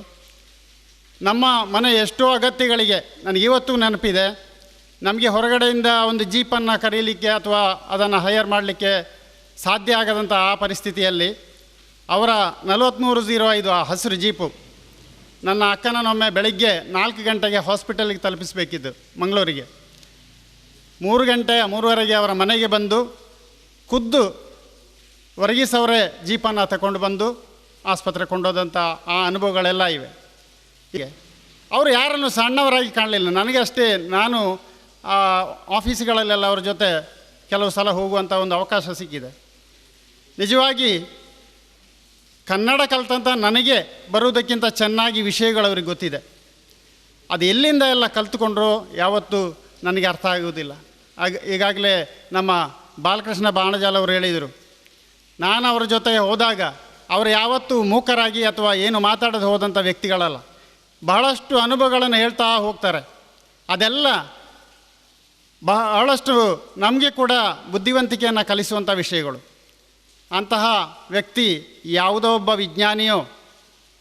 ನಮ್ಮ ಮನೆ ಎಷ್ಟೋ ಅಗತ್ಯಗಳಿಗೆ ನನಗಿವತ್ತೂ ನೆನಪಿದೆ. ನಮಗೆ ಹೊರಗಡೆಯಿಂದ ಒಂದು ಜೀಪನ್ನು ಕರೀಲಿಕ್ಕೆ ಅಥವಾ ಅದನ್ನು ಹೈಯರ್ ಮಾಡಲಿಕ್ಕೆ ಸಾಧ್ಯ ಆಗದಂಥ ಆ ಪರಿಸ್ಥಿತಿಯಲ್ಲಿ ಅವರ 4305 ಆ ಹಸಿರು ಜೀಪು ನನ್ನ ಅಕ್ಕನನ್ನೊಮ್ಮೆ ಬೆಳಗ್ಗೆ 4 ಗಂಟೆಗೆ ಹಾಸ್ಪಿಟಲ್ಗೆ ತಲುಪಿಸಬೇಕಿದ್ದು ಮಂಗಳೂರಿಗೆ. 3 ಗಂಟೆ 3:30ಗೆ ಅವರ ಮನೆಗೆ ಬಂದು ಖುದ್ದು ವರ್ಗೀಸ್ ಅವರೇ ಜೀಪನ್ನು ತಗೊಂಡು ಬಂದು ಆಸ್ಪತ್ರೆಗೆ ಕೊಂಡೋದಂಥ ಆ ಅನುಭವಗಳೆಲ್ಲ ಇವೆ. ಹೀಗೆ ಅವರು ಯಾರನ್ನು ಸಣ್ಣವರಾಗಿ ಕಾಣಲಿಲ್ಲ. ನನಗೆ ಅಷ್ಟೇ, ನಾನು ಆಫೀಸ್ಗಳಲ್ಲೆಲ್ಲ ಅವ್ರ ಜೊತೆ ಕೆಲವು ಸಲ ಹೋಗುವಂಥ ಒಂದು ಅವಕಾಶ ಸಿಕ್ಕಿದೆ. ನಿಜವಾಗಿ ಕನ್ನಡ ಕಲಿತಂಥ ನನಗೆ ಬರುವುದಕ್ಕಿಂತ ಚೆನ್ನಾಗಿ ವಿಷಯಗಳು ಅವ್ರಿಗೆ ಗೊತ್ತಿದೆ. ಅದು ಎಲ್ಲಿಂದ ಎಲ್ಲ ಕಲಿತುಕೊಂಡ್ರೋ ಯಾವತ್ತೂ ನನಗೆ ಅರ್ಥ ಆಗುವುದಿಲ್ಲ. ಈಗಾಗಲೇ ನಮ್ಮ ಬಾಲಕೃಷ್ಣ ಬಾಣಜಾಲ ಅವರು ಹೇಳಿದರು, ನಾನು ಅವರ ಜೊತೆ ಹೋದಾಗ ಅವರು ಯಾವತ್ತೂ ಮೂಕರಾಗಿ ಅಥವಾ ಏನು ಮಾತಾಡದೆ ಹೋದಂಥ ವ್ಯಕ್ತಿಗಳಲ್ಲ. ಬಹಳಷ್ಟು ಅನುಭವಗಳನ್ನು ಹೇಳ್ತಾ ಹೋಗ್ತಾರೆ. ಅದೆಲ್ಲ ಬಹಳಷ್ಟು ನಮಗೆ ಕೂಡ ಬುದ್ಧಿವಂತಿಕೆಯನ್ನು ಕಲಿಸುವಂಥ ವಿಷಯಗಳು. ಅಂತಹ ವ್ಯಕ್ತಿ ಯಾವುದೋ ಒಬ್ಬ ವಿಜ್ಞಾನಿಯೋ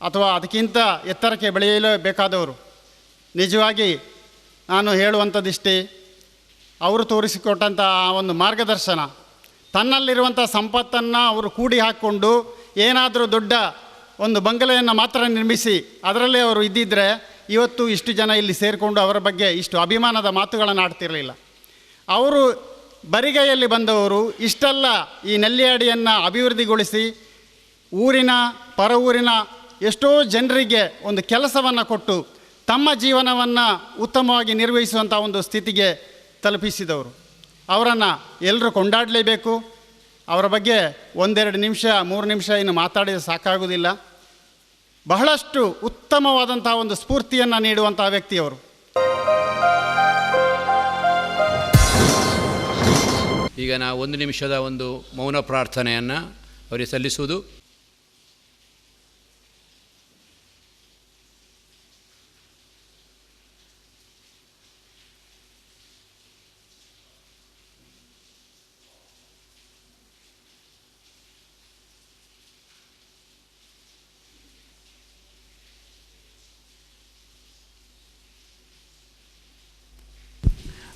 ಅಥವಾ ಅದಕ್ಕಿಂತ ಎತ್ತರಕ್ಕೆ ಬೆಳೆಯಲೇಬೇಕಾದವರು. ನಿಜವಾಗಿ ನಾನು ಹೇಳುವಂಥದ್ದಿಷ್ಟೇ, ಅವರು ತೋರಿಸಿಕೊಟ್ಟಂಥ ಆ ಒಂದು ಮಾರ್ಗದರ್ಶನ, ತನ್ನಲ್ಲಿರುವಂಥ ಸಂಪತ್ತನ್ನು ಅವರು ಕೂಡಿ ಹಾಕ್ಕೊಂಡು ಏನಾದರೂ ದೊಡ್ಡ ಒಂದು ಬಂಗಲೆಯನ್ನು ಮಾತ್ರ ನಿರ್ಮಿಸಿ ಅದರಲ್ಲೇ ಅವರು ಇದ್ದಿದ್ದರೆ ಇವತ್ತು ಇಷ್ಟು ಜನ ಇಲ್ಲಿ ಸೇರಿಕೊಂಡು ಅವರ ಬಗ್ಗೆ ಇಷ್ಟು ಅಭಿಮಾನದ ಮಾತುಗಳನ್ನು ಆಡ್ತಿರಲಿಲ್ಲ. ಅವರು ಬರಿಗೈಯಲ್ಲಿ ಬಂದವರು ಇಷ್ಟೆಲ್ಲ ಈ ನೆಲ್ಲಿಯಾಡಿಯನ್ನು ಅಭಿವೃದ್ಧಿಗೊಳಿಸಿ ಊರಿನ ಪರ ಊರಿನ ಎಷ್ಟೋ ಜನರಿಗೆ ಒಂದು ಕೆಲಸವನ್ನು ಕೊಟ್ಟು ತಮ್ಮ ಜೀವನವನ್ನು ಉತ್ತಮವಾಗಿ ನಿರ್ವಹಿಸುವಂಥ ಒಂದು ಸ್ಥಿತಿಗೆ ತಲುಪಿಸಿದವರು. ಅವರನ್ನು ಎಲ್ಲರೂ ಕೊಂಡಾಡಲೇಬೇಕು. ಅವರ ಬಗ್ಗೆ 1-2 ನಿಮಿಷ 3 ನಿಮಿಷ ಇನ್ನು ಮಾತಾಡಿದರೆ ಸಾಕಾಗುವುದಿಲ್ಲ. ಬಹಳಷ್ಟು ಉತ್ತಮವಾದಂಥ ಒಂದು ಸ್ಫೂರ್ತಿಯನ್ನು ನೀಡುವಂಥ ವ್ಯಕ್ತಿಯವರು. ಈಗ ನಾವು 1 ನಿಮಿಷದ ಒಂದು ಮೌನ ಪ್ರಾರ್ಥನೆಯನ್ನು ಅವರಿಗೆ ಸಲ್ಲಿಸುವುದು.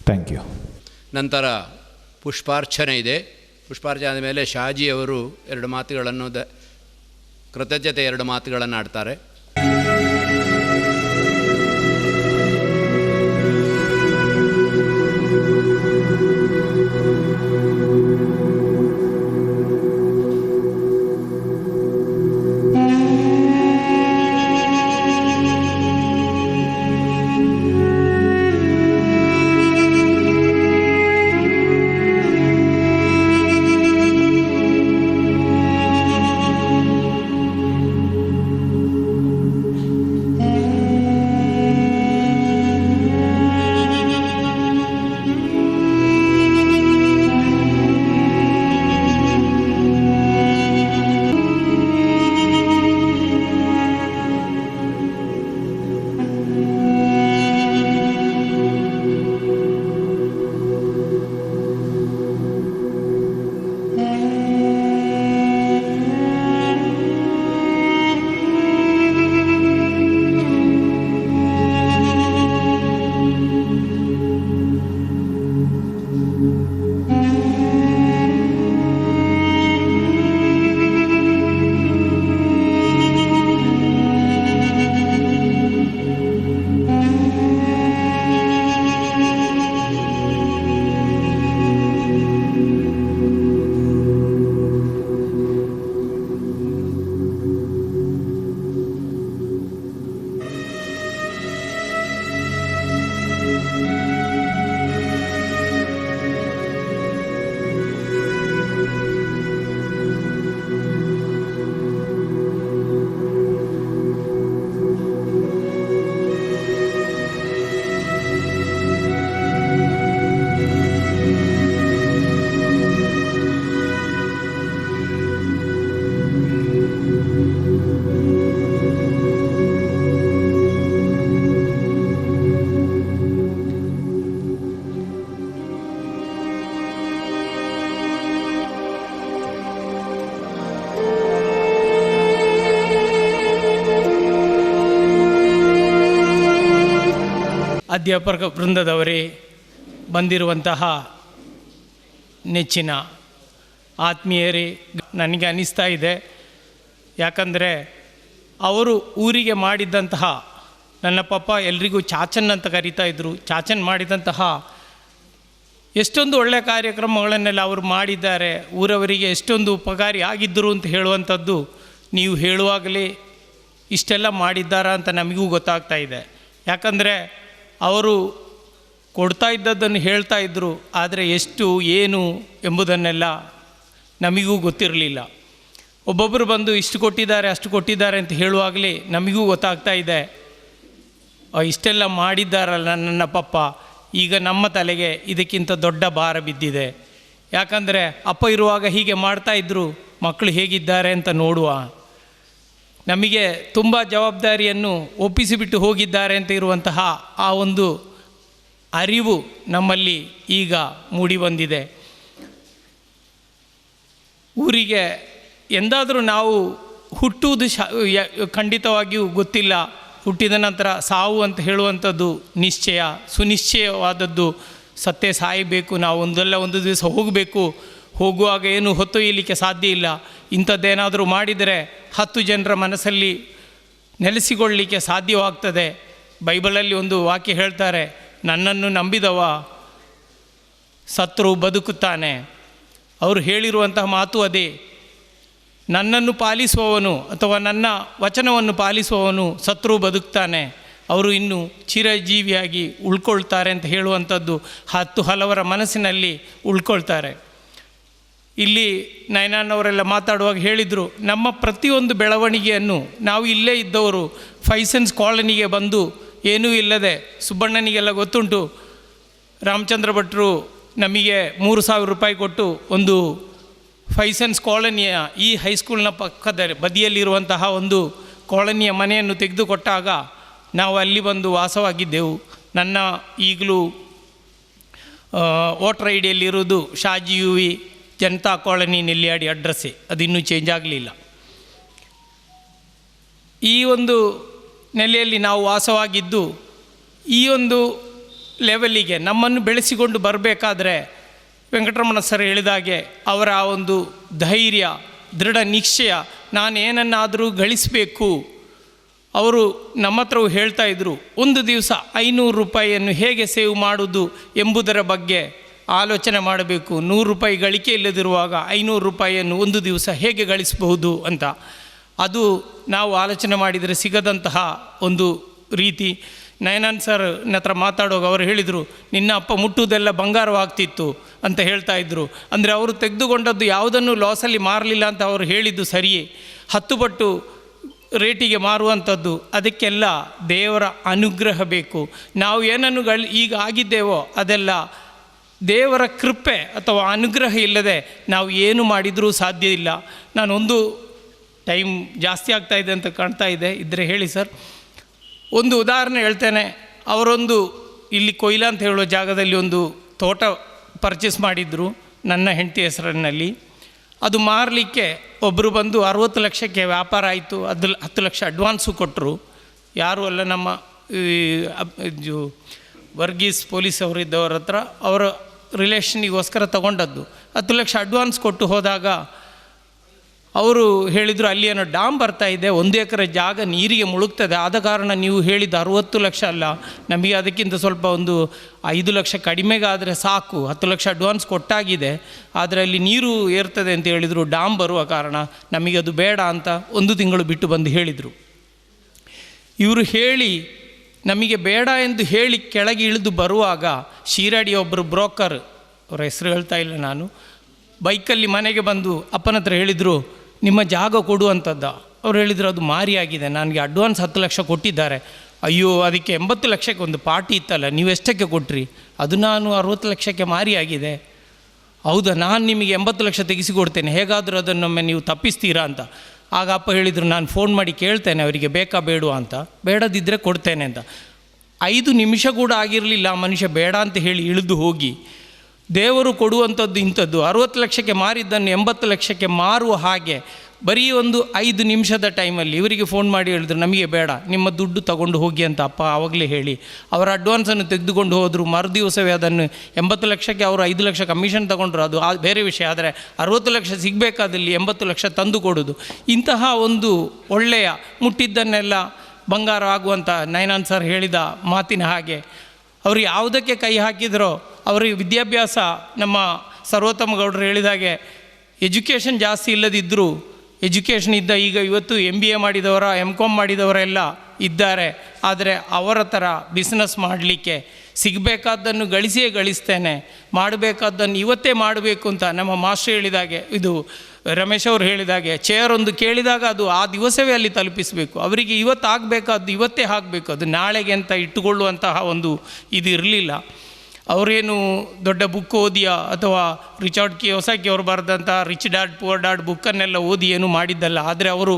Thank you. ನಂತರ ಪುಷ್ಪಾರ್ಚನೆ ಇದೆ. ಪುಷ್ಪಾರ್ಚನೆ ಆದ ಮೇಲೆ ಶಾಜಿಯವರು 2 ಮಾತುಗಳನ್ನು ಕೃತಜ್ಞತೆ 2 ಮಾತುಗಳನ್ನು ಆಡ್ತಾರೆ. ಅಧ್ಯಾಪಕ ವೃಂದದವರೇ, ಬಂದಿರುವಂತಹ ನೆಚ್ಚಿನ ಆತ್ಮೀಯರೇ, ನನಗೆ ಅನ್ನಿಸ್ತಾ ಇದೆ, ಯಾಕಂದರೆ ಅವರು ಊರಿಗೆ ಮಾಡಿದ್ದಂತಹ, ನನ್ನ ಪಪ್ಪ ಎಲ್ರಿಗೂ ಚಾಚನ್ ಅಂತ ಕರೀತಾ ಇದ್ದರು, ಚಾಚನ್ ಮಾಡಿದಂತಹ ಎಷ್ಟೊಂದು ಒಳ್ಳೆಯ ಕಾರ್ಯಕ್ರಮಗಳನ್ನೆಲ್ಲ ಅವರು ಮಾಡಿದ್ದಾರೆ, ಊರವರಿಗೆ ಎಷ್ಟೊಂದು ಉಪಕಾರಿ ಆಗಿದ್ದರು ಅಂತ ಹೇಳುವಂಥದ್ದು ನೀವು ಹೇಳುವಾಗಲೇ ಇಷ್ಟೆಲ್ಲ ಮಾಡಿದ್ದಾರಾ ಅಂತ ನಮಗೂ ಗೊತ್ತಾಗ್ತಾ ಇದೆ. ಯಾಕಂದರೆ ಅವರು ಕೊಡ್ತಾ ಇದ್ದದ್ದನ್ನು ಹೇಳ್ತಾ ಇದ್ದರು, ಆದರೆ ಎಷ್ಟು ಏನು ಎಂಬುದನ್ನೆಲ್ಲ ನಮಗೂ ಗೊತ್ತಿರಲಿಲ್ಲ. ಒಬ್ಬೊಬ್ಬರು ಬಂದು ಇಷ್ಟು ಕೊಟ್ಟಿದ್ದಾರೆ ಅಷ್ಟು ಕೊಟ್ಟಿದ್ದಾರೆ ಅಂತ ಹೇಳುವಾಗಲೇ ನಮಗೂ ಗೊತ್ತಾಗ್ತಾ ಇದೆ, ಇಷ್ಟೆಲ್ಲ ಮಾಡಿದ್ದಾರಲ್ಲ ನನ್ನ ಪಪ್ಪ, ಈಗ ನಮ್ಮ ತಲೆಗೆ ಇದಕ್ಕಿಂತ ದೊಡ್ಡ ಭಾರ ಬಿದ್ದಿದೆ. ಯಾಕಂದರೆ ಅಪ್ಪ ಇರುವಾಗ ಹೀಗೆ ಮಾಡ್ತಾಯಿದ್ರು, ಮಕ್ಕಳು ಹೇಗಿದ್ದಾರೆ ಅಂತ ನೋಡುವ. ನಮಗೆ ತುಂಬ ಜವಾಬ್ದಾರಿಯನ್ನು ಒಪ್ಪಿಸಿಬಿಟ್ಟು ಹೋಗಿದ್ದಾರೆ ಅಂತ ಇರುವಂತಹ ಆ ಒಂದು ಅರಿವು ನಮ್ಮಲ್ಲಿ ಈಗ ಮೂಡಿ ಬಂದಿದೆ. ಊರಿಗೆ ಎಂದಾದರೂ ನಾವು ಹುಟ್ಟುವುದು ಖಂಡಿತವಾಗಿಯೂ ಗೊತ್ತಿಲ್ಲ. ಹುಟ್ಟಿದ ನಂತರ ಸಾವು ಅಂತ ಹೇಳುವಂಥದ್ದು ನಿಶ್ಚಯ, ಸುನಿಶ್ಚಯವಾದದ್ದು. ಸತ್ತೇ ಸಾಯಬೇಕು, ನಾವು ಒಂದು ದಿವಸ ಹೋಗಬೇಕು. ಹೋಗುವಾಗ ಏನು ಹೊತ್ತೊಯ್ಯಲಿಕ್ಕೆ ಸಾಧ್ಯ ಇಲ್ಲ. ಇಂಥದ್ದೇನಾದರೂ ಮಾಡಿದರೆ 10 ಜನರ ಮನಸ್ಸಲ್ಲಿ ನೆಲೆಸಿಕೊಳ್ಳಲಿಕ್ಕೆ ಸಾಧ್ಯವಾಗ್ತದೆ. ಬೈಬಲಲ್ಲಿ ಒಂದು ವಾಕ್ಯ ಹೇಳ್ತಾರೆ, ನನ್ನನ್ನು ನಂಬಿದವ ಸತ್ರು ಬದುಕುತ್ತಾನೆ. ಅವರು ಹೇಳಿರುವಂತಹ ಮಾತು ಅದೇ. ನನ್ನನ್ನು ಪಾಲಿಸುವವನು ಅಥವಾ ನನ್ನ ವಚನವನ್ನು ಪಾಲಿಸುವವನು ಸತ್ರು ಬದುಕ್ತಾನೆ, ಅವರು ಇನ್ನೂ ಚಿರಜೀವಿಯಾಗಿ ಉಳ್ಕೊಳ್ತಾರೆ ಅಂತ ಹೇಳುವಂಥದ್ದು 10 ಹಲವರ ಮನಸ್ಸಿನಲ್ಲಿ ಉಳ್ಕೊಳ್ತಾರೆ. ಇಲ್ಲಿ ನಯನಣ್ಣವರೆಲ್ಲ ಮಾತಾಡುವಾಗ ಹೇಳಿದರು, ನಮ್ಮ ಪ್ರತಿಯೊಂದು ಬೆಳವಣಿಗೆಯನ್ನು ನಾವು ಇಲ್ಲೇ ಇದ್ದವರು ಫೈಸೆನ್ಸ್ ಕಾಲನಿಗೆ ಬಂದು ಏನೂ ಇಲ್ಲದೆ, ಸುಬ್ಬಣ್ಣನಿಗೆಲ್ಲ ಗೊತ್ತುಂಟು, ರಾಮಚಂದ್ರ ಭಟ್ರು ನಮಗೆ 3,000 ರೂಪಾಯಿ ಕೊಟ್ಟು ಒಂದು ಫೈಸೆನ್ಸ್ ಕಾಲನಿಯ ಈ ಹೈಸ್ಕೂಲ್ನ ಪಕ್ಕದ ಬದಿಯಲ್ಲಿರುವಂತಹ ಒಂದು ಕಾಲನಿಯ ಮನೆಯನ್ನು ತೆಗೆದುಕೊಟ್ಟಾಗ ನಾವು ಅಲ್ಲಿ ಬಂದು ವಾಸವಾಗಿದ್ದೆವು. ನನ್ನ ಈಗಲೂ ವೋಟರ್ ಐ ಡಿಯಲ್ಲಿರುವುದು Shaji U V Janata colony Nelliyadi ಅಡ್ರೆಸ್ಸೇ, ಅದು ಇನ್ನೂ ಚೇಂಜ್ ಆಗಲಿಲ್ಲ. ಈ ಒಂದು ನೆಲೆಯಲ್ಲಿ ನಾವು ವಾಸವಾಗಿದ್ದು ಈ ಒಂದು ಲೆವೆಲ್ಲಿಗೆ ನಮ್ಮನ್ನು ಬೆಳೆಸಿಕೊಂಡು ಬರಬೇಕಾದ್ರೆ ವೆಂಕಟರಮಣ ಸರ್ ಹೇಳಿದಾಗೆ ಅವರ ಆ ಒಂದು ಧೈರ್ಯ, ದೃಢ ನಿಶ್ಚಯ, ನಾನೇನನ್ನಾದರೂ ಗಳಿಸಬೇಕು. ಅವರು ನಮ್ಮ ಹತ್ರವೂ ಹೇಳ್ತಾಯಿದ್ರು, ಒಂದು ದಿವಸ 500 ರೂಪಾಯಿಯನ್ನು ಹೇಗೆ ಸೇವ್ ಮಾಡೋದು ಎಂಬುದರ ಬಗ್ಗೆ ಆಲೋಚನೆ ಮಾಡಬೇಕು. 100 ರೂಪಾಯಿ ಗಳಿಕೆ ಇಲ್ಲದಿರುವಾಗ 500 ರೂಪಾಯಿಯನ್ನು ಒಂದು ದಿವಸ ಹೇಗೆ ಗಳಿಸಬಹುದು ಅಂತ. ಅದು ನಾವು ಆಲೋಚನೆ ಮಾಡಿದರೆ ಸಿಗದಂತಹ ಒಂದು ರೀತಿ. ನಯನನ್ ಸರ್ ಹತ್ರ ಮಾತಾಡುವಾಗ ಅವರು ಹೇಳಿದರು, ನಿನ್ನ ಅಪ್ಪ ಮುಟ್ಟುವುದೆಲ್ಲ ಬಂಗಾರವಾಗ್ತಿತ್ತು ಅಂತ ಹೇಳ್ತಾಯಿದ್ರು. ಅಂದರೆ ಅವರು ತೆಗೆದುಕೊಂಡದ್ದು ಯಾವುದನ್ನು ಲಾಸಲ್ಲಿ ಮಾರಲಿಲ್ಲ ಅಂತ ಅವರು ಹೇಳಿದ್ದು ಸರಿಯೇ. 10 ಪಟ್ಟು ರೇಟಿಗೆ ಮಾರುವಂಥದ್ದು, ಅದಕ್ಕೆಲ್ಲ ದೇವರ ಅನುಗ್ರಹ ಬೇಕು. ನಾವು ಏನನ್ನು ಈಗ ಆಗಿದ್ದೇವೋ ಅದೆಲ್ಲ ದೇವರ ಕೃಪೆ ಅಥವಾ ಅನುಗ್ರಹ ಇಲ್ಲದೆ ನಾವು ಏನು ಮಾಡಿದರೂ ಸಾಧ್ಯ ಇಲ್ಲ. ನಾನೊಂದು ಟೈಮ್ ಜಾಸ್ತಿ ಆಗ್ತಾಯಿದೆ ಅಂತ ಕಾಣ್ತಾ ಇದೆ, ಇದ್ದರೆ ಹೇಳಿ ಸರ್. ಒಂದು ಉದಾಹರಣೆ ಹೇಳ್ತೇನೆ. ಅವರೊಂದು ಇಲ್ಲಿ ಕೊಯ್ಲಾ ಅಂತ ಹೇಳುವ ಜಾಗದಲ್ಲಿ ಒಂದು ತೋಟ ಪರ್ಚೇಸ್ ಮಾಡಿದರು ನನ್ನ ಹೆಂಡತಿ ಹೆಸರಿನಲ್ಲಿ. ಅದು ಮಾರಲಿಕ್ಕೆ ಒಬ್ಬರು ಬಂದು 60 ಲಕ್ಷಕ್ಕೆ ವ್ಯಾಪಾರ ಆಯಿತು. 10 ಲಕ್ಷ ಅಡ್ವಾನ್ಸು ಕೊಟ್ಟರು. ಯಾರೂ ಅಲ್ಲ, ನಮ್ಮ ವರ್ಗೀಸ್ ಪೊಲೀಸ್ ಅವರಿದ್ದವ್ರ ಹತ್ರ ಅವರ ರಿಲೇಷನಿಗೋಸ್ಕರ ತಗೊಂಡದ್ದು. 10 ಲಕ್ಷ ಅಡ್ವಾನ್ಸ್ ಕೊಟ್ಟು ಹೋದಾಗ ಅವರು ಹೇಳಿದರು, ಅಲ್ಲಿ ಏನೋ ಡ್ಯಾಮ್ ಬರ್ತಾ ಇದೆ, 1 ಎಕರೆ ಜಾಗ ನೀರಿಗೆ ಮುಳುಗ್ತದೆ, ಆದ ಕಾರಣ ನೀವು ಹೇಳಿದ 60 ಲಕ್ಷ ಅಲ್ಲ, ನಮಗೆ ಅದಕ್ಕಿಂತ ಸ್ವಲ್ಪ ಒಂದು 5 ಲಕ್ಷ ಕಡಿಮೆಗಾದರೆ ಸಾಕು, 10 ಲಕ್ಷ ಅಡ್ವಾನ್ಸ್ ಕೊಟ್ಟಾಗಿದೆ, ಆದರೆ ಅಲ್ಲಿ ನೀರು ಏರ್ತದೆ ಅಂತ ಹೇಳಿದರು. ಡ್ಯಾಮ್ ಬರುವ ಕಾರಣ ನಮಗೆ ಅದು ಬೇಡ ಅಂತ 1 ತಿಂಗಳು ಬಿಟ್ಟು ಬಂದು ಹೇಳಿದರು. ಇವರು ಹೇಳಿ ನಮಗೆ ಬೇಡ ಎಂದು ಹೇಳಿ ಕೆಳಗೆ ಇಳಿದು ಬರುವಾಗ ಶಿರಾಡಿಯ ಒಬ್ಬರು ಬ್ರೋಕರ್, ಅವರ ಹೆಸರು ಹೇಳ್ತಾ ಇಲ್ಲ ನಾನು, ಬೈಕಲ್ಲಿ ಮನೆಗೆ ಬಂದು ಅಪ್ಪನ ಹತ್ರ ಹೇಳಿದರು, ನಿಮ್ಮ ಜಾಗ ಕೊಡುವಂಥದ್ದು. ಅವ್ರು ಹೇಳಿದರು, ಅದು ಮಾರಿಯಾಗಿದೆ, ನನಗೆ ಅಡ್ವಾನ್ಸ್ 10 ಲಕ್ಷ ಕೊಟ್ಟಿದ್ದಾರೆ. ಅಯ್ಯೋ, ಅದಕ್ಕೆ 80 ಲಕ್ಷಕ್ಕೆ ಒಂದು ಪಾರ್ಟಿ ಇತ್ತಲ್ಲ, ನೀವು ಎಷ್ಟಕ್ಕೆ ಕೊಟ್ರಿ? ಅದು ನಾನು 60 ಲಕ್ಷಕ್ಕೆ ಮಾರಿಯಾಗಿದೆ. ಹೌದಾ, ನಾನು ನಿಮಗೆ 80 ಲಕ್ಷ ತೆಗೆಸಿಕೊಡ್ತೇನೆ, ಹೇಗಾದರೂ ಅದನ್ನೊಮ್ಮೆ ನೀವು ತಪ್ಪಿಸ್ತೀರಾ ಅಂತ. ಆಗ ಅಪ್ಪ ಹೇಳಿದರು, ನಾನು ಫೋನ್ ಮಾಡಿ ಕೇಳ್ತೇನೆ ಅವರಿಗೆ ಬೇಕಾ ಬೇಡುವ ಅಂತ, ಬೇಡದಿದ್ದರೆ ಕೊಡ್ತೇನೆ ಅಂತ. 5 ನಿಮಿಷ ಕೂಡ ಆಗಿರಲಿಲ್ಲ, ಆ ಮನುಷ್ಯ ಬೇಡ ಅಂತ ಹೇಳಿ ಇಳಿದು ಹೋಗಿ, ದೇವರು ಕೊಡುವಂಥದ್ದು ಇಂಥದ್ದು. 60 ಲಕ್ಷಕ್ಕೆ ಮಾರಿದ್ದನ್ನು 80 ಲಕ್ಷಕ್ಕೆ ಮಾರುವ ಹಾಗೆ ಬರೀ ಒಂದು 5 ನಿಮಿಷದ ಟೈಮಲ್ಲಿ ಇವರಿಗೆ ಫೋನ್ ಮಾಡಿ ಹೇಳಿದ್ರು, ನಮಗೆ ಬೇಡ, ನಿಮ್ಮ ದುಡ್ಡು ತಗೊಂಡು ಹೋಗಿ ಅಂತ ಅಪ್ಪ ಆವಾಗಲೇ ಹೇಳಿ ಅವರ ಅಡ್ವಾನ್ಸನ್ನು ತೆಗೆದುಕೊಂಡು ಹೋದರು. ಮರುದಿವಸವೇ ಅದನ್ನು 80 ಲಕ್ಷಕ್ಕೆ ಅವರು 5 ಲಕ್ಷ ಕಮಿಷನ್ ತಗೊಂಡ್ರು, ಅದು ಬೇರೆ ವಿಷಯ. ಆದರೆ 60 ಲಕ್ಷ ಸಿಗಬೇಕಾದಲ್ಲಿ 80 ಲಕ್ಷ ತಂದು ಕೊಡೋದು. ಇಂತಹ ಒಂದು ಒಳ್ಳೆಯ ಮುಟ್ಟಿದ್ದನ್ನೆಲ್ಲ ಬಂಗಾರ ಆಗುವಂಥ ನಯನಾನ್ ಸರ್ ಹೇಳಿದ ಮಾತಿನ ಹಾಗೆ ಅವರು ಯಾವುದಕ್ಕೆ ಕೈ ಹಾಕಿದರೋ ಅವರಿಗೆ ವಿದ್ಯಾಭ್ಯಾಸ, ನಮ್ಮ ಸರ್ವೋತ್ತಮ ಗೌಡರು ಹೇಳಿದಾಗೆ ಎಜುಕೇಷನ್ ಜಾಸ್ತಿ ಇಲ್ಲದಿದ್ದರೂ ಎಜುಕೇಷನ್ ಇದ್ದ ಈಗ ಇವತ್ತು MBA ಮಾಡಿದವರ MCOM ಮಾಡಿದವರೆಲ್ಲ ಇದ್ದಾರೆ. ಆದರೆ ಅವರ ಥರ ಬಿಸ್ನೆಸ್ ಮಾಡಲಿಕ್ಕೆ ಸಿಗಬೇಕಾದ್ದನ್ನು ಗಳಿಸ್ತೇನೆ, ಮಾಡಬೇಕಾದ್ದನ್ನು ಇವತ್ತೇ ಮಾಡಬೇಕು ಅಂತ ನಮ್ಮ ಮಾಸ್ಟರ್ ಹೇಳಿದಾಗೆ, ಇದು ರಮೇಶ್ ಅವರು ಹೇಳಿದಾಗೆ, ಚೇರ್ ಒಂದು ಕೇಳಿದಾಗ ಅದು ಆ ದಿವಸವೇ ಅಲ್ಲಿ ತಲುಪಿಸಬೇಕು. ಅವರಿಗೆ ಇವತ್ತು ಆಗಬೇಕಾದ್ದು ಇವತ್ತೇ ಆಗಬೇಕು, ಅದು ನಾಳೆಗೆ ಅಂತ ಇಟ್ಟುಕೊಳ್ಳುವಂತಹ ಒಂದು ಇದು ಇರಲಿಲ್ಲ. ಅವರೇನು ದೊಡ್ಡ ಬುಕ್ ಓದಿಯ ಅಥವಾ ರಿಚರ್ಡ್ ಕಿಯೋಸಾಕಿ ಅವರು ಬರೆದಂಥ ರಿಚ್ ಡ್ಯಾಡ್ ಪುವರ್ ಡ್ಯಾಡ್ ಬುಕ್ಕನ್ನೆಲ್ಲ ಓದಿ ಏನು ಮಾಡಿದ್ದಲ್ಲ. ಆದರೆ ಅವರು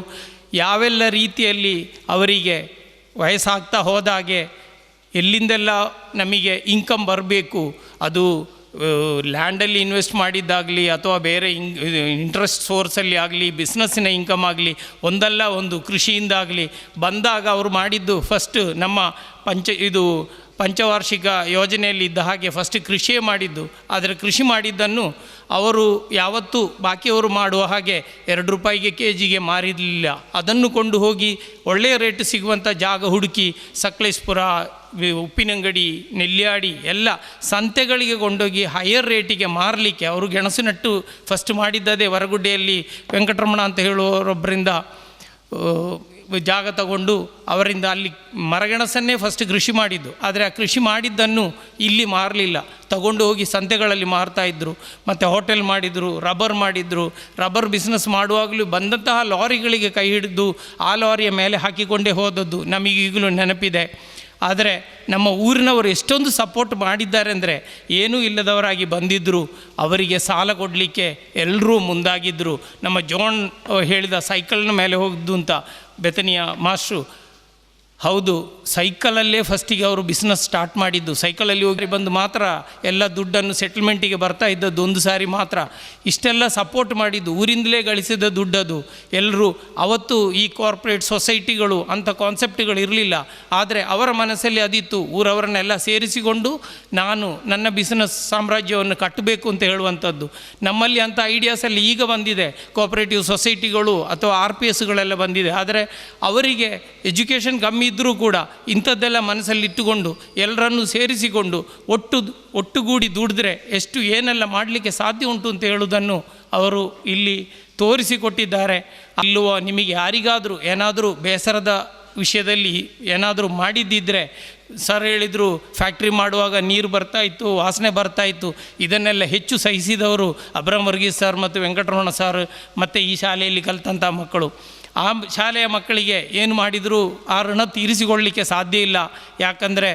ಯಾವೆಲ್ಲ ರೀತಿಯಲ್ಲಿ ಅವರಿಗೆ ವಯಸ್ಸಾಗ್ತಾ ಹೋದಾಗೆ ಎಲ್ಲಿಂದೆಲ್ಲ ನಮಗೆ ಇನ್ಕಮ್ ಬರಬೇಕು, ಅದು ಲ್ಯಾಂಡಲ್ಲಿ ಇನ್ವೆಸ್ಟ್ ಮಾಡಿದ್ದಾಗಲಿ ಅಥವಾ ಬೇರೆ ಇಂಟ್ರೆಸ್ಟ್ ಸೋರ್ಸಲ್ಲಿ ಆಗಲಿ, ಬಿಸ್ನೆಸ್ಸಿನ ಇನ್ಕಮ್ ಆಗಲಿ, ಒಂದಲ್ಲ ಒಂದು ಕೃಷಿಯಿಂದಾಗಲಿ ಬಂದಾಗ ಅವರು ಮಾಡಿದ್ದು ಫಸ್ಟ್ ನಮ್ಮ ಪಂಚವಾರ್ಷಿಕ ಯೋಜನೆಯಲ್ಲಿ ಇದ್ದ ಹಾಗೆ ಫಸ್ಟ್ ಕೃಷಿಯೇ ಮಾಡಿದ್ದು. ಆದರೆ ಕೃಷಿ ಮಾಡಿದ್ದನ್ನು ಅವರು ಯಾವತ್ತೂ ಬಾಕಿಯವರು ಮಾಡುವ ಹಾಗೆ 2 ರೂಪಾಯಿಗೆ KGಗೆ ಮಾರಿರಲಿಲ್ಲ. ಅದನ್ನು ಕೊಂಡು ಹೋಗಿ ಒಳ್ಳೆಯ ರೇಟ್ ಸಿಗುವಂಥ ಜಾಗ ಹುಡುಕಿ ಸಕಲೇಶ್ಪುರ, ಉಪ್ಪಿನಂಗಡಿ, ನೆಲ್ಯಾಡಿ ಎಲ್ಲ ಸಂತೆಗಳಿಗೆ ಕೊಂಡೋಗಿ ಹೈಯರ್ ರೇಟಿಗೆ ಮಾರಲಿಕ್ಕೆ ಅವರು ಗೆಣಸು ನಟ್ಟು ಫಸ್ಟ್ ಮಾಡಿದ್ದದೇ. ವರಗುಡ್ಡೆಯಲ್ಲಿ ವೆಂಕಟರಮಣ ಅಂತ ಹೇಳುವವರೊಬ್ಬರಿಂದ ಜಾಗ ತಗೊಂಡು ಅವರಿಂದ ಅಲ್ಲಿ ಮರಗೆಣಸನ್ನೇ ಫಸ್ಟ್ ಕೃಷಿ ಮಾಡಿದ್ದು. ಆದರೆ ಆ ಕೃಷಿ ಮಾಡಿದ್ದನ್ನು ಇಲ್ಲಿ ಮಾರಲಿಲ್ಲ, ತಗೊಂಡು ಹೋಗಿ ಸಂತೆಗಳಲ್ಲಿ ಮಾರ್ತಾಯಿದ್ರು. ಮತ್ತು ಹೋಟೆಲ್ ಮಾಡಿದರು, ರಬ್ಬರ್ ಮಾಡಿದರು. ರಬ್ಬರ್ ಬಿಸ್ನೆಸ್ ಮಾಡುವಾಗಲೂ ಬಂದಂತಹ ಲಾರಿಗಳಿಗೆ ಕೈ ಹಿಡಿದು ಆ ಲಾರಿಯ ಮೇಲೆ ಹಾಕಿಕೊಂಡೇ ಹೋದದ್ದು ನಮಗೀಗಲೂ ನೆನಪಿದೆ. ಆದರೆ ನಮ್ಮ ಊರಿನವರು ಎಷ್ಟೊಂದು ಸಪೋರ್ಟ್ ಮಾಡಿದ್ದಾರೆ ಅಂದರೆ, ಏನೂ ಇಲ್ಲದವರಾಗಿ ಬಂದಿದ್ದರು, ಅವರಿಗೆ ಸಾಲ ಕೊಡಲಿಕ್ಕೆ ಎಲ್ಲರೂ ಮುಂದಾಗಿದ್ದರು. ನಮ್ಮ ಜೋನ್ ಹೇಳಿದ ಸೈಕಲ್ನ ಮೇಲೆ ಹೋಗಿದ್ದು ಅಂತ ಬೆತನಿಯ ಮಾಸ್ಟ್ರು, ಹೌದು, ಸೈಕಲಲ್ಲೇ ಫಸ್ಟಿಗೆ ಅವರು ಬಿಸ್ನೆಸ್ ಸ್ಟಾರ್ಟ್ ಮಾಡಿದ್ದು. ಸೈಕಲಲ್ಲಿ ಹೋಗಿ ಬಂದು ಮಾತ್ರ ಎಲ್ಲ ದುಡ್ಡನ್ನು ಸೆಟಲ್ಮೆಂಟಿಗೆ ಬರ್ತಾ ಇದ್ದದ್ದು ಒಂದು ಸಾರಿ ಮಾತ್ರ. ಇಷ್ಟೆಲ್ಲ ಸಪೋರ್ಟ್ ಮಾಡಿದ್ದು ಊರಿಂದಲೇ ಗಳಿಸಿದ ದುಡ್ಡದು. ಎಲ್ಲರೂ ಅವತ್ತು ಈ ಕಾರ್ಪೊರೇಟ್ ಸೊಸೈಟಿಗಳು ಅಂಥ ಕಾನ್ಸೆಪ್ಟ್ಗಳು ಇರಲಿಲ್ಲ. ಆದರೆ ಅವರ ಮನಸ್ಸಲ್ಲಿ ಅದಿತ್ತು, ಊರವರನ್ನೆಲ್ಲ ಸೇರಿಸಿಕೊಂಡು ನಾನು ನನ್ನ ಬಿಸ್ನೆಸ್ ಸಾಮ್ರಾಜ್ಯವನ್ನು ಕಟ್ಟಬೇಕು ಅಂತ ಹೇಳುವಂಥದ್ದು. ನಮ್ಮಲ್ಲಿ ಅಂಥ ಐಡಿಯಾಸಲ್ಲಿ ಈಗ ಬಂದಿದೆ, ಕೋಆಪರೇಟಿವ್ ಸೊಸೈಟಿಗಳು ಅಥವಾ RPSಗಳೆಲ್ಲ ಬಂದಿದೆ. ಆದರೆ ಅವರಿಗೆ ಎಜುಕೇಷನ್ ಕಮ್ಮಿ ಇದ್ದರೂ ಕೂಡ ಇಂಥದ್ದೆಲ್ಲ ಮನಸ್ಸಲ್ಲಿಟ್ಟುಕೊಂಡು ಎಲ್ಲರನ್ನೂ ಸೇರಿಸಿಕೊಂಡು ಒಟ್ಟುಗೂಡಿ ದುಡಿದ್ರೆ ಎಷ್ಟು ಏನೆಲ್ಲ ಮಾಡಲಿಕ್ಕೆ ಸಾಧ್ಯ ಉಂಟು ಅಂತ ಹೇಳುವುದನ್ನು ಅವರು ಇಲ್ಲಿ ತೋರಿಸಿಕೊಟ್ಟಿದ್ದಾರೆ. ಅಲ್ಲುವ ನಿಮಗೆ ಯಾರಿಗಾದರೂ ಏನಾದರೂ ಬೇಸರದ ವಿಷಯದಲ್ಲಿ ಏನಾದರೂ ಮಾಡಿದ್ದಿದ್ದರೆ, ಸರ್ ಹೇಳಿದರು ಫ್ಯಾಕ್ಟ್ರಿ ಮಾಡುವಾಗ ನೀರು ಬರ್ತಾಯಿತ್ತು, ವಾಸನೆ ಬರ್ತಾಯಿತ್ತು, ಇದನ್ನೆಲ್ಲ ಹೆಚ್ಚು ಸಹಿಸಿದವರು ಅಬ್ರಾಮ್ ವರ್ಗೀಸ್ ಸರ್ ಮತ್ತು ವೆಂಕಟರಮಣ ಸರ್ ಮತ್ತು ಈ ಶಾಲೆಯಲ್ಲಿ ಕಲಿತಂಥ ಮಕ್ಕಳು. ಆ ಶಾಲೆಯ ಮಕ್ಕಳಿಗೆ ಏನು ಮಾಡಿದರೂ ಆ ಋಣ ತೀರಿಸಿಕೊಳ್ಳಲಿಕ್ಕೆ ಸಾಧ್ಯ ಇಲ್ಲ. ಯಾಕಂದರೆ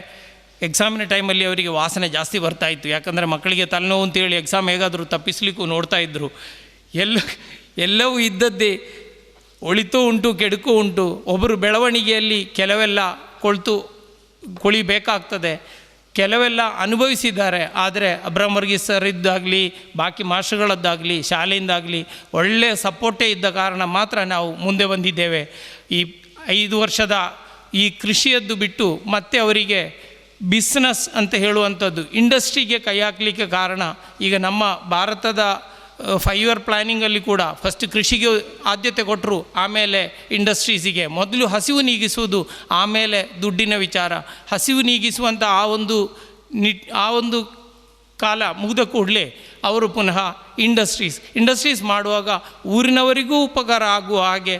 ಎಕ್ಸಾಮಿನ ಟೈಮಲ್ಲಿ ಅವರಿಗೆ ವಾಸನೆ ಜಾಸ್ತಿ ಬರ್ತಾಯಿತ್ತು. ಯಾಕಂದರೆ ಮಕ್ಕಳಿಗೆ ತಲೆನೋವು ಅಂತೇಳಿ ಎಕ್ಸಾಮ್ ಹೇಗಾದರೂ ತಪ್ಪಿಸಲಿಕ್ಕೂ ನೋಡ್ತಾಯಿದ್ರು. ಎಲ್ಲವೂ ಇದ್ದದ್ದೇ, ಒಳಿತೂ ಉಂಟು ಕೆಡುಕು ಉಂಟು. ಒಬ್ಬರು ಬೆಳವಣಿಗೆಯಲ್ಲಿ ಕೆಲವೆಲ್ಲ ಕೊಳಿಬೇಕಾಗ್ತದೆ, ಕೆಲವೆಲ್ಲ ಅನುಭವಿಸಿದ್ದಾರೆ. ಆದರೆ ಅಬ್ರಾಮ್ ವರ್ಗೀಸ್ ಸರ್ ಇದ್ದಾಗಲಿ, ಬಾಕಿ ಮಾಸ್ಟರ್ಗಳದ್ದಾಗಲಿ, ಶಾಲೆಯಿಂದಾಗಲಿ ಒಳ್ಳೆಯ ಸಪೋರ್ಟೇ ಇದ್ದ ಕಾರಣ ಮಾತ್ರ ನಾವು ಮುಂದೆ ಬಂದಿದ್ದೇವೆ. ಈ 5 ವರ್ಷದ ಈ ಕೃಷಿಯದ್ದು ಬಿಟ್ಟು ಮತ್ತೆ ಅವರಿಗೆ ಬಿಸ್ನೆಸ್ ಅಂತ ಹೇಳುವಂಥದ್ದು, ಇಂಡಸ್ಟ್ರಿಗೆ ಕೈ ಹಾಕಲಿಕ್ಕೆ ಕಾರಣ, ಈಗ ನಮ್ಮ ಭಾರತದ 5 ಇಯರ್ ಪ್ಲ್ಯಾನಿಂಗಲ್ಲಿ ಕೂಡ ಫಸ್ಟ್ ಕೃಷಿಗೆ ಆದ್ಯತೆ ಕೊಟ್ಟರು, ಆಮೇಲೆ ಇಂಡಸ್ಟ್ರೀಸಿಗೆ. ಮೊದಲು ಹಸಿವು ನೀಗಿಸುವುದು, ಆಮೇಲೆ ದುಡ್ಡಿನ ವಿಚಾರ. ಹಸಿವು ನೀಗಿಸುವಂಥ ಆ ಒಂದು ಕಾಲ ಮುಗಿದ ಕೂಡಲೇ ಅವರು ಪುನಃ ಇಂಡಸ್ಟ್ರೀಸ್ ಮಾಡುವಾಗ ಊರಿನವರಿಗೂ ಉಪಕಾರ ಆಗುವ ಹಾಗೆ,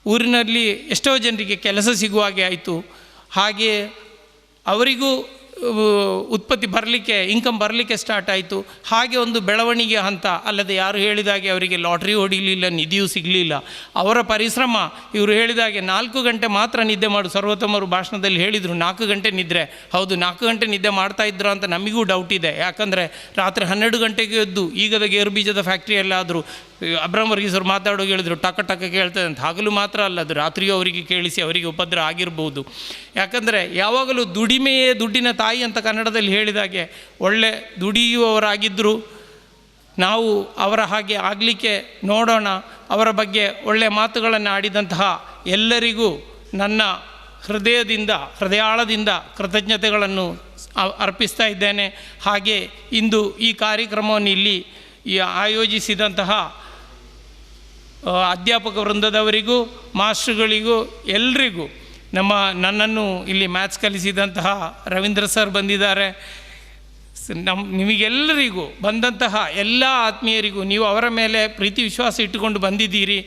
ಊರಿನಲ್ಲಿ ಎಷ್ಟೋ ಜನರಿಗೆ ಕೆಲಸ ಸಿಗುವ ಹಾಗೆ ಆಯಿತು. ಹಾಗೆ ಅವರಿಗೂ ಉತ್ಪತ್ತಿ ಬರಲಿಕ್ಕೆ, ಇನ್ಕಮ್ ಬರಲಿಕ್ಕೆ ಸ್ಟಾರ್ಟ್ ಆಯಿತು. ಹಾಗೆ ಒಂದು ಬೆಳವಣಿಗೆ ಹಂತ. ಅಲ್ಲದೆ ಯಾರು ಹೇಳಿದಾಗೆ ಅವರಿಗೆ ಲಾಟ್ರಿ ಹೊಡಿಲಿಲ್ಲ, ನಿಧಿಯೂ ಸಿಗಲಿಲ್ಲ. ಅವರ ಪರಿಶ್ರಮ, ಇವರು ಹೇಳಿದಾಗೆ 4 ಗಂಟೆ ಮಾತ್ರ ನಿದ್ದೆ ಮಾಡು, ಸರ್ವೋತ್ತಮರು ಭಾಷಣದಲ್ಲಿ ಹೇಳಿದರು 4 ಗಂಟೆ ನಿದ್ರೆ. ಹೌದು, 4 ಗಂಟೆ ನಿದ್ದೆ ಮಾಡ್ತಾಯಿದ್ರು ಅಂತ ನಮಗೂ ಡೌಟ್ ಇದೆ. ಯಾಕಂದರೆ ರಾತ್ರಿ 12 ಗಂಟೆಗೆ ಎದ್ದು, ಈಗದ ಗೇರು ಬೀಜದ ಫ್ಯಾಕ್ಟ್ರಿಯಲ್ಲಾದರೂ ಅಬ್ರಾಮ್ ವರ್ಗೀಸ್ ಅವರು ಮಾತಾಡೋಗಿ ಹೇಳಿದರು ಟಕ ಕೇಳ್ತದೆ ಅಂತ. ಹಗಲು ಮಾತ್ರ ಅಲ್ಲ, ಅದು ರಾತ್ರಿಯೂ ಅವರಿಗೆ ಕೇಳಿಸಿ ಅವರಿಗೆ ಉಪದ್ರ ಆಗಿರ್ಬೋದು. ಯಾಕಂದರೆ ಯಾವಾಗಲೂ ದುಡಿಮೆಯೇ ದುಡ್ಡಿನ ತಾಯಿ ಅಂತ ಕನ್ನಡದಲ್ಲಿ ಹೇಳಿದಾಗೆ ಒಳ್ಳೆ ದುಡಿಯುವವರಾಗಿದ್ದರು. ನಾವು ಅವರ ಹಾಗೆ ಆಗಲಿಕ್ಕೆ ನೋಡೋಣ. ಅವರ ಬಗ್ಗೆ ಒಳ್ಳೆಯ ಮಾತುಗಳನ್ನು ಆಡಿದಂತಹ ಎಲ್ಲರಿಗೂ ನನ್ನ ಹೃದಯಾಳದಿಂದ ಕೃತಜ್ಞತೆಗಳನ್ನು ಅರ್ಪಿಸ್ತಾ ಇದ್ದೇನೆ. ಹಾಗೆ ಇಂದು ಈ ಕಾರ್ಯಕ್ರಮವನ್ನು ಇಲ್ಲಿ ಆಯೋಜಿಸಿದಂತಹ ಅಧ್ಯಾಪಕ ವೃಂದದವರಿಗೂ, ಮಾಸ್ಟರ್ಗಳಿಗೂ, ಎಲ್ರಿಗೂ, ನನ್ನನ್ನು ಇಲ್ಲಿ ಮ್ಯಾಥ್ಸ್ ಕಲಿಸಿದಂತಹ ರವೀಂದ್ರ ಸರ್ ಬಂದಿದ್ದಾರೆ. ನಿಮಗೆಲ್ಲರಿಗೂ, ಬಂದಂತಹ ಎಲ್ಲ ಆತ್ಮೀಯರಿಗೂ, ನೀವು ಅವರ ಮೇಲೆ ಪ್ರೀತಿ ವಿಶ್ವಾಸ ಇಟ್ಟುಕೊಂಡು ಬಂದಿದ್ದೀರಿ.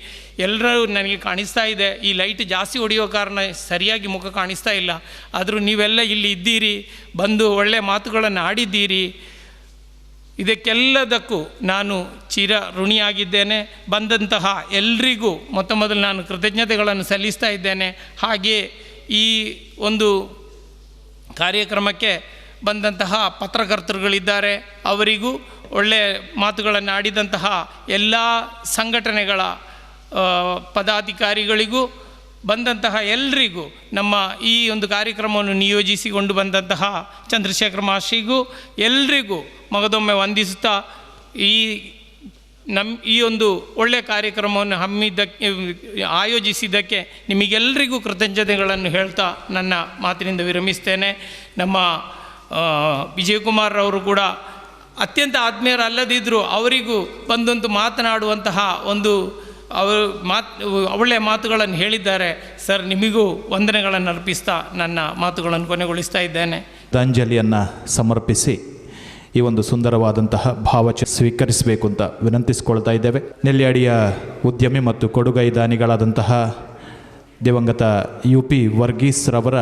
ಎಲ್ಲರೂ ನನಗೆ ಕಾಣಿಸ್ತಾ ಇದೆ, ಈ ಲೈಟ್ ಜಾಸ್ತಿ ಹೊಡೆಯೋ ಕಾರಣ ಸರಿಯಾಗಿ ಮುಖ ಕಾಣಿಸ್ತಾ ಇಲ್ಲ. ಆದರೂ ನೀವೆಲ್ಲ ಇಲ್ಲಿ ಇದ್ದೀರಿ, ಬಂದು ಒಳ್ಳೆಯ ಮಾತುಗಳನ್ನು ಆಡಿದ್ದೀರಿ. ಇದಕ್ಕೆಲ್ಲದಕ್ಕೂ ನಾನು ಚಿರ ಋಣಿಯಾಗಿದ್ದೇನೆ. ಬಂದಂತಹ ಎಲ್ರಿಗೂ ಮೊದಲು ನಾನು ಕೃತಜ್ಞತೆಗಳನ್ನು ಸಲ್ಲಿಸ್ತಾ ಇದ್ದೇನೆ. ಹಾಗೆ ಈ ಒಂದು ಕಾರ್ಯಕ್ರಮಕ್ಕೆ ಬಂದಂತಹ ಪತ್ರಕರ್ತರುಗಳಿದ್ದಾರೆ, ಅವರಿಗೂ, ಒಳ್ಳೆಯ ಮಾತುಗಳನ್ನು ಆಡಿದಂತಹ ಎಲ್ಲ ಸಂಘಟನೆಗಳ ಪದಾಧಿಕಾರಿಗಳಿಗೂ ಬಂದಂತಹ ಎಲ್ರಿಗೂ, ನಮ್ಮ ಈ ಒಂದು ಕಾರ್ಯಕ್ರಮವನ್ನು ನಿಯೋಜಿಸಿಕೊಂಡು ಬಂದಂತಹ ಚಂದ್ರಶೇಖರ ಮಾಸ್ಟ್ರಿಗೂ ಎಲ್ರಿಗೂ ಮಗದೊಮ್ಮೆ ವಂದಿಸುತ್ತಾ ಈ ಒಂದು ಒಳ್ಳೆಯ ಕಾರ್ಯಕ್ರಮವನ್ನು ಆಯೋಜಿಸಿದ್ದಕ್ಕೆ ನಿಮಗೆಲ್ಲರಿಗೂ ಕೃತಜ್ಞತೆಗಳನ್ನು ಹೇಳ್ತಾ ನನ್ನ ಮಾತಿನಿಂದ ವಿರಮಿಸ್ತೇನೆ. ನಮ್ಮ ವಿಜಯಕುಮಾರ್ ಅವರು ಕೂಡ ಅತ್ಯಂತ ಆತ್ಮೀಯರಲ್ಲದಿದ್ದರೂ ಅವರಿಗೂ ಬಂದೊಂದು ಮಾತನಾಡುವಂತಹ ಒಂದು ಒಳ್ಳೆಯ ಮಾತುಗಳನ್ನು ಹೇಳಿದ್ದಾರೆ. ಸರ್, ನಿಮಗೂ ವಂದನೆಗಳನ್ನು ಅರ್ಪಿಸ್ತಾ ನನ್ನ ಮಾತುಗಳನ್ನು ಕೊನೆಗೊಳಿಸ್ತಾ ಇದ್ದೇನೆ. ಶ್ರದ್ಧಾಂಜಲಿಯನ್ನು ಸಮರ್ಪಿಸಿ ಈ ಒಂದು ಸುಂದರವಾದಂತಹ ಭಾವಚಿತ್ರ ಸ್ವೀಕರಿಸಬೇಕು ಅಂತ ವಿನಂತಿಸಿಕೊಳ್ತಾ ಇದ್ದೇವೆ. ನೆಲ್ಯಾಡಿಯ ಉದ್ಯಮಿ ಮತ್ತು ಕೊಡುಗೈ ದಾನಿಗಳಾದಂತಹ ದಿವಂಗತ UP ವರ್ಗೀಸ್ ರವರ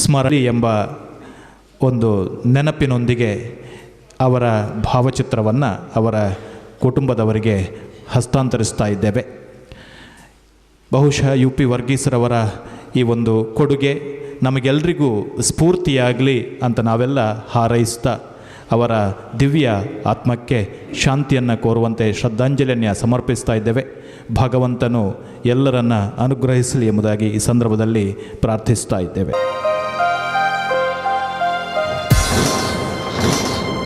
ಸ್ಮರಣೆ ಎಂಬ ಒಂದು ನೆನಪಿನೊಂದಿಗೆ ಅವರ ಭಾವಚಿತ್ರವನ್ನು ಅವರ ಕುಟುಂಬದವರಿಗೆ ಹಸ್ತಾಂತರಿಸ್ತಾ ಇದ್ದೇವೆ. ಬಹುಶಃ UP ವರ್ಗೀಸ್ ರವರ ಈ ಒಂದು ಕೊಡುಗೆ ನಮಗೆಲ್ಲರಿಗೂ ಸ್ಫೂರ್ತಿಯಾಗಲಿ ಅಂತ ನಾವೆಲ್ಲ ಹಾರೈಸ್ತಾ ಅವರ ದಿವ್ಯ ಆತ್ಮಕ್ಕೆ ಶಾಂತಿಯನ್ನು ಕೋರುವಂತೆ ಶ್ರದ್ಧಾಂಜಲಿಯನ್ನು ಸಮರ್ಪಿಸ್ತಾ ಇದ್ದೇವೆ. ಭಗವಂತನು ಎಲ್ಲರನ್ನ ಅನುಗ್ರಹಿಸಲಿ ಎಂಬುದಾಗಿ ಈ ಸಂದರ್ಭದಲ್ಲಿ ಪ್ರಾರ್ಥಿಸ್ತಾ ಇದ್ದೇವೆ.